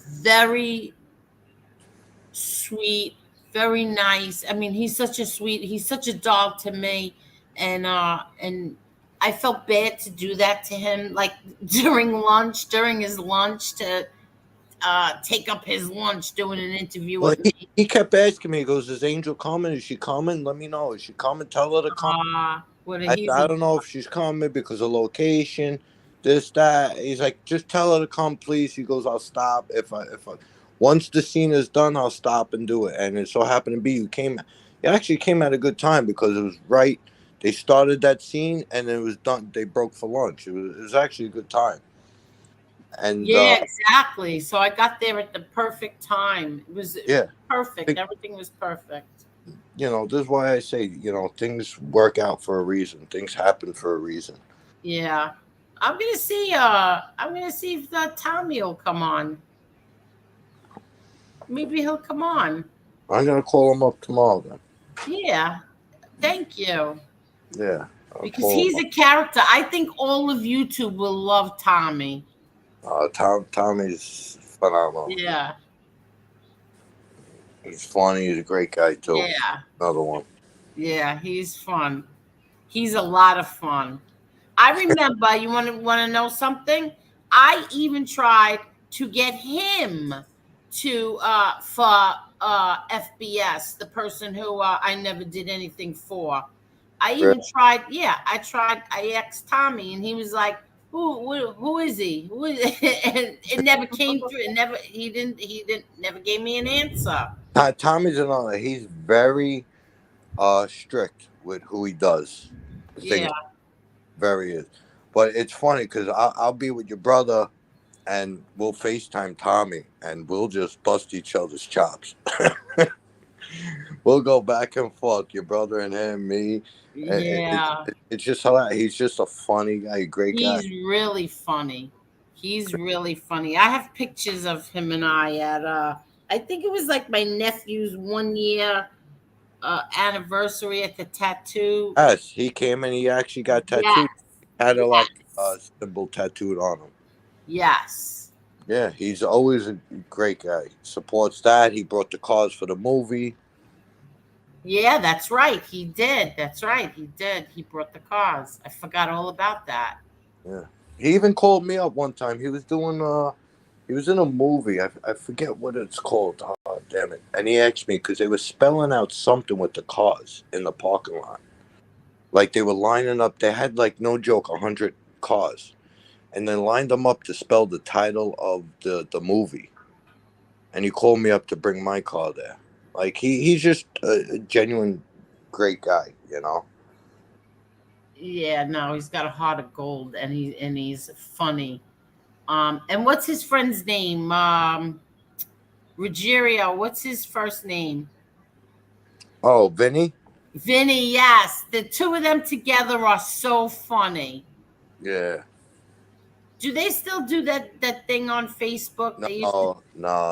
Speaker 2: very sweet, very nice. He's such a doll to me. And I felt bad to do that to him, like during his lunch to take up his lunch doing an interview with me.
Speaker 4: He kept asking me, he goes, is Angel coming? Is she coming? Let me know. Is she coming? Tell her to come. I don't know if she's coming because of location, this, that. He's like, just tell her to come, please. He goes, I'll stop. If I once the scene is done, I'll stop and do it. And it so happened to be it actually came at a good time because it was right. They started that scene and it was done. They broke for lunch. It was actually a good time. And
Speaker 2: exactly. So I got there at the perfect time. It was perfect. Everything was perfect.
Speaker 4: This is why I say, things work out for a reason. Things happen for a reason.
Speaker 2: Yeah. I'm gonna see if Tommy will come on. Maybe he'll come on.
Speaker 4: I'm gonna call him up tomorrow then.
Speaker 2: Yeah. Thank you.
Speaker 4: Yeah.
Speaker 2: Because he's a character. I think all of YouTube will love Tommy.
Speaker 4: Tommy's phenomenal.
Speaker 2: Yeah.
Speaker 4: He's funny. He's a great guy too.
Speaker 2: Yeah.
Speaker 4: Another one.
Speaker 2: Yeah, he's fun. He's a lot of fun. I remember, you want to know something? I even tried to get him to for FBS, the person who I never did anything for. I even tried. Yeah, I asked Tommy, and he was like, "Who is he? Who is?" And it never came through. He didn't. Never gave me an answer.
Speaker 4: Tommy's another. He's very strict with who he does.
Speaker 2: Yeah.
Speaker 4: Very is. But it's funny because I'll be with your brother, and we'll FaceTime Tommy, and we'll just bust each other's chops. We'll go back and forth, your brother and him, me.
Speaker 2: Yeah.
Speaker 4: It's just how he's just a funny guy, a great guy.
Speaker 2: He's really funny. He's really funny. I have pictures of him and I at I think it was like my nephew's 1 year anniversary at the tattoo.
Speaker 4: Yes, he came and he actually got tattooed.
Speaker 2: Yes.
Speaker 4: Had a like symbol tattooed on him.
Speaker 2: Yes.
Speaker 4: Yeah, he's always a great guy. Supports that. He brought the cars for the movie.
Speaker 2: Yeah, that's right. He did. That's right. He did. He brought the cars. I forgot all about that.
Speaker 4: Yeah. He even called me up one time. He was doing he was in a movie. I forget what it's called. Oh, damn it. And he asked me because they were spelling out something with the cars in the parking lot. Like they were lining up. They had like, no joke, 100 cars. And then lined them up to spell the title of the movie. And he called me up to bring my car there. Like he's just a genuine great guy, you know.
Speaker 2: Yeah, no, he's got a heart of gold, and he's funny. And what's his friend's name? Ruggiero. What's his first name?
Speaker 4: Oh, Vinny.
Speaker 2: Vinny, yes. The two of them together are so funny.
Speaker 4: Yeah.
Speaker 2: Do they still do that thing on Facebook?
Speaker 4: No,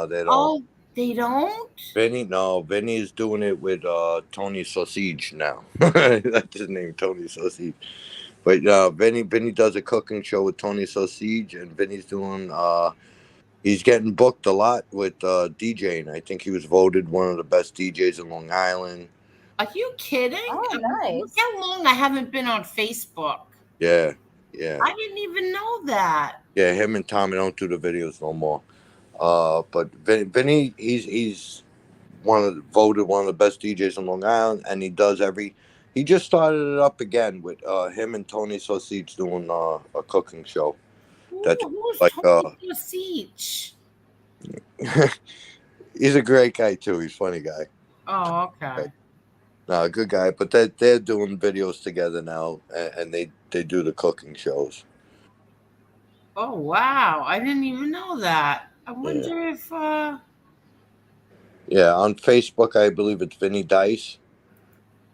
Speaker 4: they don't.
Speaker 2: Oh, they don't?
Speaker 4: Vinny is doing it with Tony Sausage now. That's his name, Tony Sausage. But Vinny does a cooking show with Tony Sausage, and Vinny's doing he's getting booked a lot with DJing. I think he was voted one of the best DJs in Long Island.
Speaker 2: Are you kidding?
Speaker 3: Oh, nice.
Speaker 2: Look how long I haven't been on Facebook.
Speaker 4: Yeah.
Speaker 2: I didn't even know that.
Speaker 4: Yeah, him and Tommy don't do the videos no more. But Vinny, he's voted one of the best DJs in Long Island, and he just started it up again with him and Tony Sausage doing a cooking show.
Speaker 2: Who's like Tony Sausage?
Speaker 4: He's a great guy too. He's a funny guy.
Speaker 2: Oh, okay.
Speaker 4: No, good guy. But they're doing videos together now, and they do the cooking shows.
Speaker 2: Oh wow! I didn't even know that. I wonder if.
Speaker 4: Yeah, on Facebook, I believe it's Vinny Dice.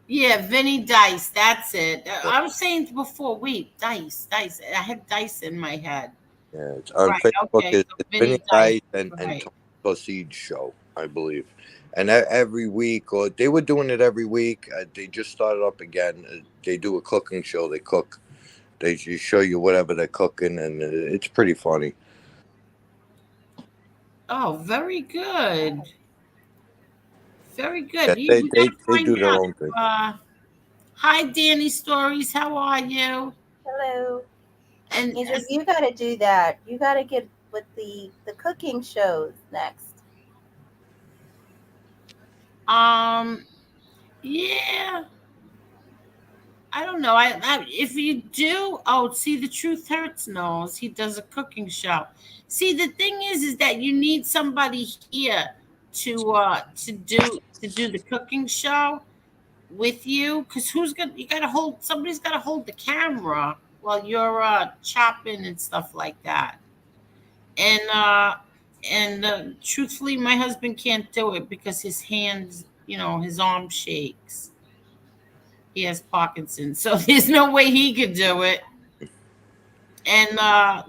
Speaker 2: Yeah, Vinny Dice. That's it. I was saying before. Wait, Dice. I had Dice in my head.
Speaker 4: Yeah, it's on Facebook. Okay, it's Vinny Dice and Tony Sausage show, I believe. And every week, or they were doing it every week. They just started up again. They do a cooking show. They cook. They just show you whatever they're cooking, and it's pretty funny.
Speaker 2: Oh, very good. Very good.
Speaker 4: Yeah, they do their own thing.
Speaker 2: Hi, Danny Stories. How are you?
Speaker 11: Hello.
Speaker 2: And
Speaker 11: you got to do that. You got to get with the cooking shows next.
Speaker 2: Yeah. I don't know. If you do, see, the Truth Hurts knows he does a cooking show. See, the thing is that you need somebody here to do the cooking show with you, because somebody's got to hold the camera while you're chopping and stuff like that. And truthfully, my husband can't do it because his hands, his arm shakes. He has Parkinson's, so there's no way he could do it. And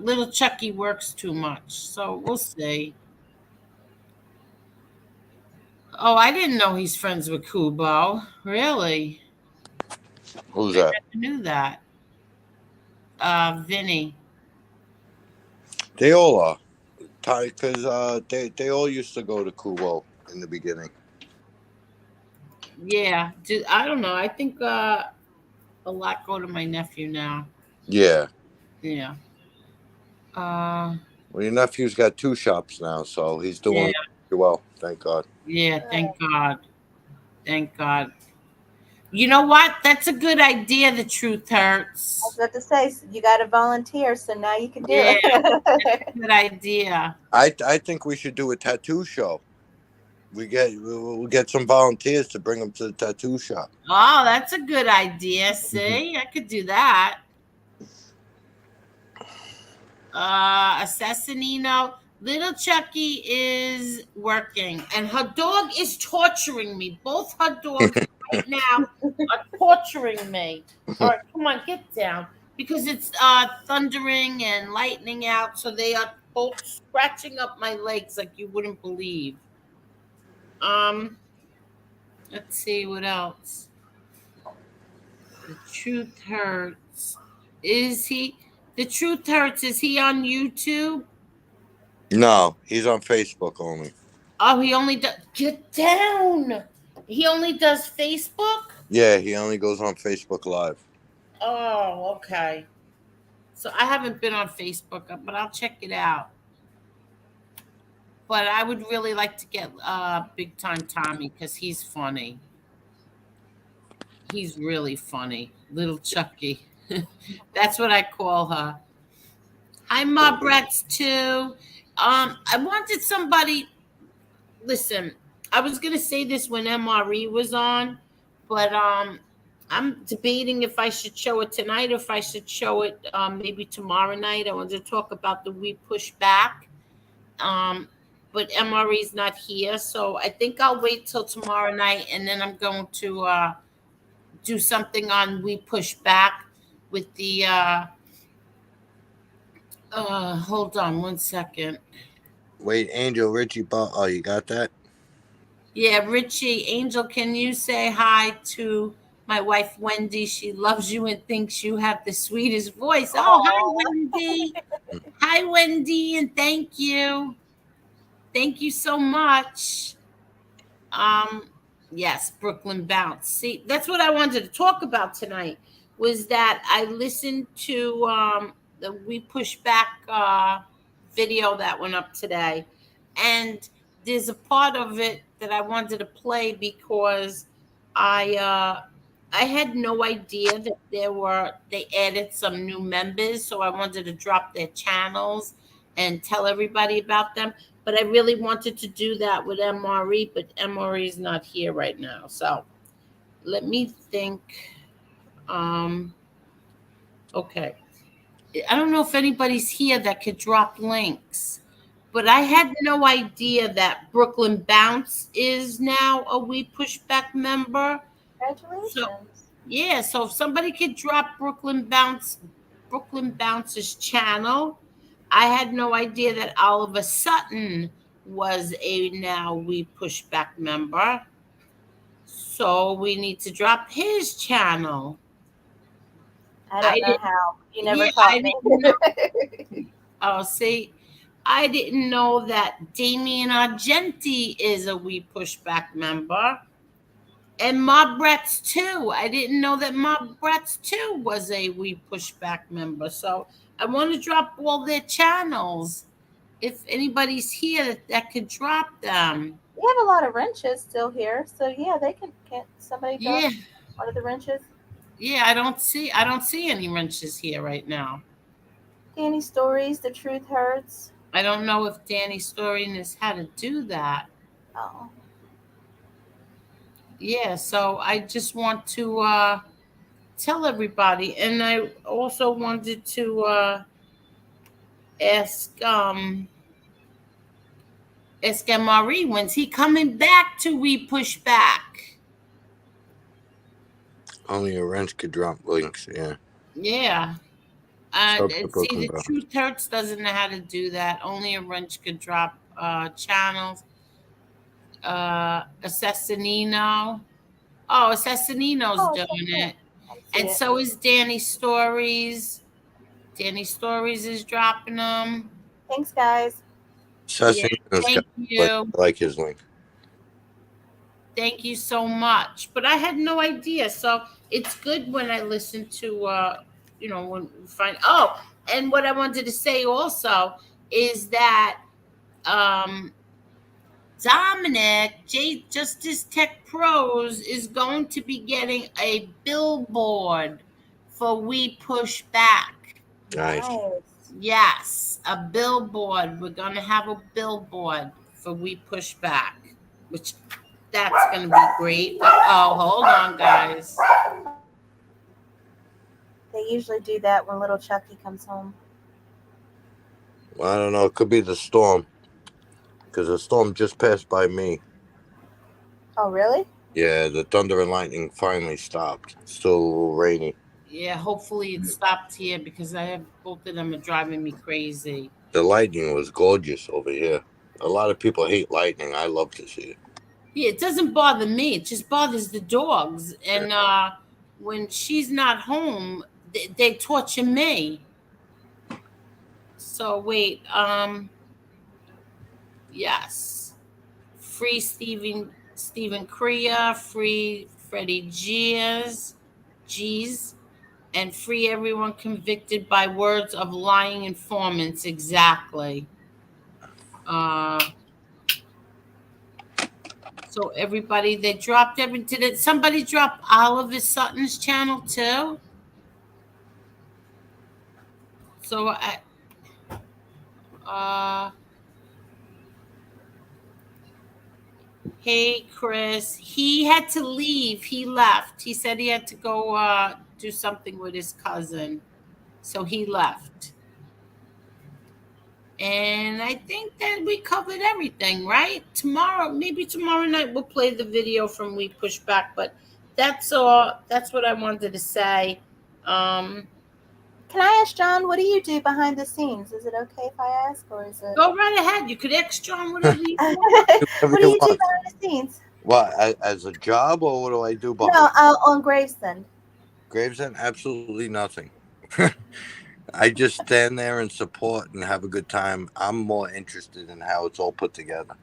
Speaker 2: little Chucky works too much, so we'll see. Oh, I didn't know he's friends with Kubo. Really?
Speaker 4: Who's
Speaker 2: I
Speaker 4: that?
Speaker 2: never knew that. Vinny.
Speaker 4: They all are. Because they all used to go to Kubo in the beginning.
Speaker 2: Yeah. I don't know. I think a lot go to my nephew now.
Speaker 4: Yeah.
Speaker 2: Yeah.
Speaker 4: Well, your nephew's got 2 shops now, so he's doing
Speaker 2: Yeah.
Speaker 4: pretty well. Thank God.
Speaker 2: Yeah. Thank God. Thank God. You know what? That's a good idea. The truth hurts.
Speaker 11: I was about to say, so you got to volunteer, so now you can do
Speaker 2: Yeah.
Speaker 11: it.
Speaker 2: That's a good idea.
Speaker 4: I think we should do a tattoo show. We'll get some volunteers to bring them to the tattoo shop.
Speaker 2: Oh, that's a good idea. See, I could do that. Assassinino. Little Chucky is working, and her dog is torturing me. Both her dogs right now are torturing me. All right, come on, get down. Because it's thundering and lightning out, so they are both scratching up my legs like you wouldn't believe. Let's see what else. The truth hurts. Is he? The truth hurts. Is he on YouTube?
Speaker 4: No, he's on Facebook only.
Speaker 2: Oh, he only does. Get down. He only does Facebook?
Speaker 4: Yeah, he only goes on Facebook Live.
Speaker 2: Oh, okay. So I haven't been on Facebook, but I'll check it out. But I would really like to get Big Time Tommy because he's funny. He's really funny. Little Chucky. That's what I call her. Hi, Ma Bretts, too. I wanted somebody. Listen, I was gonna say this when MRE was on, but I'm debating if I should show it tonight or if I should show it maybe tomorrow night. I wanted to talk about the We Push Back, but MRE's not here, so I think I'll wait till tomorrow night, and then I'm going to do something on We Push Back with the. Hold on 1 second.
Speaker 4: Wait, Angel, Richie, oh, you got that?
Speaker 2: Yeah, Richie, Angel, can you say hi to my wife, Wendy? She loves you and thinks you have the sweetest voice. Oh, hi, Wendy. Hi, Wendy, and thank you. Thank you so much. Yes, Brooklyn Bounce. See, that's what I wanted to talk about tonight, was that I listened to the We Push Back video that went up today. And there's a part of it that I wanted to play because I had no idea that they added some new members, so I wanted to drop their channels and tell everybody about them. But I really wanted to do that with MRE, but MRE is not here right now. So let me think. Okay. I don't know if anybody's here that could drop links, but I had no idea that Brooklyn Bounce is now a We Push Back member.
Speaker 11: Congratulations.
Speaker 2: So, yeah, so if somebody could drop Brooklyn Bounce's channel. I had no idea that Oliver Sutton was a now We Push Back member. So we need to drop his channel.
Speaker 11: I don't know how. You never taught me.
Speaker 2: Oh, see, I didn't know that Damien Argenti is a We Push Back member. And Mob Bretts too. I didn't know that Mob Bretts too was a We Push Back member. So I want to drop all their channels. If anybody's here that could drop them.
Speaker 11: We have a lot of wrenches still here, so yeah, they can. Can't somebody drop one of the wrenches?
Speaker 2: Yeah, I don't see any wrenches here right now.
Speaker 11: Danny Stories, The Truth Hurts.
Speaker 2: I don't know if Danny Story knows how to do that.
Speaker 11: Oh.
Speaker 2: Yeah, so I just want to tell everybody, and I also wanted to ask MRE, when's he coming back to We Push Back?
Speaker 4: Only a wrench could drop links, yeah.
Speaker 2: Yeah. See, the Truth Hurts doesn't know how to do that. Only a wrench could drop channels. Assassinino. Oh, Assassinino's doing it. And so is Danny Stories. Danny Stories is dropping them.
Speaker 11: Thanks, guys.
Speaker 2: Yeah, thank you.
Speaker 4: I like his link.
Speaker 2: Thank you so much. But I had no idea. So it's good when I listen to, when we find. Oh, and what I wanted to say also is that Dominic, Justice Tech Pros, is going to be getting a billboard for We Push Back.
Speaker 4: Nice.
Speaker 2: Yes, a billboard. We're going to have a billboard for We Push Back, which that's going to be great. Oh, hold on, guys.
Speaker 11: They usually do that when little Chucky comes home.
Speaker 4: Well, I don't know. It could be the storm. Because the storm just passed by me.
Speaker 11: Oh, really?
Speaker 4: Yeah, the thunder and lightning finally stopped. It's still a little rainy.
Speaker 2: Yeah, hopefully it stopped here because I have both of them are driving me crazy.
Speaker 4: The lightning was gorgeous over here. A lot of people hate lightning. I love to see it.
Speaker 2: Yeah, it doesn't bother me. It just bothers the dogs. And when she's not home, they torture me. So wait, yes. Free Stephen Crea, free Freddie G's, and free everyone convicted by words of lying informants. Exactly. So everybody, they dropped did somebody drop Oliver Sutton's channel too? So hey Chris, he had to leave. He left. He said he had to go do something with his cousin. So he left. And I think that we covered everything, right? Maybe tomorrow night we'll play the video from We Push Back, but that's all. That's what I wanted to say.
Speaker 11: Can I ask John, what do you do behind the scenes? Is it okay if I ask, or is it?
Speaker 2: Go right ahead. You could ask John whatever you want.
Speaker 11: What do you do behind the scenes?
Speaker 4: What, as a job, or what do I do behind?
Speaker 11: No, on Gravesend.
Speaker 4: Gravesend, absolutely nothing. I just stand there and support and have a good time. I'm more interested in how it's all put together.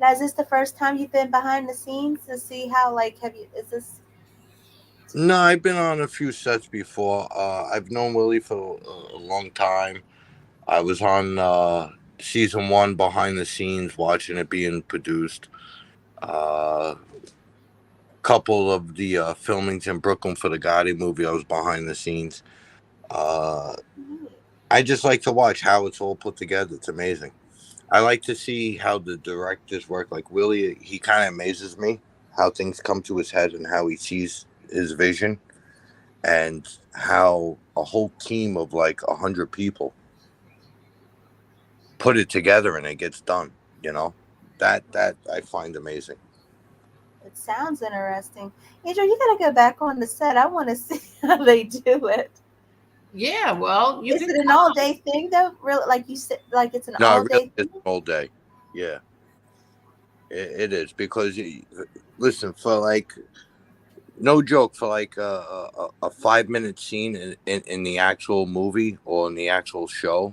Speaker 11: Now, is this the first time you've been behind the scenes to see how, is this?
Speaker 4: No, I've been on a few sets before. I've known Willie for a long time. I was on season 1 behind the scenes, watching it being produced. Couple of the filmings in Brooklyn for the Gotti movie, I was behind the scenes. I just like to watch how it's all put together. It's amazing. I like to see how the directors work. Like Willie, he kind of amazes me how things come to his head and how he sees his vision, and how a whole team of like 100 people put it together and it gets done. That I find amazing.
Speaker 11: It sounds interesting. Angel, you gotta go back on the set. I want to see how they do it.
Speaker 2: Yeah, well,
Speaker 11: is it an all-day thing though? Really, like you said, like it's an all-day thing?
Speaker 4: It's all day. Yeah, it is, because listen, for like, no joke, for like a 5-minute scene in the actual movie or in the actual show,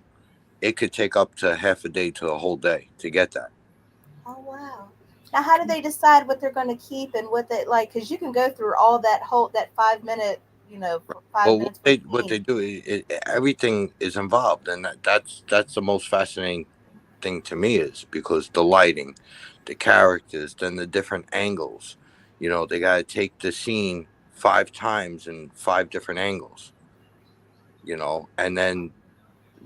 Speaker 4: it could take up to half a day to a whole day to get that.
Speaker 11: Oh wow! Now, how do they decide what they're going to keep and what they like? Because you can go through all that 5-minute.
Speaker 4: What they do, everything is involved, and that's the most fascinating thing to me, is because the lighting, the characters, then the different angles. They got to take the scene 5 times in 5 different angles. And then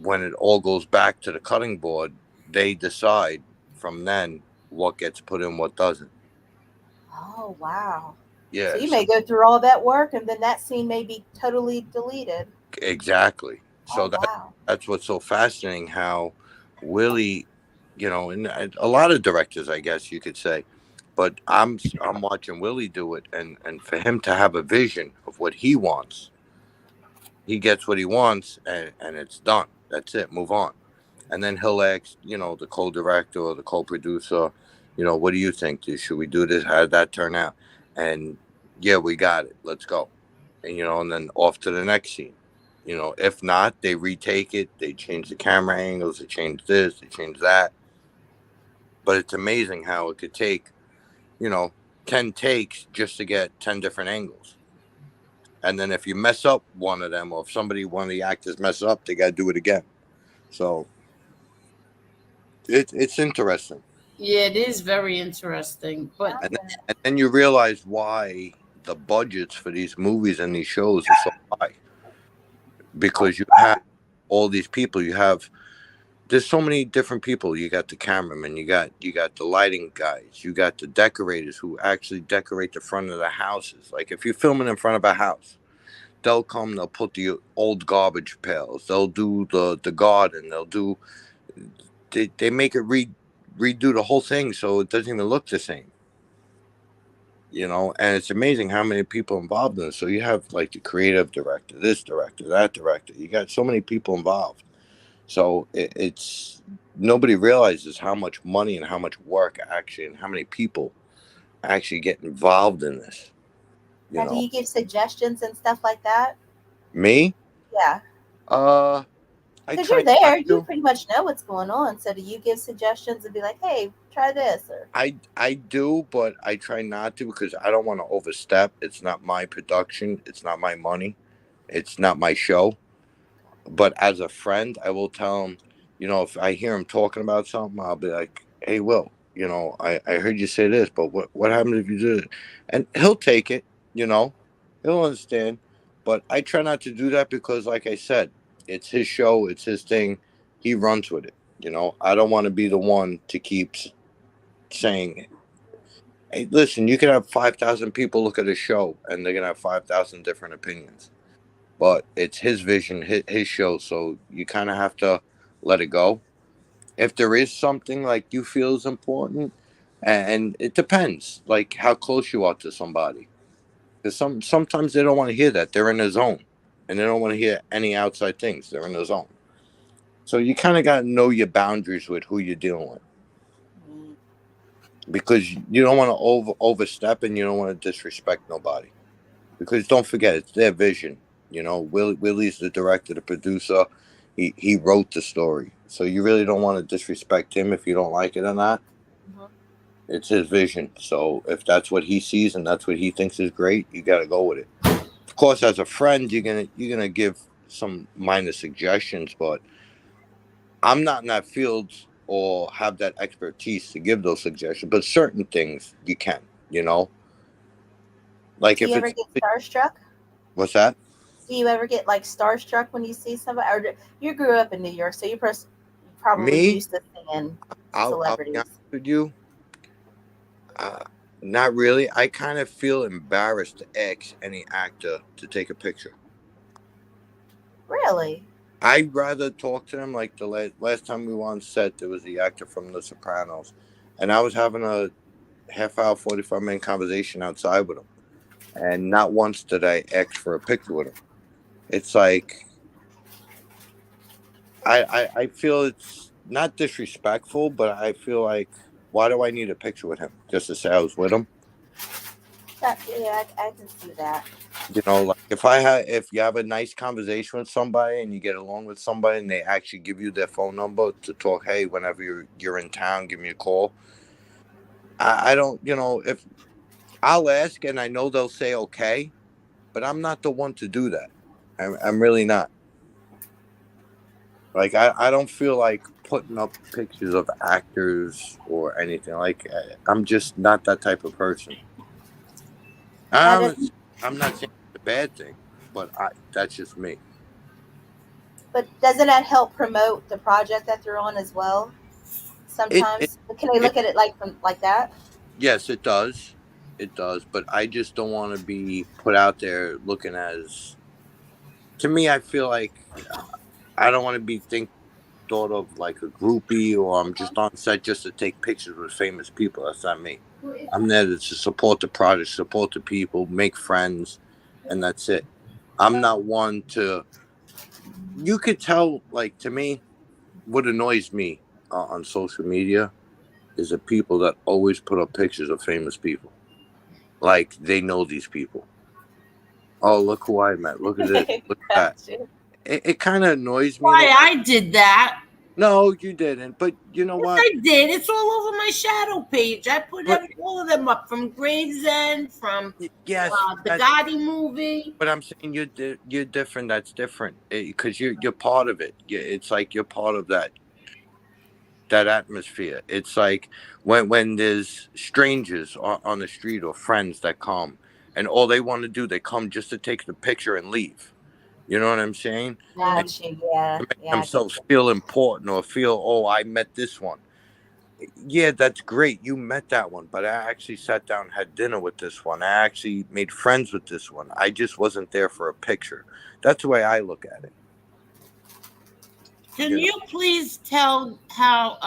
Speaker 4: when it all goes back to the cutting board, they decide from then what gets put in, what doesn't.
Speaker 11: Oh wow!
Speaker 4: Yeah.
Speaker 11: So you may go through all that work, and then that scene may be totally deleted.
Speaker 4: Exactly. So that's what's so fascinating, how Willie, and a lot of directors, I guess you could say, but I'm watching Willie do it, and for him to have a vision of what he wants, he gets what he wants, and it's done. That's it. Move on. And then he'll ask, the co-director or the co-producer, What do you think? Should we do this? How did that turn out? And yeah, we got it. Let's go. And then off to the next scene. If not, they retake it. They change the camera angles. They change this. They change that. But it's amazing how it could take, 10 takes just to get 10 different angles. And then if you mess up one of them, or if one of the actors messes up, they got to do it again. So it's interesting.
Speaker 2: Yeah, it is very interesting. But
Speaker 4: and then you realize why the budgets for these movies and these shows are so high. Because you have all these people. There's so many different people. You got the cameraman, you got the lighting guys, you got the decorators who actually decorate the front of the houses. Like if you're filming in front of a house, they'll put the old garbage pails, they'll do the garden, they make it redo the whole thing so it doesn't even look the same. And it's amazing how many people involved in it. So you have like the creative director, this director, that director. You got so many people involved. So it's nobody realizes how much money and how much work actually and how many people actually get involved in this.
Speaker 11: Now, do you give suggestions and stuff like that?
Speaker 4: Me?
Speaker 11: Yeah. Because you're there, you pretty much know what's going on. So do you give suggestions and be like, hey, try this? Or
Speaker 4: I do, but I try not to because I don't want to overstep. It's not my production. It's not my money. It's not my show. But as a friend, I will tell him, if I hear him talking about something, I'll be like, hey, Will, I heard you say this, but what happens if you do it? And he'll take it, he'll understand. But I try not to do that because, like I said, it's his show, it's his thing. He runs with it. I don't want to be the one to keep saying, hey, listen, you can have 5,000 people look at a show and they're going to have 5,000 different opinions. But it's his vision, his show, so you kind of have to let it go. If there is something like you feel is important, and it depends, like how close you are to somebody. Because sometimes they don't want to hear that. They're in the zone, and they don't want to hear any outside things. They're in the zone. So you kind of got to know your boundaries with who you're dealing with. Because you don't want to overstep, and you don't want to disrespect nobody. Because don't forget, it's their vision. Willie's the director, the producer. He wrote the story. So you really don't want to disrespect him if you don't like it or not. Mm-hmm. It's his vision. So if that's what he sees and that's what he thinks is great, you got to go with it. Of course, as a friend, you're gonna give some minor suggestions, but I'm not in that field or have that expertise to give those suggestions. But certain things you can, Like
Speaker 11: do you ever get starstruck?
Speaker 4: What's that?
Speaker 11: Do you ever get like starstruck when you see somebody? Or you grew up in New York, so you're probably used to seeing celebrities.
Speaker 4: I'll be honest with you. Not really. I kind of feel embarrassed to ask any actor to take a picture.
Speaker 11: Really?
Speaker 4: I'd rather talk to them. Like the last time we were on set, there was the actor from The Sopranos, and I was having a half-hour, 45-minute conversation outside with him, and not once did I ask for a picture with him. It's like I feel it's not disrespectful, but I feel like, why do I need a picture with him just to say I was with him?
Speaker 11: Yeah, I can see that.
Speaker 4: Like if you have a nice conversation with somebody and you get along with somebody and they actually give you their phone number to talk, hey, whenever you're in town, give me a call. I don't, if I'll ask and I know they'll say okay, but I'm not the one to do that. I'm really not. Like, I don't feel like putting up pictures of actors or anything. Like, I'm just not that type of person. I'm not saying it's a bad thing, but that's just me.
Speaker 11: But doesn't that help promote the project that they're on as well? Sometimes. Can they look at it like that? Yes, it does. It does. But I just don't want to be put out there looking as... To me, I feel like I don't want to be thought of like a groupie, or I'm just on set just to take pictures with famous people. That's not me. I'm there to support the project, support the people, make friends, and that's it. I'm not one to... You could tell, like, to me, what annoys me on social media
Speaker 4: is the people that always put up pictures of famous people. Like they know these people. Oh, look who I met. Look at this. Look at that. It kind of annoys me.
Speaker 2: Why I did that?
Speaker 4: No, you didn't. But you know what?
Speaker 2: I did. It's all over my shadow page. I put all of them up from Gravesend, from the Gotti movie.
Speaker 4: But I'm saying you're different. That's different because you're part of it. It's like you're part of that atmosphere. It's like when there's strangers on the street or friends that come and all they want to do, they come just to take the picture and leave. You know what I'm saying?
Speaker 11: Gotcha. Yeah.
Speaker 4: To make themselves feel important or feel, oh, I met this one. Yeah, that's great. You met that one, but I actually sat down and had dinner with this one. I actually made friends with this one. I just wasn't there for a picture. That's the way I look at it.
Speaker 2: Can you please tell how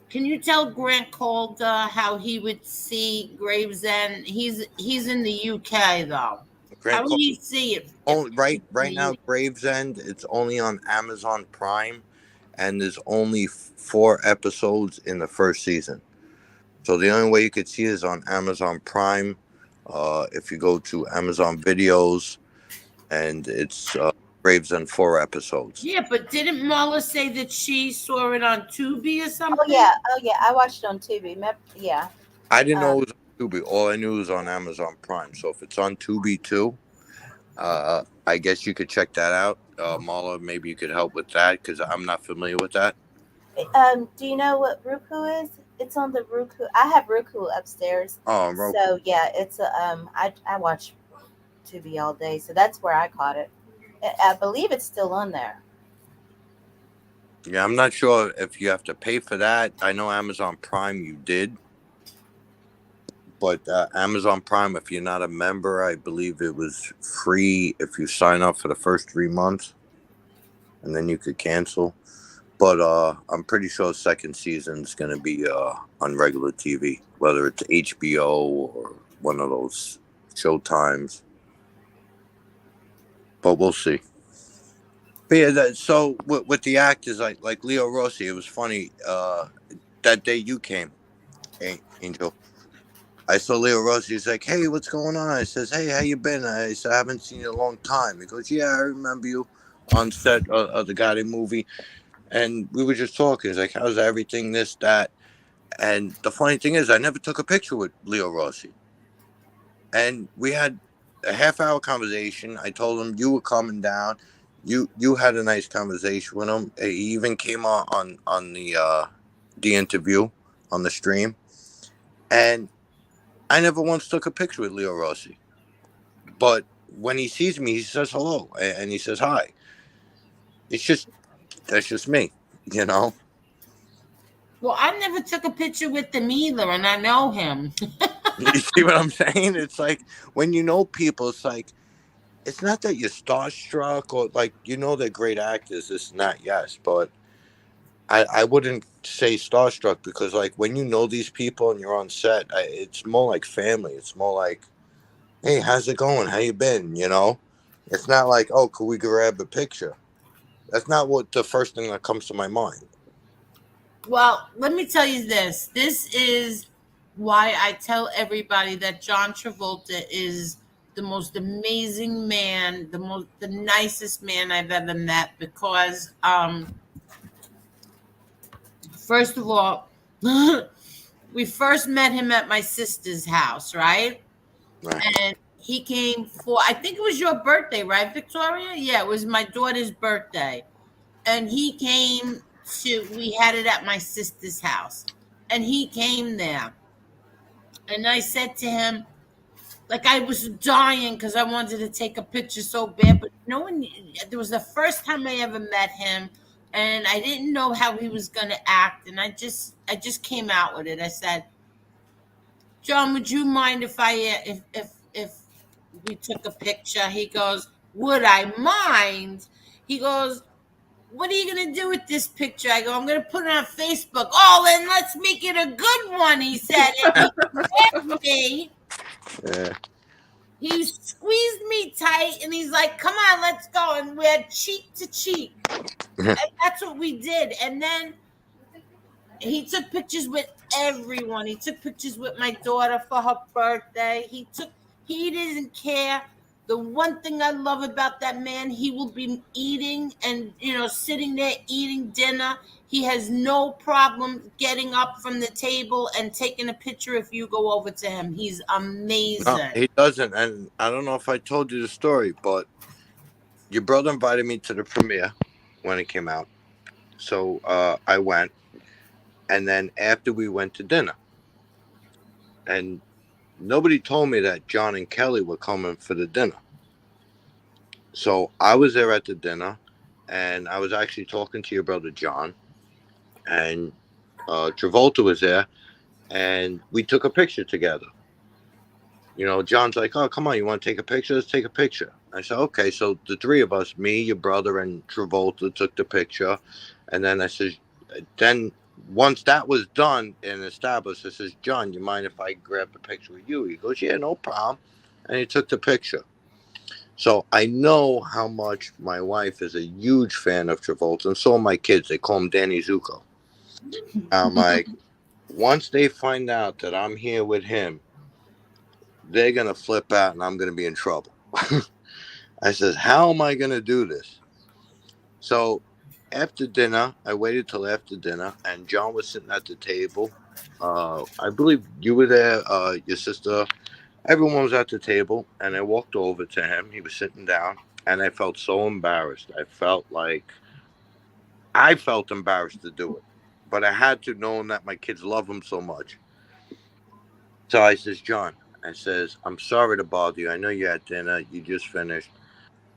Speaker 2: can you tell Grant Calder how he would see Gravesend? He's in the UK though. How would he see it?
Speaker 4: Right now, Gravesend, it's only on Amazon Prime, and there's only 4 episodes in the first season. So the only way you could see it is on Amazon Prime. If you go to Amazon Videos, and it's Gravesend 4 episodes.
Speaker 2: Yeah, but didn't Marla say that she saw it on Tubi or something?
Speaker 11: Oh yeah, I watched it on Tubi. Yeah.
Speaker 4: I didn't know it was on Tubi. All I knew was on Amazon Prime. So if it's on Tubi too, I guess you could check that out. Marla, maybe you could help with that because I'm not familiar with that.
Speaker 11: Do you know what Roku is? It's on the Roku. I have Roku upstairs.
Speaker 4: Oh, Roku.
Speaker 11: So yeah, it's I watch Tubi all day, so that's where I caught it. I believe it's still on there.
Speaker 4: Yeah, I'm not sure if you have to pay for that. I know Amazon Prime you did. But Amazon Prime, if you're not a member, I believe it was free if you sign up for the first 3 months. And then you could cancel. But I'm pretty sure the second season is going to be on regular TV, whether it's HBO or one of those Showtimes. But we'll see. But yeah, so with the actors, like Leo Rossi, it was funny. That day you came, Angel. I saw Leo Rossi. He's like, "Hey, what's going on?" I says, "Hey, how you been?" I said, "I haven't seen you in a long time." He goes, "Yeah, I remember you on set of the Gotti movie." And we were just talking. He's like, "How's everything? This, that." And the funny thing is, I never took a picture with Leo Rossi. And we had a half-hour conversation. I told him you were coming down. You had a nice conversation with him. He even came on the interview on the stream. And I never once took a picture with Leo Rossi. But when he sees me, he says hello and he says hi. That's just me, you know?
Speaker 2: Well, I never took a picture with him either, and I know him.
Speaker 4: You see what I'm saying? It's like when you know people, it's like, it's not that you're starstruck or like, you know, they're great actors. It's not, yes, but I wouldn't say starstruck because like when you know these people and you're on set, it's more like family. It's more like, hey, how's it going? How you been? You know, it's not like, oh, could we grab a picture? That's not what the first thing that comes to my mind.
Speaker 2: Well, let me tell you this. This is why I tell everybody that John Travolta is the most amazing man, the nicest man I've ever met because first of all, we first met him at my sister's house, right? And he came for, I think it was your birthday, right, Victoria? Yeah, it was my daughter's birthday. And he came we had it at my sister's house. And he came there. And I said to him, like I was dying because I wanted to take a picture so bad, but no one, it was the first time I ever met him. And I didn't know how he was going to act. And I just came out with it. I said, John, would you mind if we took a picture? He goes, would I mind? He goes, what are you going to do with this picture? I go, I'm going to put it on Facebook. Oh, then let's make it a good one, he said. And he grabbed me.
Speaker 4: Yeah.
Speaker 2: He squeezed me tight, and he's like, come on, let's go. And we had cheek to cheek. And that's what we did. And then He took pictures with everyone. He took pictures with my daughter for her birthday. He didn't care. The one thing I love about that man, he will be eating and, sitting there eating dinner. He has no problem getting up from the table and taking a picture if you go over to him. He's amazing.
Speaker 4: No, he doesn't. And I don't know if I told you the story, but your brother invited me to the premiere when it came out. So I went. And then after we went to dinner, and nobody told me that John and Kelly were coming for the dinner. So I was there at the dinner, and I was actually talking to your brother John, and Travolta was there, and we took a picture together. John's like, "Oh, come on, you want to take a picture? Let's take a picture." I said, "Okay." So the three of us, me, your brother, and Travolta, took the picture, and then I said, then once that was done and established, I says, "John, you mind if I grab the picture with you?" He goes, "Yeah, no problem," and he took the picture. So I know how much my wife is a huge fan of Travolta, and so are my kids. They call him Danny Zuko. I'm like, once they find out that I'm here with him, they're going to flip out and I'm going to be in trouble. I says, how am I going to do this? So after dinner, I waited till after dinner, and John was sitting at the table. I believe you were there, your sister. Everyone was at the table, and I walked over to him. He was sitting down, and I felt so embarrassed. I felt embarrassed to do it, but I had to, knowing that my kids love him so much. So I says, "John," I says, "I'm sorry to bother you. I know you're at dinner. You just finished."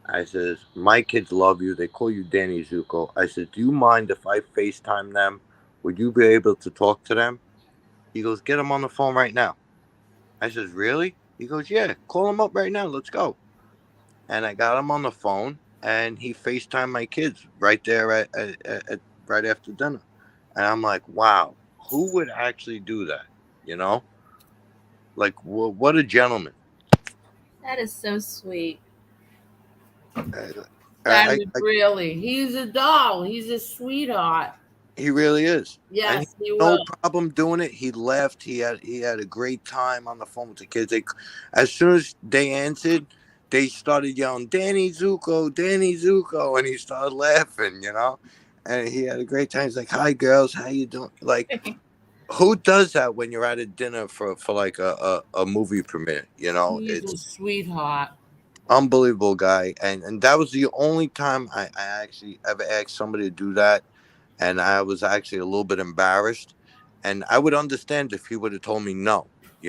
Speaker 4: I says, "My kids love you. They call you Danny Zuko." I said, "Do you mind if I FaceTime them? Would you be able to talk to them?" He goes, "Get them on the phone right now." I says, "Really?" He goes, "Yeah, call them up right now. Let's go." And I got him on the phone, and he FaceTimed my kids right there at right after dinner. And I'm like, wow, who would actually do that? Like, what a gentleman.
Speaker 3: That is so sweet.
Speaker 2: He's a doll. He's a sweetheart.
Speaker 4: He really is.
Speaker 2: Yes,
Speaker 4: and no problem doing it. He left. He had a great time on the phone with the kids. As soon as they answered, they started yelling, "Danny Zuko, Danny Zuko," and he started laughing, and he had a great time. He's like, "Hi girls, how you doing?" Like, who does that when you're at a dinner for like a movie premiere?
Speaker 2: He's a sweetheart.
Speaker 4: Unbelievable guy. And that was the only time I actually ever asked somebody to do that. And I was actually a little bit embarrassed. And I would understand if he would have told me no.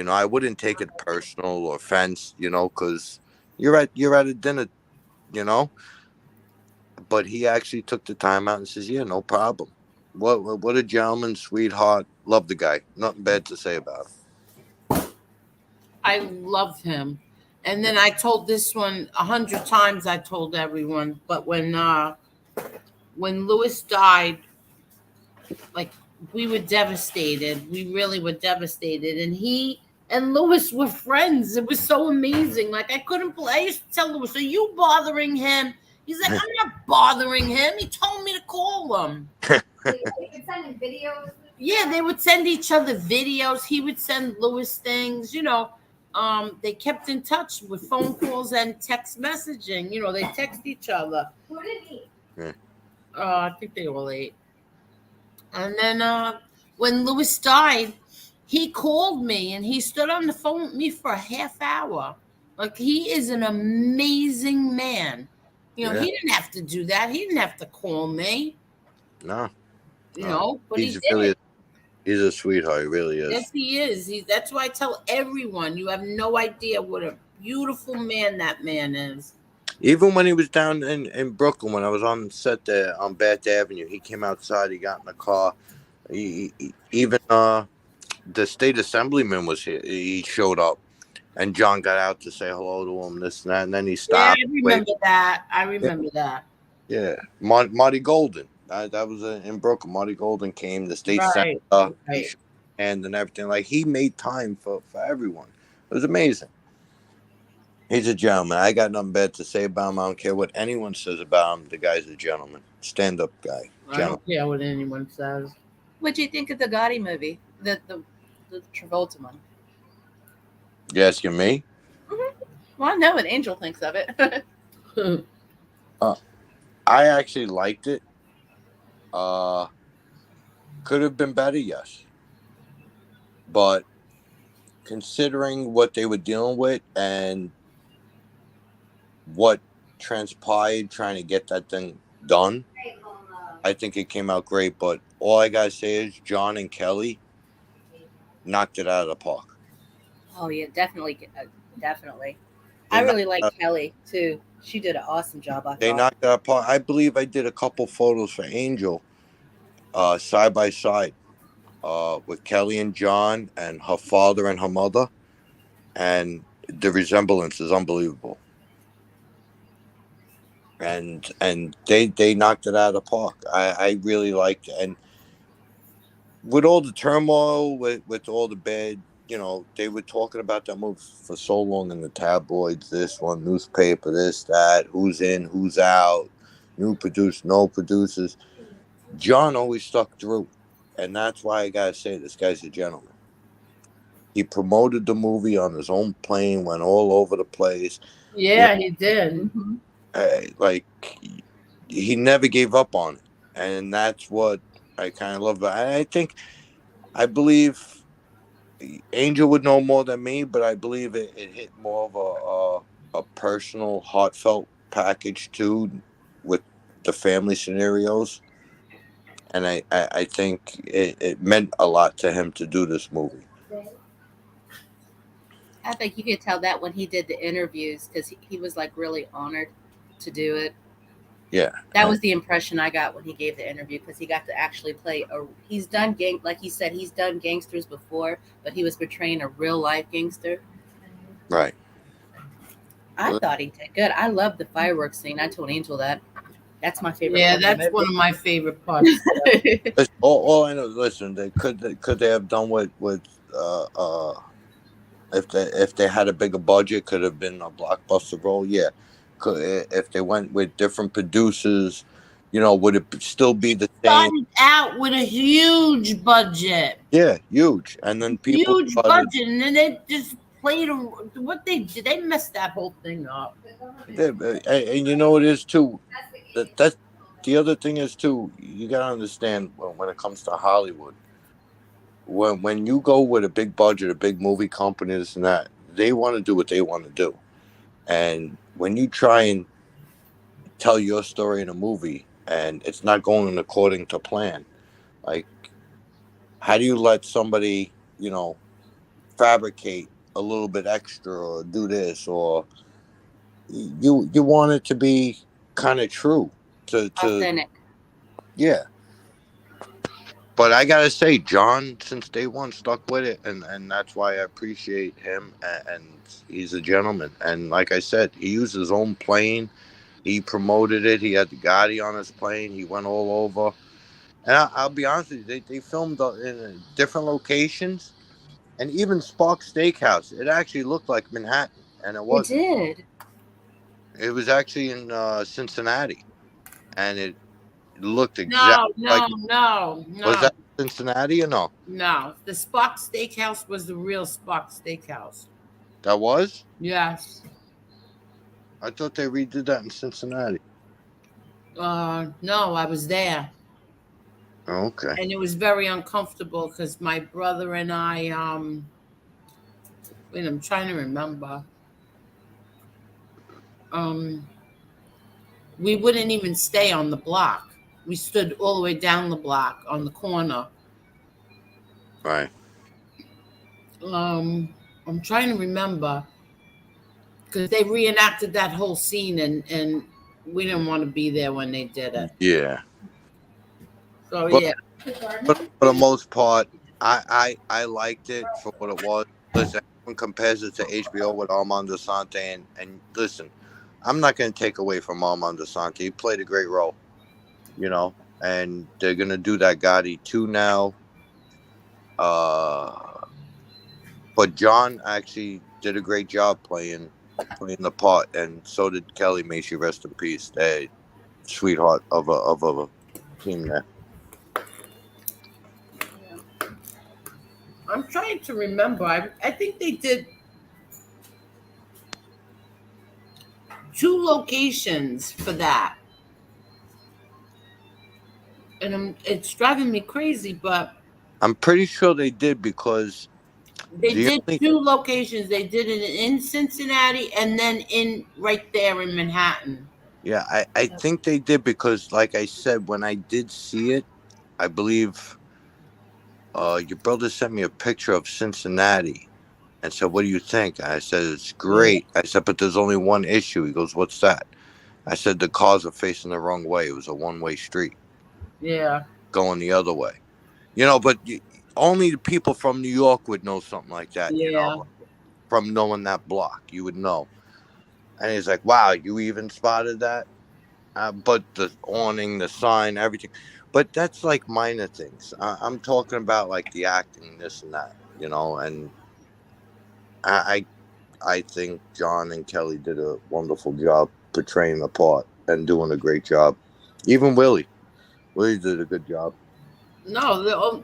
Speaker 4: I wouldn't take it personal or offense, because you're at a dinner, But he actually took the time out and says, "Yeah, no problem." What a gentleman, sweetheart. Love the guy. Nothing bad to say about him.
Speaker 2: I love him. And then I told this one 100 times. I told everyone. But when Louis died, like, we were devastated. We really were devastated. And he and Louis were friends. It was so amazing. Like, I used to tell Louis, "Are you bothering him?" He's like, "I'm not bothering him. He told me to call him."
Speaker 12: They could send him videos.
Speaker 2: Yeah, they would send each other videos. He would send Louis things. They kept in touch with phone calls and text messaging. They text each other.
Speaker 12: Who did he?
Speaker 4: Yeah.
Speaker 2: I think they all ate. And then when Louis died, he called me and he stood on the phone with me for a half hour. Like, he is an amazing man. He didn't have to do that. He didn't have to call me.
Speaker 4: No.
Speaker 2: But
Speaker 4: he's
Speaker 2: he did.
Speaker 4: He's a sweetheart. He really is.
Speaker 2: Yes, he is. That's why I tell everyone, you have no idea what a beautiful man that man is.
Speaker 4: Even when he was down in Brooklyn, when I was on set there on Bath Avenue, he came outside. He got in the car. Even the state assemblyman was here. He showed up, and John got out to say hello to him, this and that, and then he stopped.
Speaker 2: Yeah, I remember that.
Speaker 4: Yeah, Marty Golden. That was in Brooklyn. Marty Golden came, the state senator, and everything. Like, he made time for everyone. It was amazing. He's a gentleman. I got nothing bad to say about him. I don't care what anyone says about him. The guy's a gentleman. Stand-up guy.
Speaker 2: I don't care what anyone says.
Speaker 3: What'd you think of the Gotti movie? The Travolta one?
Speaker 4: You asking me?
Speaker 3: Mm-hmm. Well, I know what Angel thinks of it.
Speaker 4: I actually liked it. Could have been better, yes. But considering what they were dealing with and what transpired trying to get that thing done, I think it came out great. But all I gotta say is John and Kelly knocked it out of the park.
Speaker 3: Oh yeah, definitely. I really like Kelly too. She did an awesome job.
Speaker 4: They knocked it out of the park. I believe I did a couple photos for Angel, side by side, with Kelly and John and her father and her mother, and the resemblance is unbelievable. And they knocked it out of the park. I really liked it. And with all the turmoil, with all the bad, they were talking about that movie for so long in the tabloids, this one, newspaper, this, that, who's in, who's out, new producer, no producers. John always stuck through. And that's why I gotta say this guy's a gentleman. He promoted the movie on his own plane, went all over the place.
Speaker 2: Yeah, he did.
Speaker 3: Mm-hmm.
Speaker 4: Like, he never gave up on it. And that's what I kind of love about it. I believe Angel would know more than me, but I believe it hit more of a personal, heartfelt package too, with the family scenarios. And I think it meant a lot to him to do this movie.
Speaker 3: I think you could tell that when he did the interviews, because he was like really honored to do it.
Speaker 4: Yeah,
Speaker 3: that was the impression I got when he gave the interview, because he got to actually play he's done like he said, he's done gangsters before, but he was portraying a real life gangster.
Speaker 4: Right.
Speaker 3: I thought he did good. I love the fireworks scene. I told Angel that's my favorite.
Speaker 2: Yeah, that's one of my favorite parts.
Speaker 4: all I know. Listen, could they have done with if they had a bigger budget, could have been a blockbuster role. Yeah. If they went with different producers, would it still be the same?
Speaker 2: Started out with a huge budget.
Speaker 4: Yeah, huge, and then people
Speaker 2: huge budget, and then they just played what they did. They messed that whole thing up.
Speaker 4: And you know it is too. That's the other thing is too. You gotta understand when it comes to Hollywood. When you go with a big budget, a big movie company, this and that, they want to do what they want to do. And when you try and tell your story in a movie and it's not going according to plan, like, how do you let somebody, fabricate a little bit extra or do this, or you want it to be kind of true to
Speaker 3: authentic.
Speaker 4: Yeah. But I gotta say, John, since day one, stuck with it, and that's why I appreciate him. And he's a gentleman. And like I said, he used his own plane. He promoted it. He had the Gotti on his plane. He went all over. And I'll be honest with you, they filmed in different locations, and even Sparks Steakhouse. It actually looked like Manhattan, and it wasn't.
Speaker 3: It did.
Speaker 4: It was actually in Cincinnati, and it looked exactly
Speaker 2: No.
Speaker 4: Was that Cincinnati or no?
Speaker 2: No, the Spark Steakhouse was the real Spark Steakhouse.
Speaker 4: That was?
Speaker 2: Yes.
Speaker 4: I thought they redid that in Cincinnati.
Speaker 2: No, I was there.
Speaker 4: Okay.
Speaker 2: And it was very uncomfortable because my brother and I, wait, I'm trying to remember. We wouldn't even stay on the block. We stood all the way down the block on the corner.
Speaker 4: Right.
Speaker 2: I'm trying to remember because they reenacted that whole scene and we didn't want to be there when they did it.
Speaker 4: Yeah.
Speaker 2: So
Speaker 4: but for the most part, I liked it for what it was. Listen, everyone compares it to HBO with Armando Assante, and listen, I'm not going to take away from Armando Assante. He played a great role, and they're going to do that Gotti 2 now. But John actually did a great job playing the part, and so did Kelly. May she rest in peace. They sweetheart of a team there.
Speaker 2: I'm trying to remember. I think they did 2 locations for that. And it's driving me crazy, but
Speaker 4: I'm pretty sure they did because
Speaker 2: they did 2 locations. They did it in Cincinnati and then in right there in Manhattan.
Speaker 4: Yeah, I think they did because, like I said, when I did see it, I believe your brother sent me a picture of Cincinnati and said, "What do you think?" I said, "It's great." I said, "But there's only one issue." He goes, "What's that?" I said, "The cars are facing the wrong way. It was a one-way street."
Speaker 2: Yeah.
Speaker 4: Going the other way. But only the people from New York would know something like that, from knowing that block. You would know. And he's like, "Wow, you even spotted that?" But the awning, the sign, everything. But that's like minor things. I'm talking about like the acting, this and that, and I think John and Kelly did a wonderful job portraying the part and doing a great job. Even Willie did a good job.
Speaker 2: No,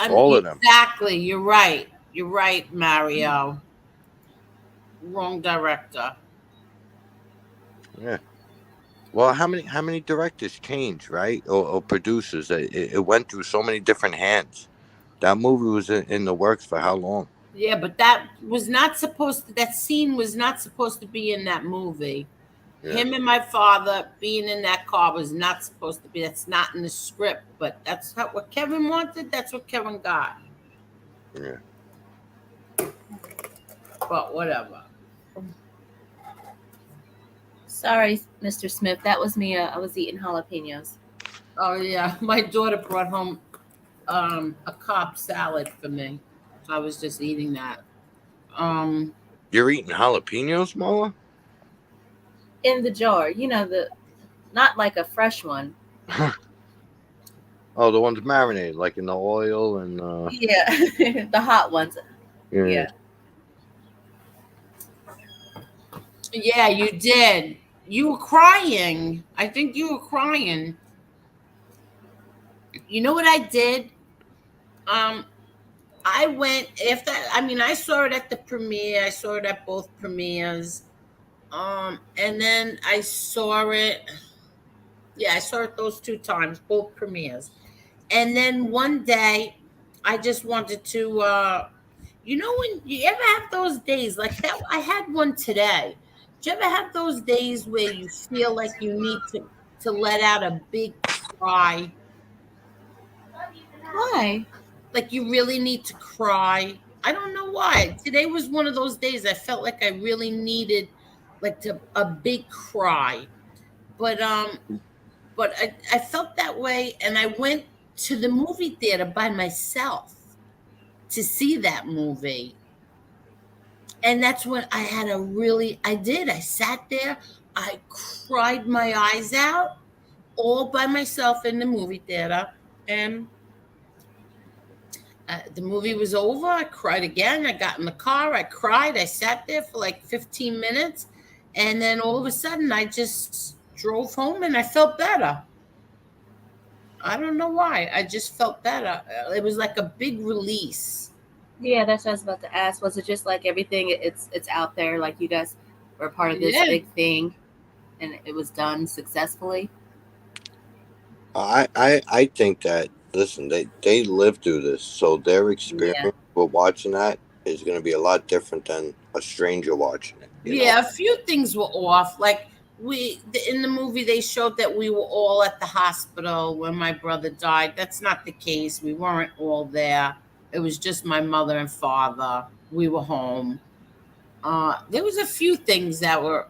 Speaker 4: all of them.
Speaker 2: Exactly. You're right, Mario. Wrong director.
Speaker 4: Yeah. Well, how many directors changed, right? Or producers? It went through so many different hands. That movie was in the works for how long?
Speaker 2: Yeah, but that was not supposed to. That scene was not supposed to be in that movie. Yeah. Him and my father being in that car was not supposed to be. That's not in the script. But that's what Kevin wanted. That's what Kevin got.
Speaker 4: Yeah.
Speaker 2: But whatever.
Speaker 3: Sorry, Mr. Smith. That was me. I was eating jalapenos.
Speaker 2: Oh yeah, my daughter brought home a Cobb salad for me, so I was just eating that.
Speaker 4: You're eating jalapenos, Marla?
Speaker 3: In the jar, not like a fresh one.
Speaker 4: Oh, the ones marinated, like in the oil and.
Speaker 3: Yeah, the hot ones.
Speaker 4: Yeah.
Speaker 2: Yeah, you did. You were crying. I think you were crying. You know what I did? I went after. I saw it at the premiere. I saw it at both premieres. And then I saw it. Yeah, I saw it those 2 times, both premieres. And then one day, I just wanted to. When you ever have those days like that? I had one today. Do you ever have those days where you feel like you need to let out a big cry?
Speaker 3: Why?
Speaker 2: Like you really need to cry. I don't know why. Today was one of those days I felt like I really needed a big cry. But I felt that way and I went to the movie theater by myself to see that movie. And that's when I had I sat there, I cried my eyes out all by myself in the movie theater. And the movie was over. I cried again. I got in the car. I cried. I sat there for like 15 minutes. And then all of a sudden, I just drove home and I felt better. I don't know why. I just felt better. It was like a big release.
Speaker 3: Yeah, that's what I was about to ask. Was it just like everything? It's out there. Like you guys were part of this big thing, and it was done successfully.
Speaker 4: I think that listen, they lived through this, so their experience with watching that is going to be a lot different than a stranger watching it.
Speaker 2: Yeah, a few things were off. Like in the movie, they showed that we were all at the hospital when my brother died. That's not the case. We weren't all there. It was just my mother and father. We were home. There was a few things that were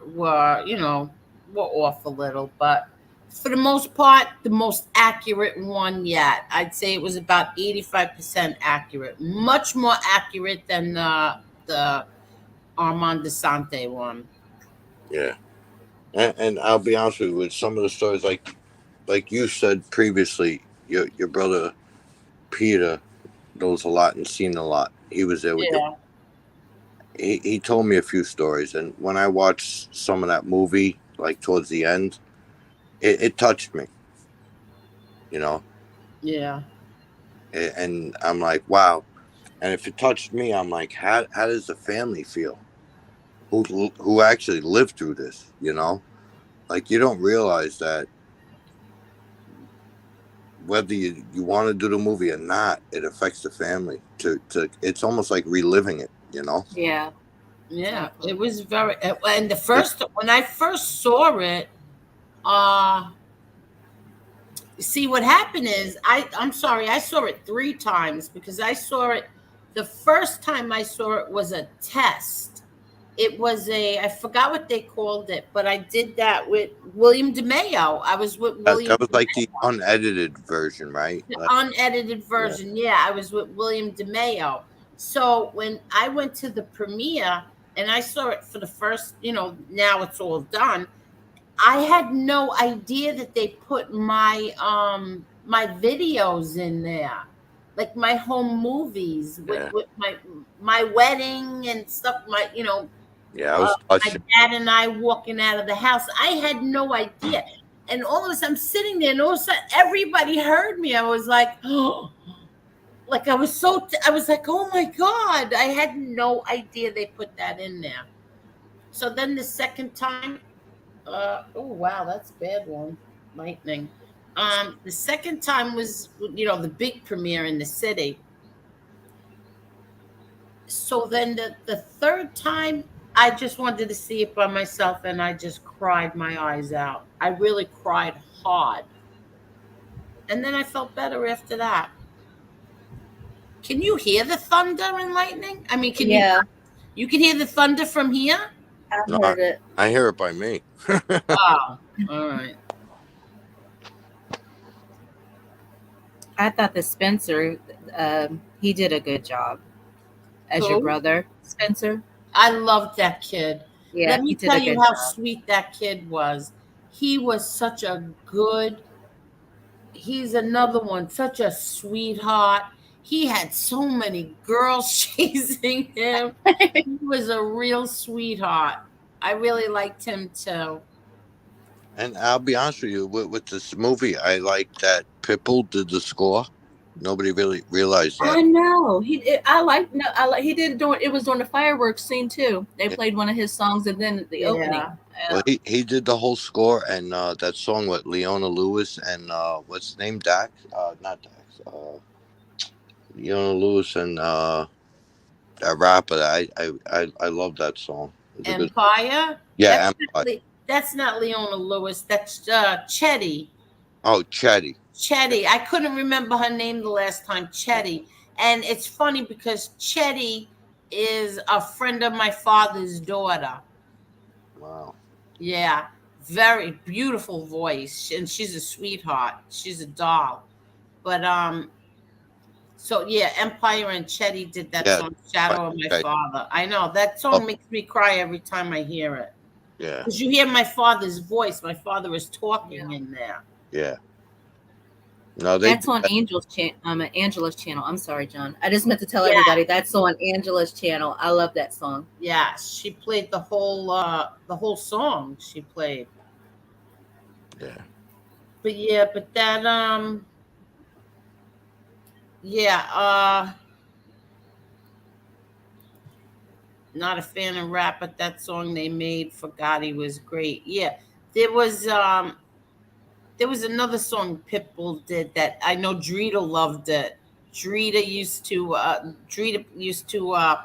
Speaker 2: off a little, but for the most part, the most accurate one yet. I'd say it was about 85% accurate. Much more accurate than the Armand DeSante one.
Speaker 4: Yeah. And I'll be honest with you, with some of the stories, like you said previously, your brother Peter knows a lot and seen a lot. He was there with you. He told me a few stories, and when I watched some of that movie, like towards the end, it touched me.
Speaker 2: Yeah.
Speaker 4: And I'm like, wow. And if it touched me, I'm like, how does the family feel? Who actually lived through this, you know? Like, you don't realize that whether you want to do the movie or not, it affects the family. It's almost like reliving it, you know?
Speaker 11: Yeah.
Speaker 2: Yeah, it was very. And when I first saw it, see what happened is I'm sorry, I saw it 3 times because I saw it. The first time I saw it was a test. It was I forgot what they called it, but I did that with William DeMeo. I was with William.
Speaker 4: That was like the unedited version, right?
Speaker 2: The unedited version. Yeah, I was with William DeMeo. So when I went to the premiere and I saw it for the first, now it's all done. I had no idea that they put my my videos in there, like my home movies with my wedding and stuff.
Speaker 4: Yeah, I was
Speaker 2: my dad and I walking out of the house. I had no idea, and all of a sudden I'm sitting there, and all of a sudden everybody heard me. I was like, oh, like I was like, oh my God! I had no idea they put that in there. So then the second time. Oh wow, that's a bad one. Lightning. The second time was the big premiere in the city. So then the third time, I just wanted to see it by myself, and I just cried my eyes out. I really cried hard, and then I felt better after that. Can you hear the thunder and lightning? I mean, can you can hear the thunder from here?
Speaker 11: I heard it.
Speaker 4: I hear it by me.
Speaker 2: Oh, all right.
Speaker 3: I thought that Spencer, he did a good job as your brother, Spencer.
Speaker 2: I loved that kid.
Speaker 3: Yeah,
Speaker 2: let me tell you how sweet that kid was. He was such a good. He's another one, such a sweetheart. He had so many girls chasing him. He was a real sweetheart. I really liked him too.
Speaker 4: And I'll be honest with you, with this movie, I like that Pitbull did the score. Nobody really realized that.
Speaker 11: I know he did. He did it was during the fireworks scene too. They played one of his songs and then the opening.
Speaker 4: Well, he did the whole score, and that song with Leona Lewis and what's his name, Dax? Not Dax. Leona Lewis and that rapper. I love that song.
Speaker 2: Empire.
Speaker 4: Yeah, Empire.
Speaker 2: That's not Leona Lewis. That's Chetty.
Speaker 4: Oh, Chetty.
Speaker 2: Chetty. I couldn't remember her name the last time. Chetty. And it's funny because Chetty is a friend of my father's daughter.
Speaker 4: Wow.
Speaker 2: Yeah. Very beautiful voice. And she's a sweetheart. She's a doll. But so yeah, Empire and Chetty did that song, Shadow of My Father. I know. That song makes me cry every time I hear it.
Speaker 4: Yeah.
Speaker 2: Because you hear my father's voice. My father is talking in there.
Speaker 4: Yeah. No,
Speaker 11: that's on Angela's channel. I'm sorry, John. I just meant to tell everybody that's on Angela's channel. I love that song.
Speaker 2: Yeah, she played the whole song. She played.
Speaker 4: Yeah.
Speaker 2: But that not a fan of rap, but that song they made for Gotti was great. Yeah, there was another song Pitbull did that I know Drita loved it. Drita used to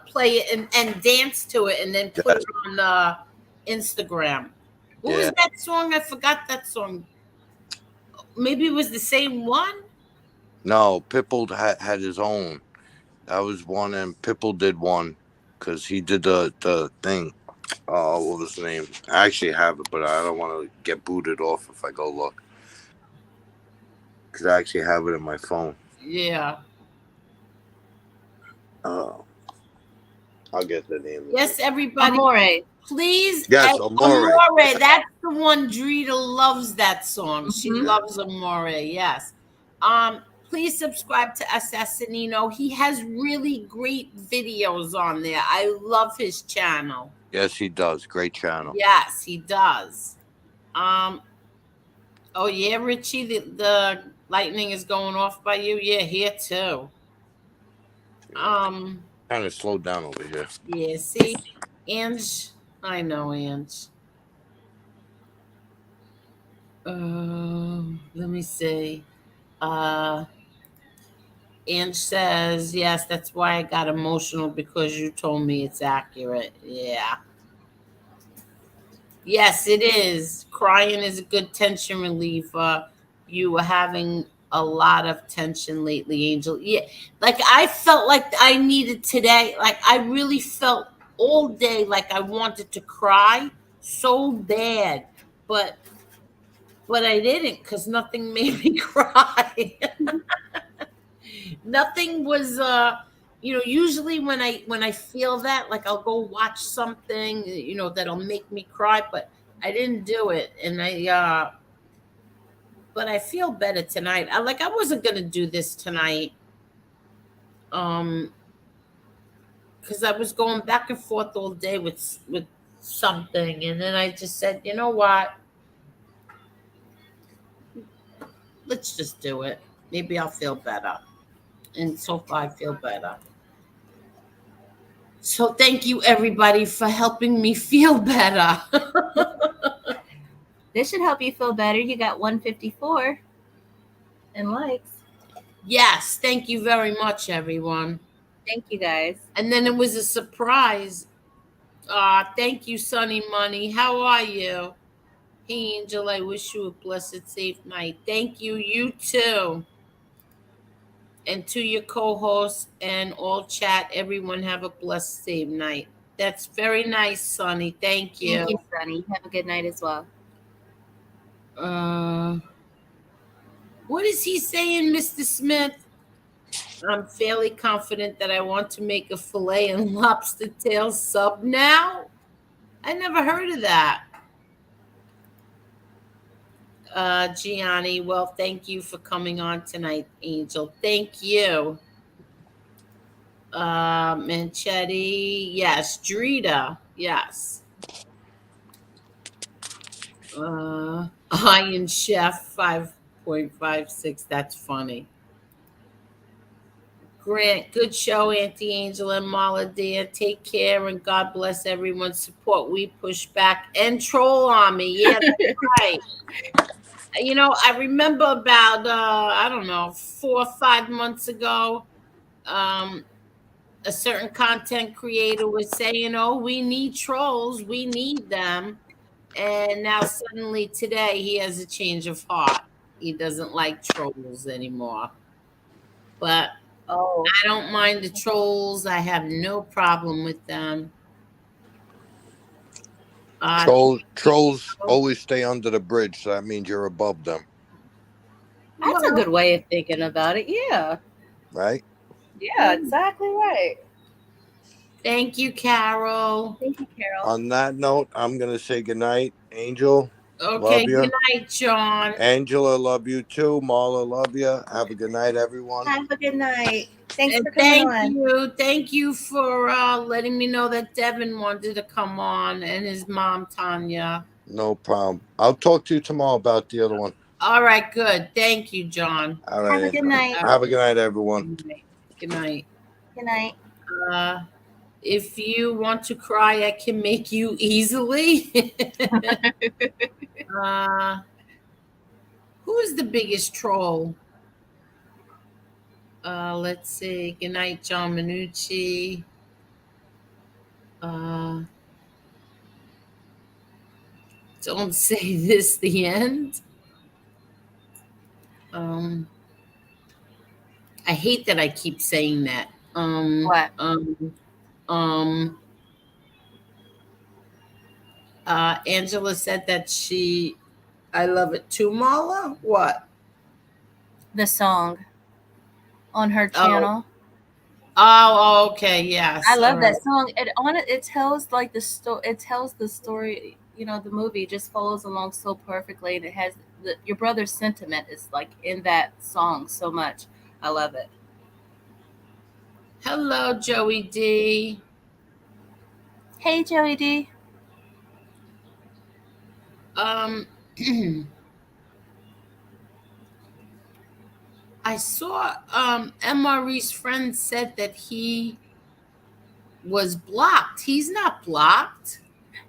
Speaker 2: play it and dance to it and then put it on Instagram. What was that song? I forgot that song. Maybe it was the same one.
Speaker 4: No, Pitbull had his own. That was one, and Pitbull did one because he did the thing. What was his name? I actually have it, but I don't want to get booted off if I go look. Because I actually have it in my phone.
Speaker 2: Yeah.
Speaker 4: I'll get the name.
Speaker 2: Yes, everybody.
Speaker 11: Amore.
Speaker 2: Please.
Speaker 4: Yes, Amore.
Speaker 2: That's the one Drita loves that song. Mm-hmm. She loves Amore. Yes. Please subscribe to Assassinino. He has really great videos on there. I love his channel.
Speaker 4: Yes, he does. Great channel.
Speaker 2: Yes, he does. Oh yeah, Richie, the lightning is going off by you. Yeah, here too. Kind
Speaker 4: of slowed down over here.
Speaker 2: Yeah, see, Ange, I know Ange. Let me see. Ange says, yes, that's why I got emotional because you told me it's accurate. Yeah. Yes, it is. Crying is a good tension reliever. You were having a lot of tension lately, Angel. Yeah. Like I felt like I needed today. Like I really felt all day like I wanted to cry so bad. But I didn't because nothing made me cry. Nothing was usually when I feel that, like I'll go watch something, that'll make me cry, but I didn't do it. And but I feel better tonight. I wasn't gonna do this tonight. Because I was going back and forth all day with something, and then I just said, you know what? Let's just do it. Maybe I'll feel better. And so far I feel better. So thank you everybody for helping me feel better.
Speaker 3: This should help you feel better. You got 154 in likes.
Speaker 2: Yes, thank you very much, everyone.
Speaker 3: Thank you guys.
Speaker 2: And then it was a surprise. Thank you, Sunny Money. How are you? Hey, Angel, I wish you a blessed, safe night. Thank you. You too. And to your co-hosts and all chat, everyone have a blessed, safe night. That's very nice, Sunny. Thank you.
Speaker 3: Thank you, Sunny. Have a good night as well.
Speaker 2: What is he saying, Mr. Smith? I'm fairly confident that I want to make a filet and lobster tail sub now. I never heard of that. Gianni, well, thank you for coming on tonight, Angel. Thank you. Manchetti, yes. Drita, yes. Iron Chef 5.56. That's funny. Grant, good show, Auntie Angela and Marla dear. Take care and God bless everyone's support. We push back and troll army. Yeah, that's right. I remember about I don't know, 4 or 5 months ago, a certain content creator was saying, "Oh, we need trolls. We need them." And now suddenly today he has a change of heart. He doesn't like trolls anymore. But I don't mind the trolls. I have no problem with them.
Speaker 4: Trolls always stay under the bridge, so that means you're above them.
Speaker 3: That's a good way of thinking about it. Yeah.
Speaker 4: Right?
Speaker 3: Yeah, exactly right.
Speaker 2: Thank you, Carol.
Speaker 3: Thank you, Carol.
Speaker 4: On that note, I'm going to say goodnight, Angel.
Speaker 2: Okay,
Speaker 4: love you.
Speaker 2: Good night, John.
Speaker 4: Angela, love you too. Marla, love you. Have a good night, everyone.
Speaker 3: Have a good night. Thanks for coming on.
Speaker 2: Thank you for letting me know that Devon wanted to come on and his mom, Tanya.
Speaker 4: No problem. I'll talk to you tomorrow about the other one.
Speaker 2: All right, good. Thank you, John.
Speaker 4: All right.
Speaker 3: Have a good night.
Speaker 4: Have a good night, everyone.
Speaker 2: Good night.
Speaker 3: Good night.
Speaker 2: If you want to cry, I can make you easily. Who is the biggest troll? Let's see. Good night, John Minucci. Don't say this the end. I hate that I keep saying that.
Speaker 3: What?
Speaker 2: Angela said that I love it too, Marla. What?
Speaker 3: The song on her channel.
Speaker 2: Oh, okay, yes.
Speaker 3: I love that song. It tells like the story. It tells the story. The movie just follows along so perfectly, and it has your brother's sentiment is like in that song so much. I love it.
Speaker 2: Hello, Joey D.
Speaker 3: Hey, Joey D.
Speaker 2: I I saw MRE's friend said that he was blocked. He's not blocked.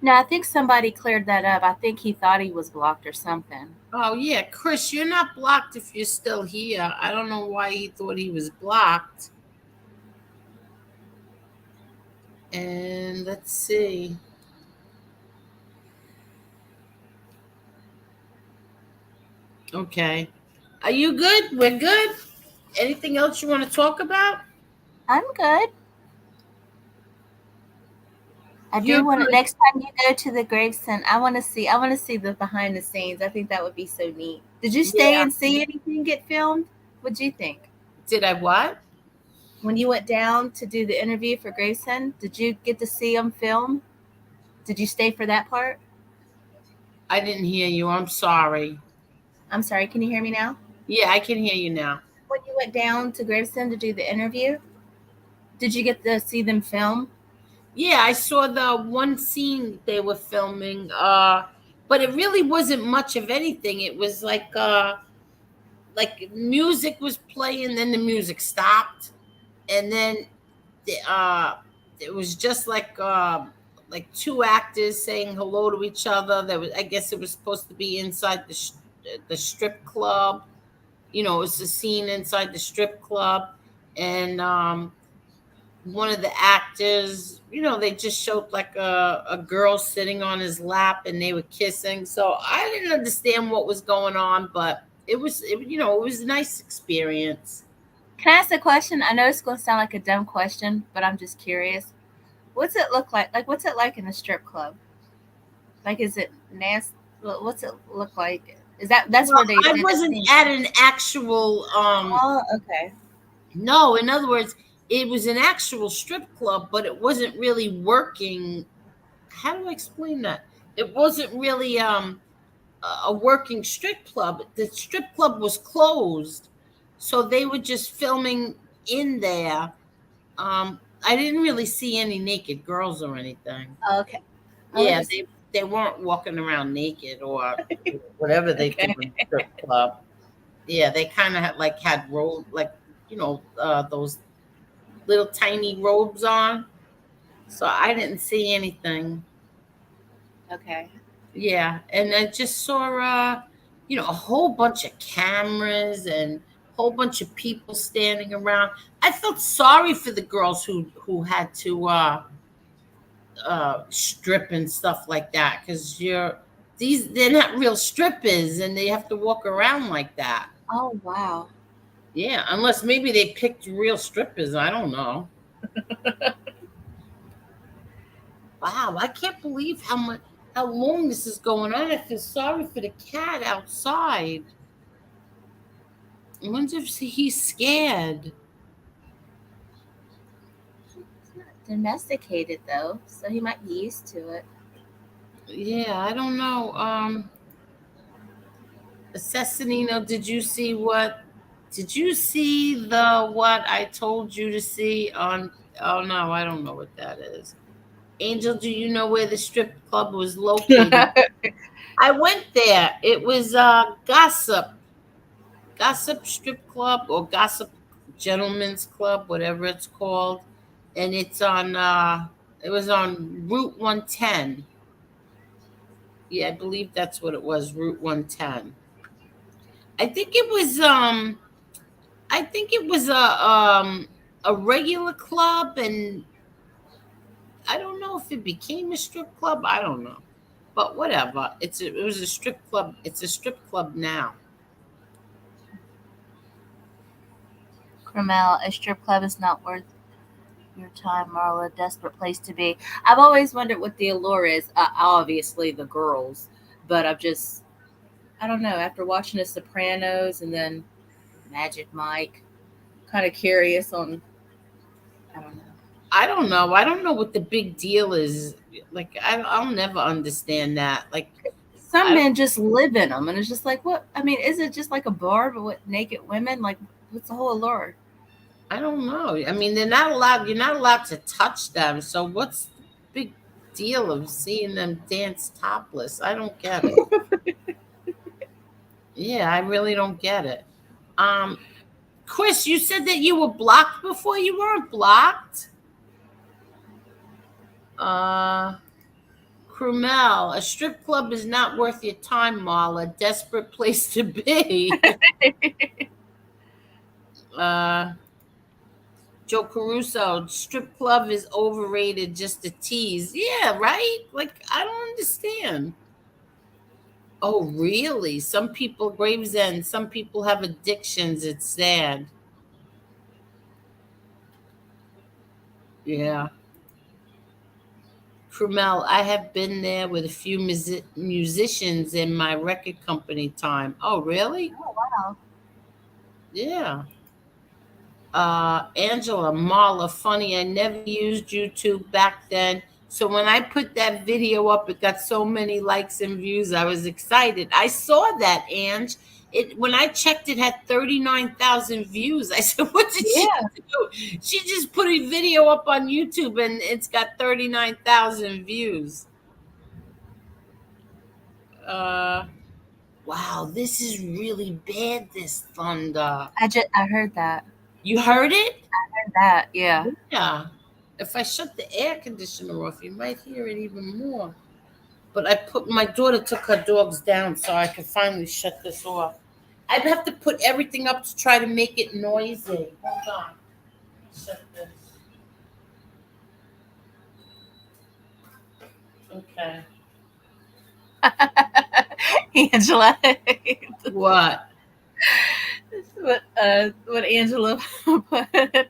Speaker 3: No, I think somebody cleared that up. I think he thought he was blocked or something.
Speaker 2: Oh yeah, Chris, you're not blocked if you're still here. I don't know why he thought he was blocked. And let's see. Okay. Are you good? We're good? Anything else you want to talk about?
Speaker 3: I'm good. I do want to. Next time you go to the Gravesend, I want to see the behind the scenes. I think that would be so neat. Did you stay and see anything get filmed? What'd you think?
Speaker 2: Did I what?
Speaker 3: When you went down to do the interview for Gravesend, did you get to see them film? Did you stay for that part?
Speaker 2: I didn't hear you. I'm sorry.
Speaker 3: I'm sorry. Can you hear me now?
Speaker 2: Yeah, I can hear you now.
Speaker 3: When you went down to Gravesend to do the interview, did you get to see them film?
Speaker 2: Yeah, I saw the one scene they were filming, but it really wasn't much of anything. It was like music was playing, then the music stopped, and then it was just like two actors saying hello to each other. I guess it was supposed to be inside the strip club. You know, it was a scene inside the strip club, and one of the actors, you know, they just showed like a girl sitting on his lap and they were kissing. So I didn't understand what was going on, but it was a nice experience.
Speaker 3: Can I ask a question? I know it's going to sound like a dumb question, but I'm just curious. What's it look like? Like, what's it like in a strip club? Like, is it nasty? What's it look like? That's where they?
Speaker 2: I wasn't at an actual.
Speaker 3: Oh, okay.
Speaker 2: No, in other words, it was an actual strip club, but it wasn't really working. How do I explain that? It wasn't really a working strip club. The strip club was closed, so they were just filming in there. I didn't really see any naked girls or anything.
Speaker 3: Okay.
Speaker 2: Yeah, they weren't walking around naked or whatever they do in the strip club. Yeah, they kind of had robe, those little tiny robes on. So I didn't see anything.
Speaker 3: Okay.
Speaker 2: Yeah, and I just saw a whole bunch of cameras and a whole bunch of people standing around. I felt sorry for the girls who had to strip and stuff like that, because they're not real strippers and they have to walk around like that.
Speaker 3: Oh wow.
Speaker 2: Yeah, unless maybe they picked real strippers. I don't know. Wow, I can't believe how long this is going on. I feel sorry for the cat outside. I wonder if he's scared.
Speaker 3: He's not domesticated though, so he might be used to it.
Speaker 2: Yeah, I don't know. Assassinino, did you see what I told you to see on? Oh no, I don't know what that is. Angel, do you know where the strip club was located? I went there. It was Gossip Strip Club, or Gossip Gentlemen's Club, whatever it's called, and it's on. It was on Route 110. Yeah, I believe that's what it was. Route 110. I think it was a regular club, and I don't know if it became a strip club. I don't know, but whatever. It was a strip club. It's a strip club now.
Speaker 3: Cromel, a strip club is not worth your time, Marla. Desperate place to be. I've always wondered what the allure is. Obviously, the girls, but I don't know. After watching The Sopranos and then Magic Mike, kind of curious on. I don't know.
Speaker 2: I don't know what the big deal is. Like, I'll never understand that. Like,
Speaker 3: some men just live in them, and it's just like, what? I mean, is it just like a bar but with naked women? Like, what's the whole allure?
Speaker 2: I don't know. I mean, they're not allowed. You're not allowed to touch them. So what's the big deal of seeing them dance topless? I don't get it. Yeah, I really don't get it. Chris, you said that you were blocked before. You weren't blocked. Krumel, a strip club is not worth your time, Marla. Desperate place to be. Joe Caruso, strip club is overrated, just a tease. Yeah, right? Like, I don't understand. Oh, really? Some people, Gravesend, some people have addictions. It's sad. Yeah. Krumel, I have been there with a few musicians in my record company time. Oh, really?
Speaker 3: Oh, wow.
Speaker 2: Yeah. Angela, Marla, funny, I never used YouTube back then. So when I put that video up, it got so many likes and views. I was excited. I saw that, Ange. When I checked, it had 39,000 views. I said, what did she do? She just put a video up on YouTube and it's got 39,000 views. Wow, this is really bad, this thunder.
Speaker 3: I heard that.
Speaker 2: You heard it?
Speaker 3: I heard that, yeah.
Speaker 2: Yeah. If I shut the air conditioner off, you might hear it even more. But my daughter took her dogs down so I could finally shut this off. I'd have to put everything up to try to make it noisy. Hold on. Shut this. Okay.
Speaker 3: Angela.
Speaker 2: What?
Speaker 3: What Angela put.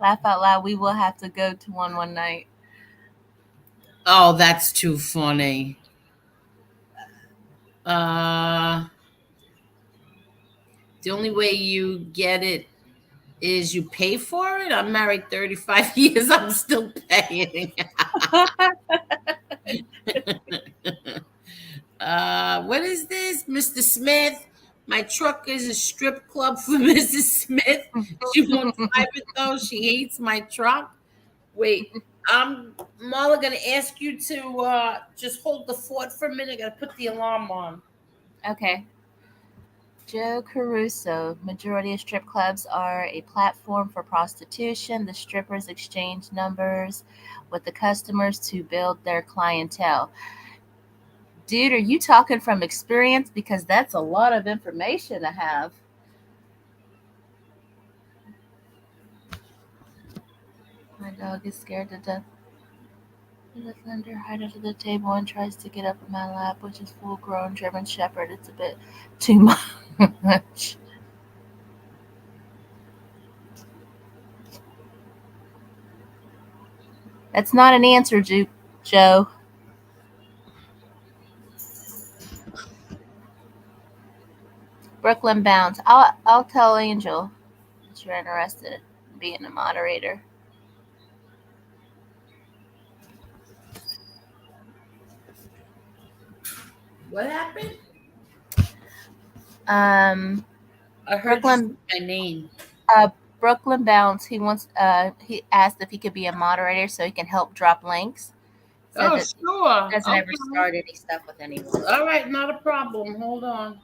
Speaker 3: Laugh out loud. We will have to go to one night.
Speaker 2: Oh, that's too funny. The only way you get it is you pay for it. I'm married 35 years. I'm still paying. What is this? Mr. Smith, my truck is a strip club for Mrs. Smith. She won't drive it though. She hates my truck. Wait, I'm Marla gonna ask you to just hold the fort for a minute. I gotta put the alarm on.
Speaker 3: Okay. Joe Caruso, majority of strip clubs are a platform for prostitution. The strippers exchange numbers with the customers to build their clientele. Dude, are you talking from experience? Because that's a lot of information to have. My dog is scared to death. He looks under, right under the table and tries to get up in my lap, which is full-grown German Shepherd. It's a bit too much. That's not an answer, Joe. Brooklyn Bounce. I'll tell Angel that you're interested in being a moderator.
Speaker 2: What happened?
Speaker 3: I
Speaker 2: heard Brooklyn, my name.
Speaker 3: Brooklyn Bounce. He wants. He asked if he could be a moderator so he can help drop links.
Speaker 2: Oh, sure.
Speaker 3: Doesn't ever start any stuff with anyone.
Speaker 2: All right, not a problem. Hold on.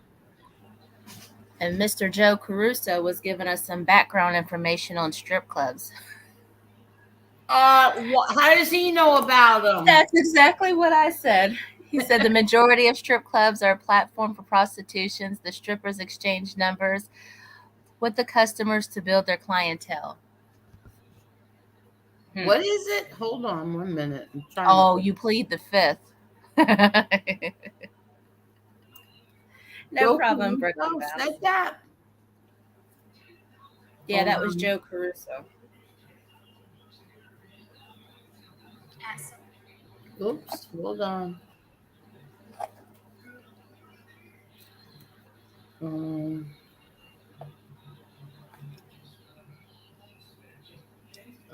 Speaker 3: And Mr. Joe Caruso was giving us some background information on strip clubs.
Speaker 2: How does he know about them?
Speaker 3: That's exactly what I said. He said the majority of strip clubs are a platform for prostitutions. The strippers exchange numbers with the customers to build their clientele.
Speaker 2: What is it? Hold on 1 minute.
Speaker 3: You plead the fifth. No problem, Brooklyn.
Speaker 2: Like that.
Speaker 3: Yeah, that was Joe Caruso.
Speaker 2: Oops, hold on.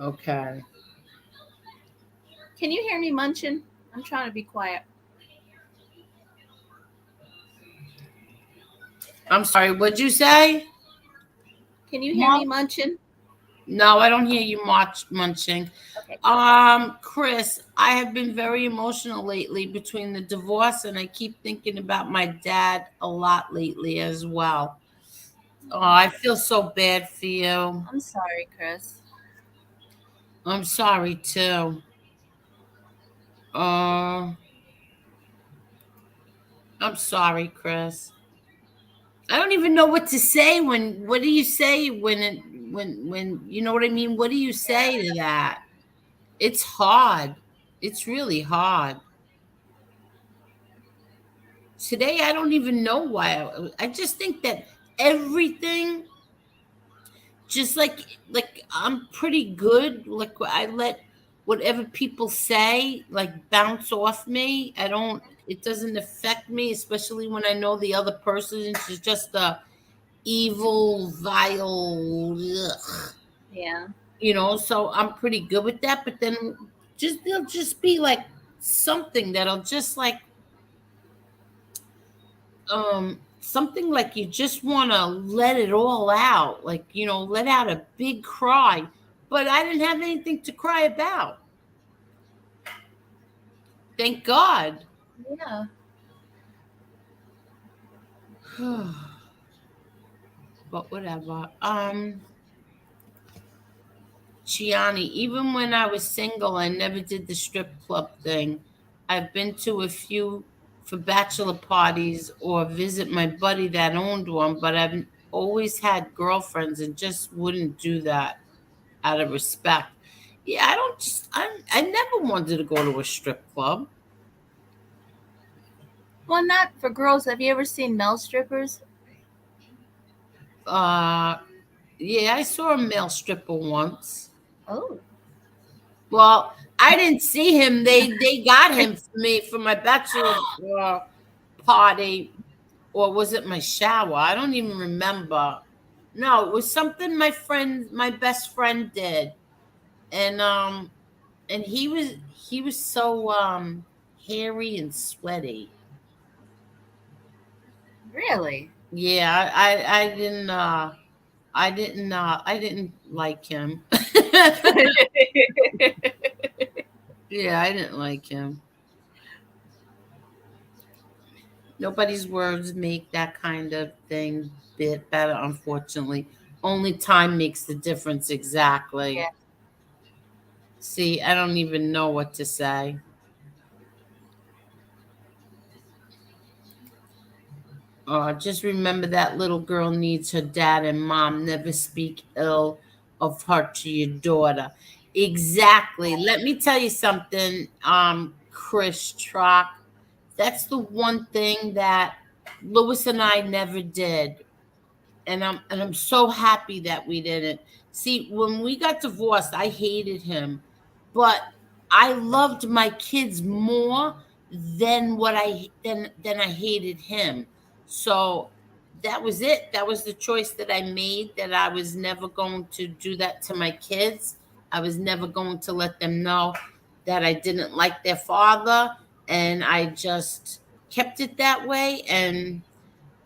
Speaker 2: Okay.
Speaker 3: Can you hear me munching? I'm trying to be quiet.
Speaker 2: I'm sorry, what'd you say?
Speaker 3: Can you hear me munching?
Speaker 2: No, I don't hear you munching.
Speaker 3: Okay.
Speaker 2: Chris, I have been very emotional lately between the divorce, and I keep thinking about my dad a lot lately as well. Oh, I feel so bad for you.
Speaker 3: I'm sorry, Chris.
Speaker 2: I'm sorry too. Uh, I'm sorry, Chris. I don't even know what to say when. What do you say when you know what I mean? What do you say to that? It's hard. It's really hard. Today, I don't even know why. I just think that everything, just like I'm pretty good. Like I let whatever people say like bounce off me. I don't. It doesn't affect me, especially when I know the other person is just a evil, vile. Ugh.
Speaker 3: Yeah.
Speaker 2: So I'm pretty good with that. But then just there'll just be like something that'll just like something like you just want to let it all out, like let out a big cry, but I didn't have anything to cry about, thank God.
Speaker 3: Yeah.
Speaker 2: But whatever. Gianni, even when I was single, I never did the strip club thing. I've been to a few for bachelor parties or visit my buddy that owned one, but I've always had girlfriends and just wouldn't do that out of respect. Yeah, I don't just I never wanted to go to a strip club.
Speaker 3: Well, not for girls. Have you ever seen male strippers?
Speaker 2: Uh yeah, I saw a male stripper once.
Speaker 3: Oh.
Speaker 2: Well, I didn't see him. They got him for me for my bachelor party, or was it my shower? I don't even remember. No, it was something my best friend did, and he was so hairy and sweaty.
Speaker 3: Really?
Speaker 2: Yeah, I didn't like him. Yeah, I didn't like him. Nobody's words make that kind of thing bit better, unfortunately. Only time makes the difference, exactly.
Speaker 3: Yeah.
Speaker 2: See, I don't even know what to say. Just remember that little girl needs her dad and mom. Never speak ill of her to your daughter. Exactly. Let me tell you something, Chris Trock. That's the one thing that Lewis and I never did. And I'm so happy that we didn't. See, when we got divorced, I hated him, but I loved my kids more than I hated him. So that was it. That was the choice that I made, that I was never going to do that to my kids. I was never going to let them know that I didn't like their father, and I just kept it that way. And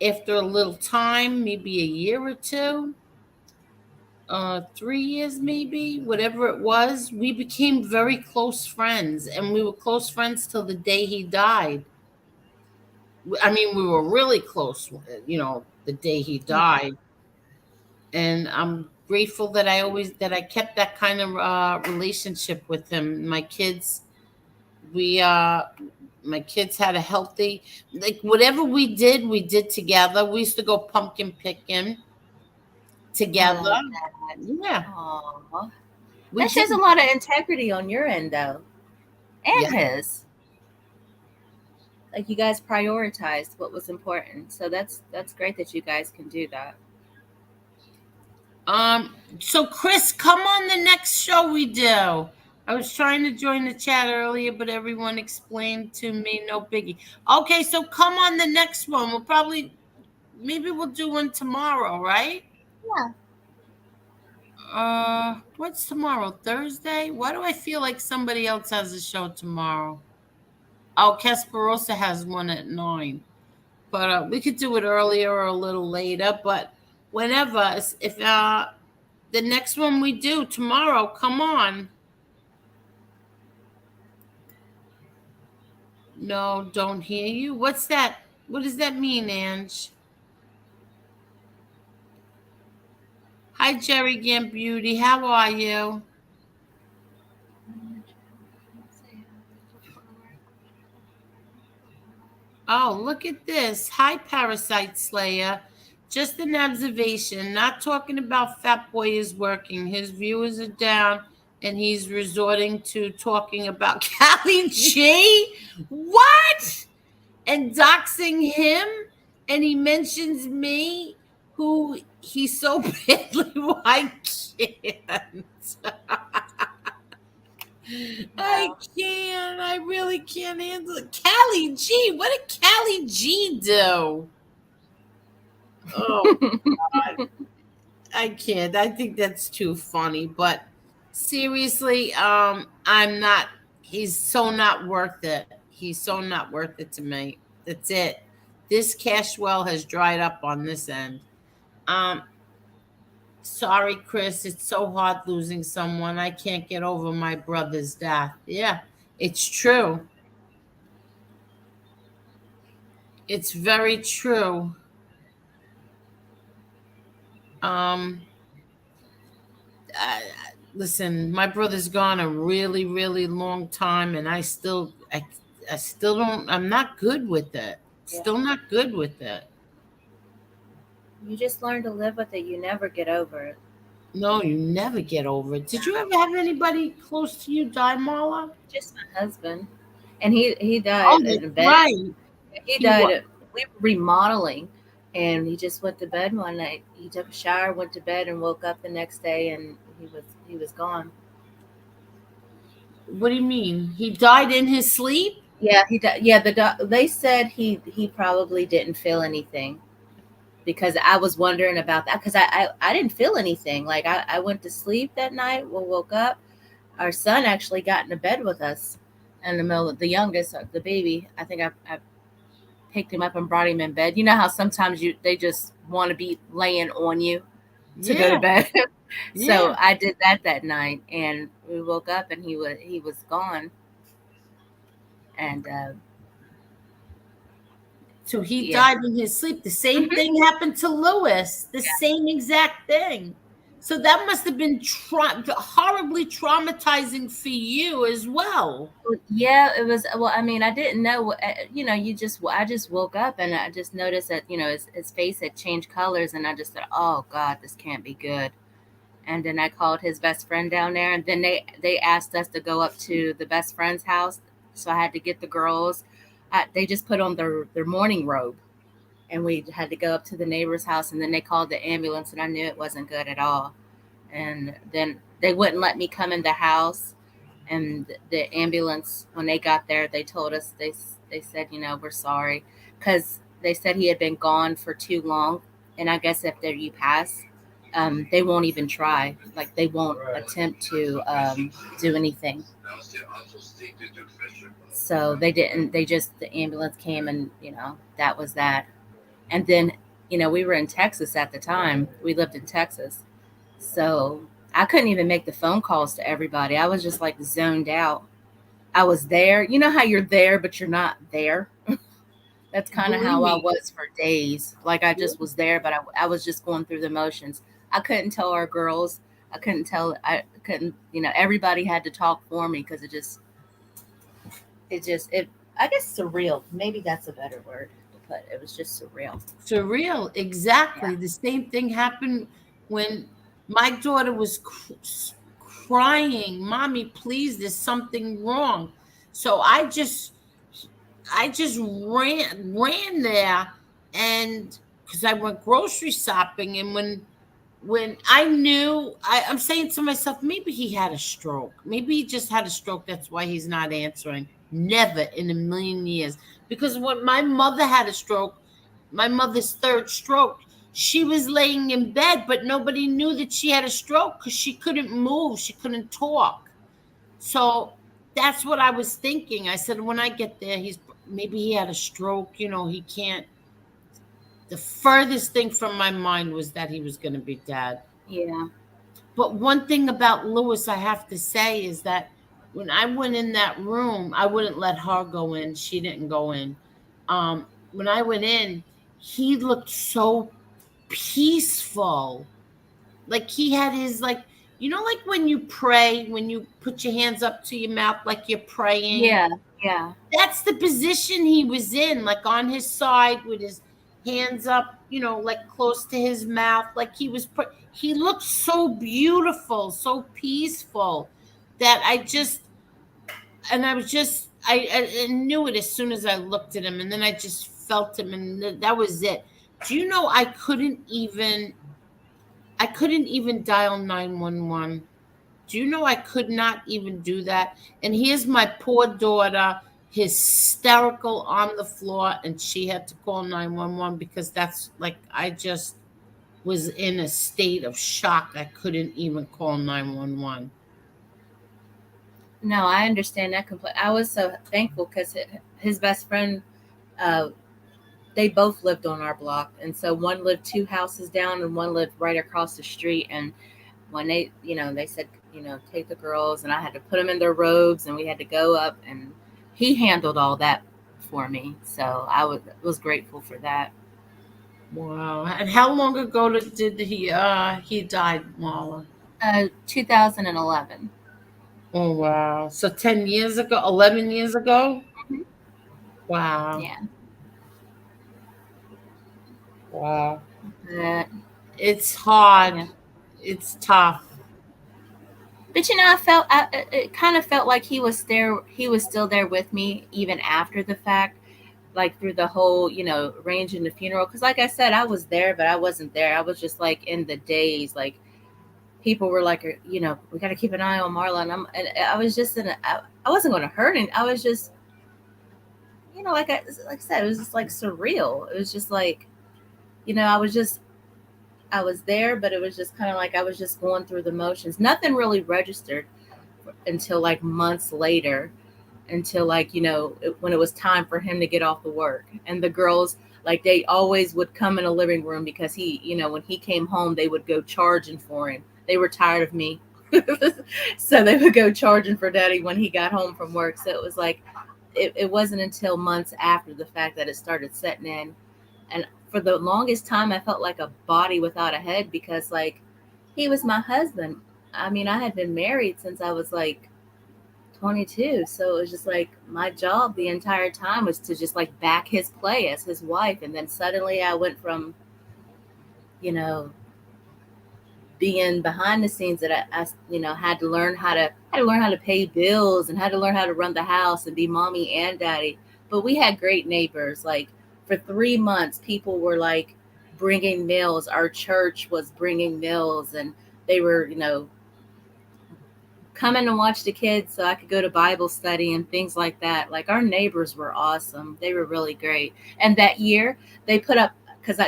Speaker 2: after a little time, maybe a year or two, 3 years, maybe, whatever it was, we became very close friends. And we were close friends till the day he died. I mean, we were really close, the day he died. And I'm grateful that I kept that kind of relationship with him. We, my kids had a healthy, like whatever we did together. We used to go pumpkin picking
Speaker 3: I
Speaker 2: together.
Speaker 3: love that.
Speaker 2: Yeah.
Speaker 3: Aw.
Speaker 2: We
Speaker 3: That shows
Speaker 2: did.
Speaker 3: a lot of integrity on your end, though, and
Speaker 2: Yeah.
Speaker 3: his. Like you guys prioritized what was important, so that's great that you guys can do that.
Speaker 2: So Chris, come on the next show we do. I was trying to join the chat earlier, but everyone explained to me no biggie. Okay, so come on the next one. Maybe we'll do one tomorrow, right?
Speaker 3: Yeah.
Speaker 2: What's tomorrow? Thursday? Why do I feel like somebody else has a show tomorrow? Oh, Casperosa has one at 9. But we could do it earlier or a little later. But whenever, if the next one we do tomorrow, come on. No, don't hear you. What's that? What does that mean, Ange? Hi, Jerry Gambuti. How are you? Oh, look at this. Hi, Parasite Slayer. Just an observation. Not talking about Fat Boy is working. His viewers are down, and he's resorting to talking about Callie G. What? And doxing him, and he mentions me, who he's so badly. I can't. I can't. I really can't handle it. Callie G. What did Callie G do? Oh God. I can't. I think that's too funny. But seriously, I'm not. He's so not worth it. He's so not worth it to me. That's it. This cash well has dried up on this end. Um, Sorry, Chris. It's so hard losing someone. I can't get over my brother's death. Yeah, it's true. It's very true. Um, I, Listen, my brother's gone a really, really long time, and I still don't. I'm not good with it. Still not good with it.
Speaker 3: You just learn to live with it. You never get over it.
Speaker 2: No, you never get over it. Did you ever have anybody close to you die, Marla?
Speaker 3: Just my husband, and he died in a bed.
Speaker 2: Right.
Speaker 3: He died. We were remodeling, and he just went to bed one night. He took a shower, went to bed, and woke up the next day, and he was gone.
Speaker 2: What do you mean? He died in his sleep?
Speaker 3: Yeah, he died. Yeah, they said he probably didn't feel anything, because I was wondering about that, because I didn't feel anything. Like I went to sleep that night. We woke up. Our son actually got into bed with us in the middle of the youngest, the baby. I think I picked him up and brought him in bed. You know how sometimes they just want to be laying on you to go to bed. So I did that night, and we woke up and he was gone. And
Speaker 2: so he died in his sleep. The same thing happened to Lewis. The same exact thing. So that must have been horribly traumatizing for you as well.
Speaker 3: Yeah, it was. Well, I mean, I didn't know. I just woke up and I just noticed that his face had changed colors, and I just thought, oh God, this can't be good. And then I called his best friend down there, and then they asked us to go up to the best friend's house. So I had to get the girls. They just put on their morning robe, and we had to go up to the neighbor's house, and then they called the ambulance, and I knew it wasn't good at all. And then they wouldn't let me come in the house, and the ambulance, when they got there, they told us, they said, we're sorry, because they said he had been gone for too long, and I guess after you pass, they won't even try. Like, they won't attempt to do anything. So they didn't. The ambulance came, and that was that. And then we were in Texas at the time. We lived in Texas, so I couldn't even make the phone calls to everybody. I was just like zoned out. I was there. You know how you're there, but you're not there. That's kind of how I was for days. Like, I just was there, but I was just going through the motions. I couldn't tell our girls. I couldn't. Everybody had to talk for me, because I guess surreal. Maybe that's a better word to put. It was just surreal.
Speaker 2: Surreal, exactly. Yeah. The same thing happened when my daughter was crying, "Mommy, please, there's something wrong." So I just ran there, and because I went grocery shopping, and when I knew, I'm saying to myself, maybe he had a stroke. Maybe he just had a stroke. That's why he's not answering. Never in a million years. Because when my mother had a stroke, my mother's third stroke, she was laying in bed, but nobody knew that she had a stroke because she couldn't move. She couldn't talk. So that's what I was thinking. I said, when I get there, maybe he had a stroke. He can't. The furthest thing from my mind was that he was going to be dead.
Speaker 3: Yeah.
Speaker 2: But one thing about Lewis, I have to say, is that when I went in that room, I wouldn't let her go in. She didn't go in. When I went in, he looked so peaceful. like he had his like, like when you pray, when you put your hands up to your mouth like you're praying.
Speaker 3: Yeah.
Speaker 2: That's the position he was in, like on his side with his hands up, like close to his mouth, like he looked so beautiful, so peaceful that I knew it as soon as I looked at him, and then I just felt him, and that was it. Do you know I couldn't even dial 911. Do you know I could not even do that? And here's my poor daughter, hysterical on the floor, and she had to call 911 because that's like I just was in a state of shock. I couldn't even call 911.
Speaker 3: No, I understand that completely. I was so thankful because his best friend, they both lived on our block, and so one lived 2 houses down, and one lived right across the street. And when they said, take the girls, and I had to put them in their robes, and we had to go up, and he handled all that for me. So I was grateful for that.
Speaker 2: Wow! And how long ago did he died, Marla?
Speaker 3: 2011.
Speaker 2: Oh wow! So 10 years ago, 11 years ago.
Speaker 3: Mm-hmm.
Speaker 2: Wow!
Speaker 3: Yeah.
Speaker 2: Wow! It's hard. Yeah. It's tough.
Speaker 3: But it kind of felt like he was there. He was still there with me even after the fact, like through the whole, arranging the funeral. Because like I said, I was there, but I wasn't there. I was just like in the days, like people were like, we got to keep an eye on Marla, and I was just I wasn't going to hurt him. I was just, like I said, it was just like surreal. It was just like, I was there, but it was just kind of like I was just going through the motions. Nothing really registered until like months later, until like, when it was time for him to get off the work. And the girls, like they always would come in a living room because he, when he came home, they would go charging for him. They were tired of me. So they would go charging for daddy when he got home from work. So it was like, it wasn't until months after the fact that it started setting in. And for the longest time, I felt like a body without a head because like he was my husband. I mean, I had been married since I was like 22. So it was just like my job the entire time was to just like back his play as his wife. And then suddenly I went from, being behind the scenes that I had to learn how to pay bills and had to learn how to run the house and be mommy and daddy. But we had great neighbors. Like for 3 months, people were like bringing meals. Our church was bringing meals, and they were, coming to watch the kids so I could go to Bible study and things like that. Like our neighbors were awesome. They were really great. And that year they put up, because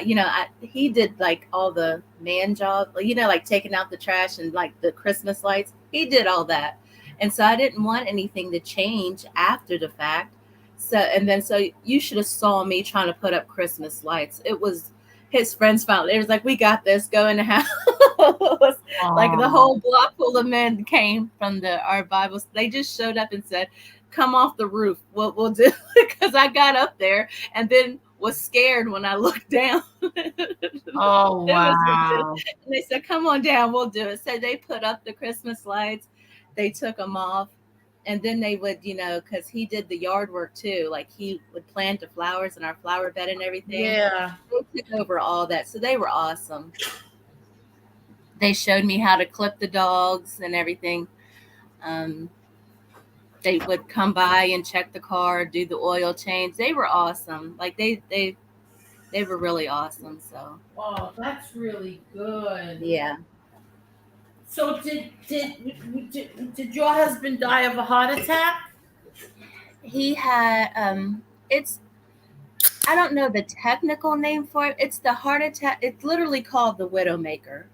Speaker 3: he did like all the man job, like taking out the trash and like the Christmas lights. He did all that. And so I didn't want anything to change after the fact. So you should have saw me trying to put up Christmas lights. It was his friends found it was like, we got this, go in the house. Like the whole block full of men came from our Bibles. They just showed up and said, come off the roof. We'll do it. Because I got up there and then was scared when I looked down.
Speaker 2: Oh, wow.
Speaker 3: And they said, come on down, we'll do it. So they put up the Christmas lights. They took them off. And then they would, because he did the yard work too. Like he would plant the flowers in our flower bed and everything.
Speaker 2: Yeah.
Speaker 3: They took over all that. So they were awesome. They showed me how to clip the dogs and everything. They would come by and check the car, do the oil change. They were awesome. Like they were really awesome. So.
Speaker 2: Oh, that's really good.
Speaker 3: Yeah.
Speaker 2: So did your husband die of a heart attack?
Speaker 3: He had I don't know the technical name for it. It's the heart attack. It's literally called the Widowmaker.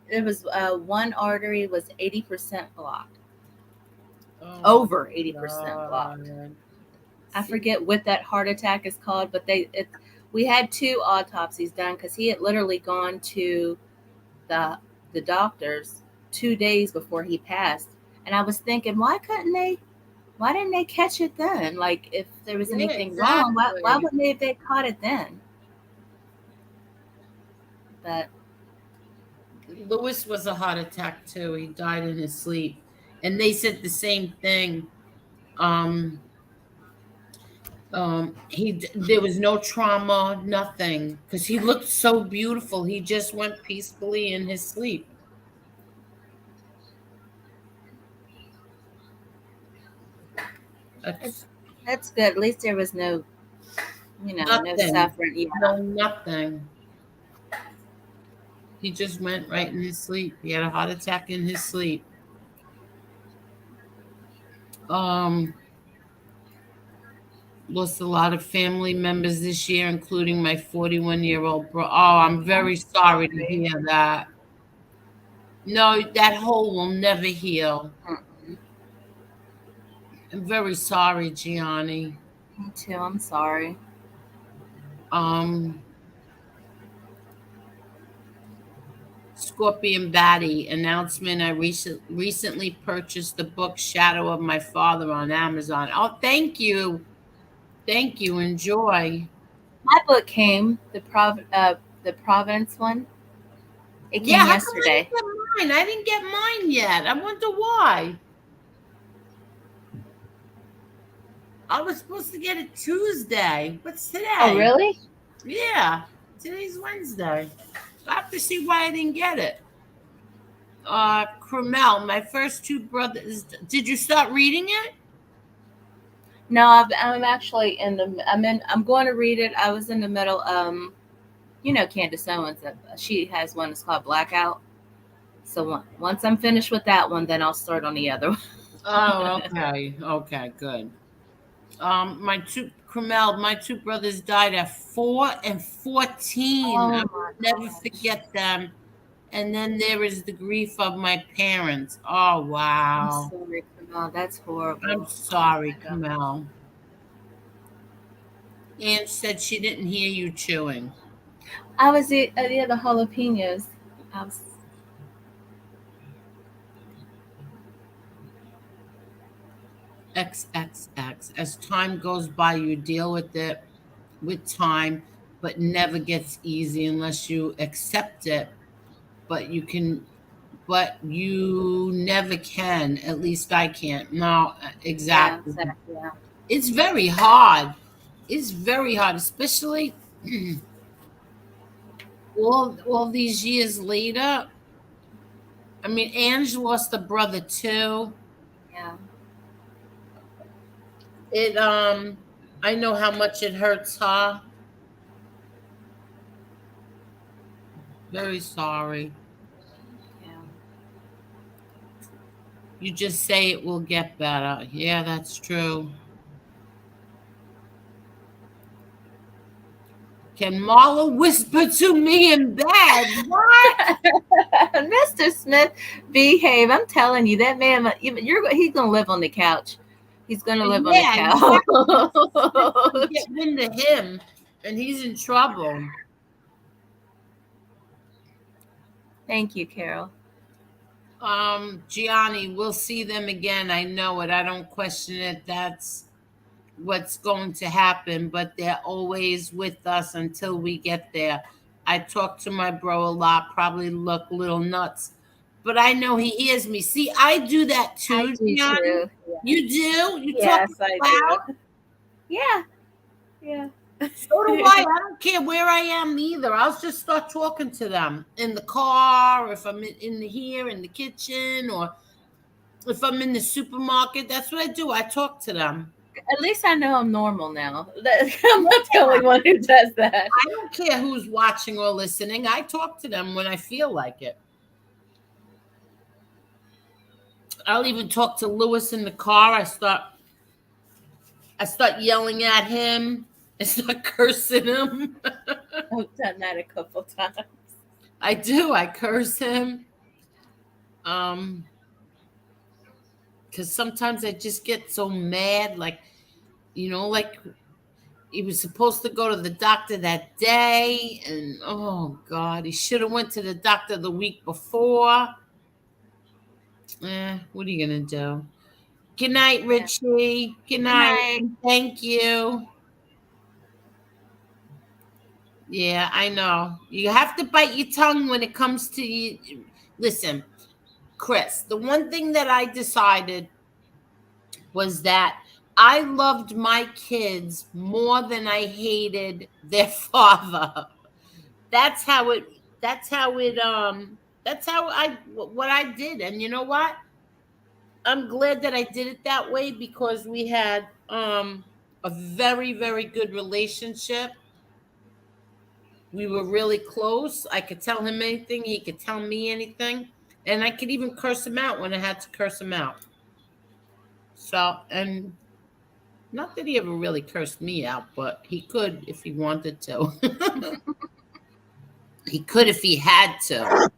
Speaker 3: It was one artery was 80% blocked. Over 80% blocked. I forget what that heart attack is called, but we had 2 autopsies done because he had literally gone to the doctors 2 days before he passed. And I was thinking, why didn't they catch it then? Like if there was anything wrong, why wouldn't they have caught it then? But
Speaker 2: Lewis was a heart attack too. He died in his sleep, and they said the same thing. There was no trauma, nothing, because he looked so beautiful. He just went peacefully in his sleep.
Speaker 3: That's good. At least there was no, no suffering. Yeah.
Speaker 2: No, nothing. He just went right in his sleep. He had a heart attack in his sleep. Lost a lot of family members this year, including my 41-year-old bro. Oh, I'm very sorry to hear that. No, that hole will never heal. I'm very sorry, Gianni.
Speaker 3: Me too. I'm sorry.
Speaker 2: Scorpion Batty announcement. I recently purchased the book Shadow of My Father on Amazon. Oh, thank you. Thank you. Enjoy.
Speaker 3: My book came, the Providence one. It came yesterday.
Speaker 2: I didn't get mine yet. I wonder why. I was supposed to get it Tuesday. What's today?
Speaker 3: Oh, really?
Speaker 2: Yeah. Today's Wednesday. I have to see why I didn't get it. Cromel, my first two brothers. Did you start reading it?
Speaker 3: No, I'm actually I'm going to read it. I was in the middle. Candace Owens. She has one that's called Blackout. So once I'm finished with that one, then I'll start on the other one.
Speaker 2: Oh, okay. Okay, good. My two brothers died at 4 and 14. I will never forget them. And then there is the grief of my parents. Oh, wow.
Speaker 3: I'm sorry, Kamal. That's horrible.
Speaker 2: I'm sorry, Kamal. Anne said she didn't hear you chewing.
Speaker 3: I was at the jalapenos.
Speaker 2: XXX. As time goes by, you deal with it with time, but never gets easy unless you accept it. But you never can. At least I can't. No, exactly.
Speaker 3: Yeah.
Speaker 2: It's very hard. It's very hard, especially all these years later. I mean, Ange lost a brother too.
Speaker 3: Yeah.
Speaker 2: I know how much it hurts her. Very sorry.
Speaker 3: Yeah.
Speaker 2: You just say it will get better. Yeah, that's true. Can Marla whisper to me in bed? What?
Speaker 3: Mr. Smith, behave. I'm telling you, that man, he's going to live on the couch. He's going to live on the couch.
Speaker 2: Get wind of him, and he's in trouble.
Speaker 3: Thank you, Carol.
Speaker 2: Gianni, we'll see them again. I know it. I don't question it. That's what's going to happen, but they're always with us until we get there. I talk to my bro a lot, probably look a little nuts, but I know he hears me. See, I do that too.
Speaker 3: I do
Speaker 2: Gianni.
Speaker 3: too. Yeah.
Speaker 2: You do? You
Speaker 3: yes,
Speaker 2: talk
Speaker 3: I do. Yeah. Yeah.
Speaker 2: So do I. I don't care where I am either. I'll just start talking to them in the car, if I'm in here in the kitchen, or if I'm in the supermarket. That's what I do. I talk to them.
Speaker 3: At least I know I'm normal now. I'm not the only one who does that.
Speaker 2: I don't care who's watching or listening. I talk to them when I feel like it. I'll even talk to Lewis in the car. I start yelling at him. I start cursing him.
Speaker 3: I've done that a couple times.
Speaker 2: I do. I curse him. Because sometimes I just get so mad, like he was supposed to go to the doctor that day, and oh God, he should have went to the doctor the week before. What are you gonna do? Good night, Richie. Good night. Thank you. Yeah, I know. You have to bite your tongue when it comes to you. Listen, Chris, the one thing that I decided was that I loved my kids more than I hated their father. That's how it that's how it that's how I what I did. And you know what? I'm glad that I did it that way because we had a very, very good relationship. We were really close. I could tell him anything, he could tell me anything, and I could even curse him out when I had to curse him out. So, and not that he ever really cursed me out, but he could if he wanted to. He could if he had to.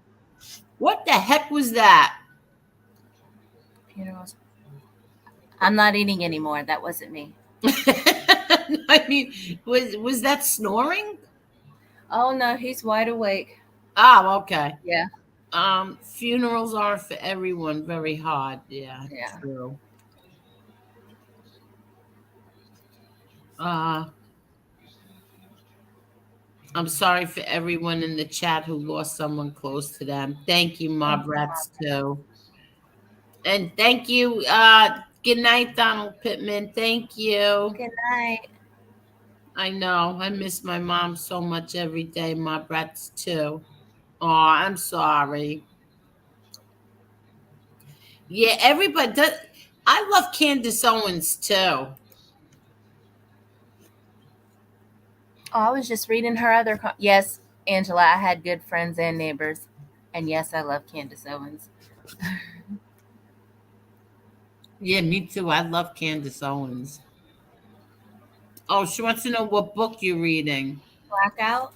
Speaker 2: What the heck was that?
Speaker 3: Funerals. I'm not eating anymore. That wasn't me.
Speaker 2: I mean, was that snoring?
Speaker 3: Oh no, he's wide awake.
Speaker 2: Oh, okay.
Speaker 3: Yeah.
Speaker 2: Funerals are for everyone very hard. Yeah,
Speaker 3: Yeah.
Speaker 2: true. I'm sorry for everyone in the chat who lost someone close to them. Thank you, Mob Rats, too. And thank you. Good night, Donald Pittman. Thank you.
Speaker 3: Good night.
Speaker 2: I know. I miss my mom so much every day, Mob Rats, too. Oh, I'm sorry. Yeah, everybody does. I love Candace Owens, too.
Speaker 3: Oh, I was just reading her other. Yes, Angela, I had good friends and neighbors. And yes, I love Candace Owens.
Speaker 2: Yeah, me too. I love Candace Owens. Oh, she wants to know what book you're reading.
Speaker 3: Blackout?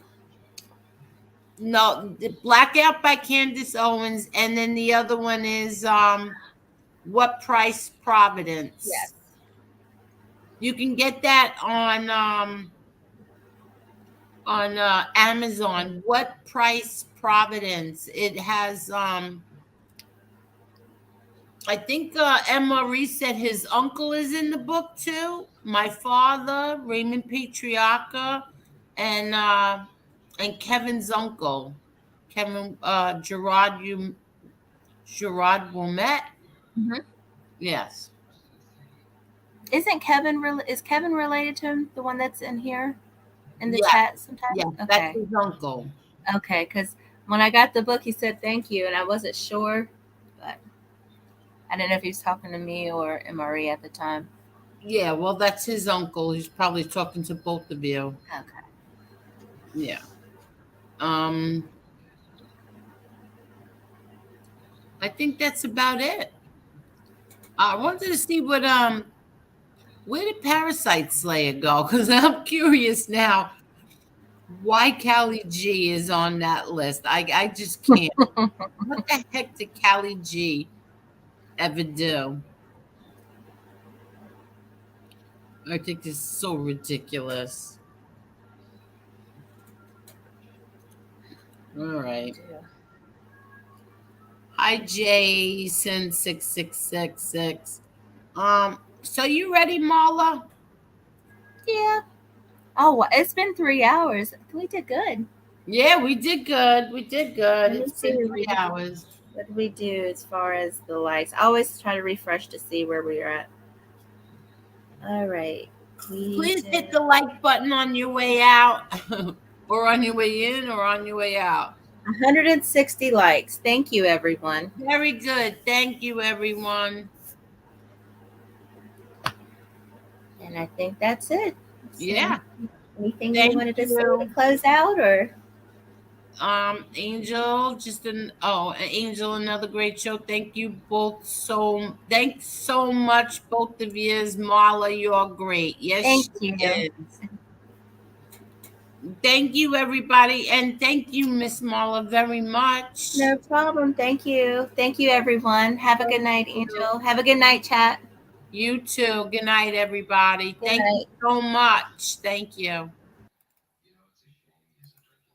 Speaker 2: No, Blackout by Candace Owens, and then the other one is What Price Providence.
Speaker 3: Yes.
Speaker 2: You can get that on Amazon. What Price Providence. It has I think Emma Reese said his uncle is in the book too. My father, Raymond Patriarca, and Kevin's uncle, Kevin Gerard Wilmette.
Speaker 3: Mm-hmm.
Speaker 2: Yes.
Speaker 3: Isn't Kevin is Kevin related to him? The one that's in here in the chat sometimes.
Speaker 2: Yeah,
Speaker 3: okay.
Speaker 2: That's his uncle.
Speaker 3: Okay, because when I got the book, he said thank you, and I wasn't sure, but I didn't know if he was talking to me or Marie at the time.
Speaker 2: Yeah, well, that's his uncle. He's probably talking to both of you.
Speaker 3: Okay.
Speaker 2: Yeah. I think that's about it. I wanted to see what where did Parasite Slayer go? Because I'm curious now why Callie G is on that list. I just can't. What the heck did Callie G ever do? I think this is so ridiculous. All right. Hi, Jason 6666. So you ready, Marla?
Speaker 3: Yeah. Oh, it's been 3 hours. We did good.
Speaker 2: Yeah, we did good. We did good. It's been 3 hours.
Speaker 3: What did we do as far as the likes? I always try to refresh to see where we are at. All right.
Speaker 2: Please hit the like button on your way out, or on your way in, or on your way out.
Speaker 3: 160 likes. Thank you, everyone.
Speaker 2: Very good. Thank you, everyone.
Speaker 3: And I think that's it.
Speaker 2: Yeah.
Speaker 3: Anything you wanted to say to close out, or?
Speaker 2: Angel, Angel, another great show. Thank you both thanks so much, both of you. Marla, you're great. Yes,
Speaker 3: thank you.
Speaker 2: Is. Thank you, everybody, and thank you, Miss Marla, very much.
Speaker 3: No problem. Thank you. Thank you, everyone. Have a good night, Angel. Have a good night, chat.
Speaker 2: You too. Good night, everybody. Thank you so much. Thank you.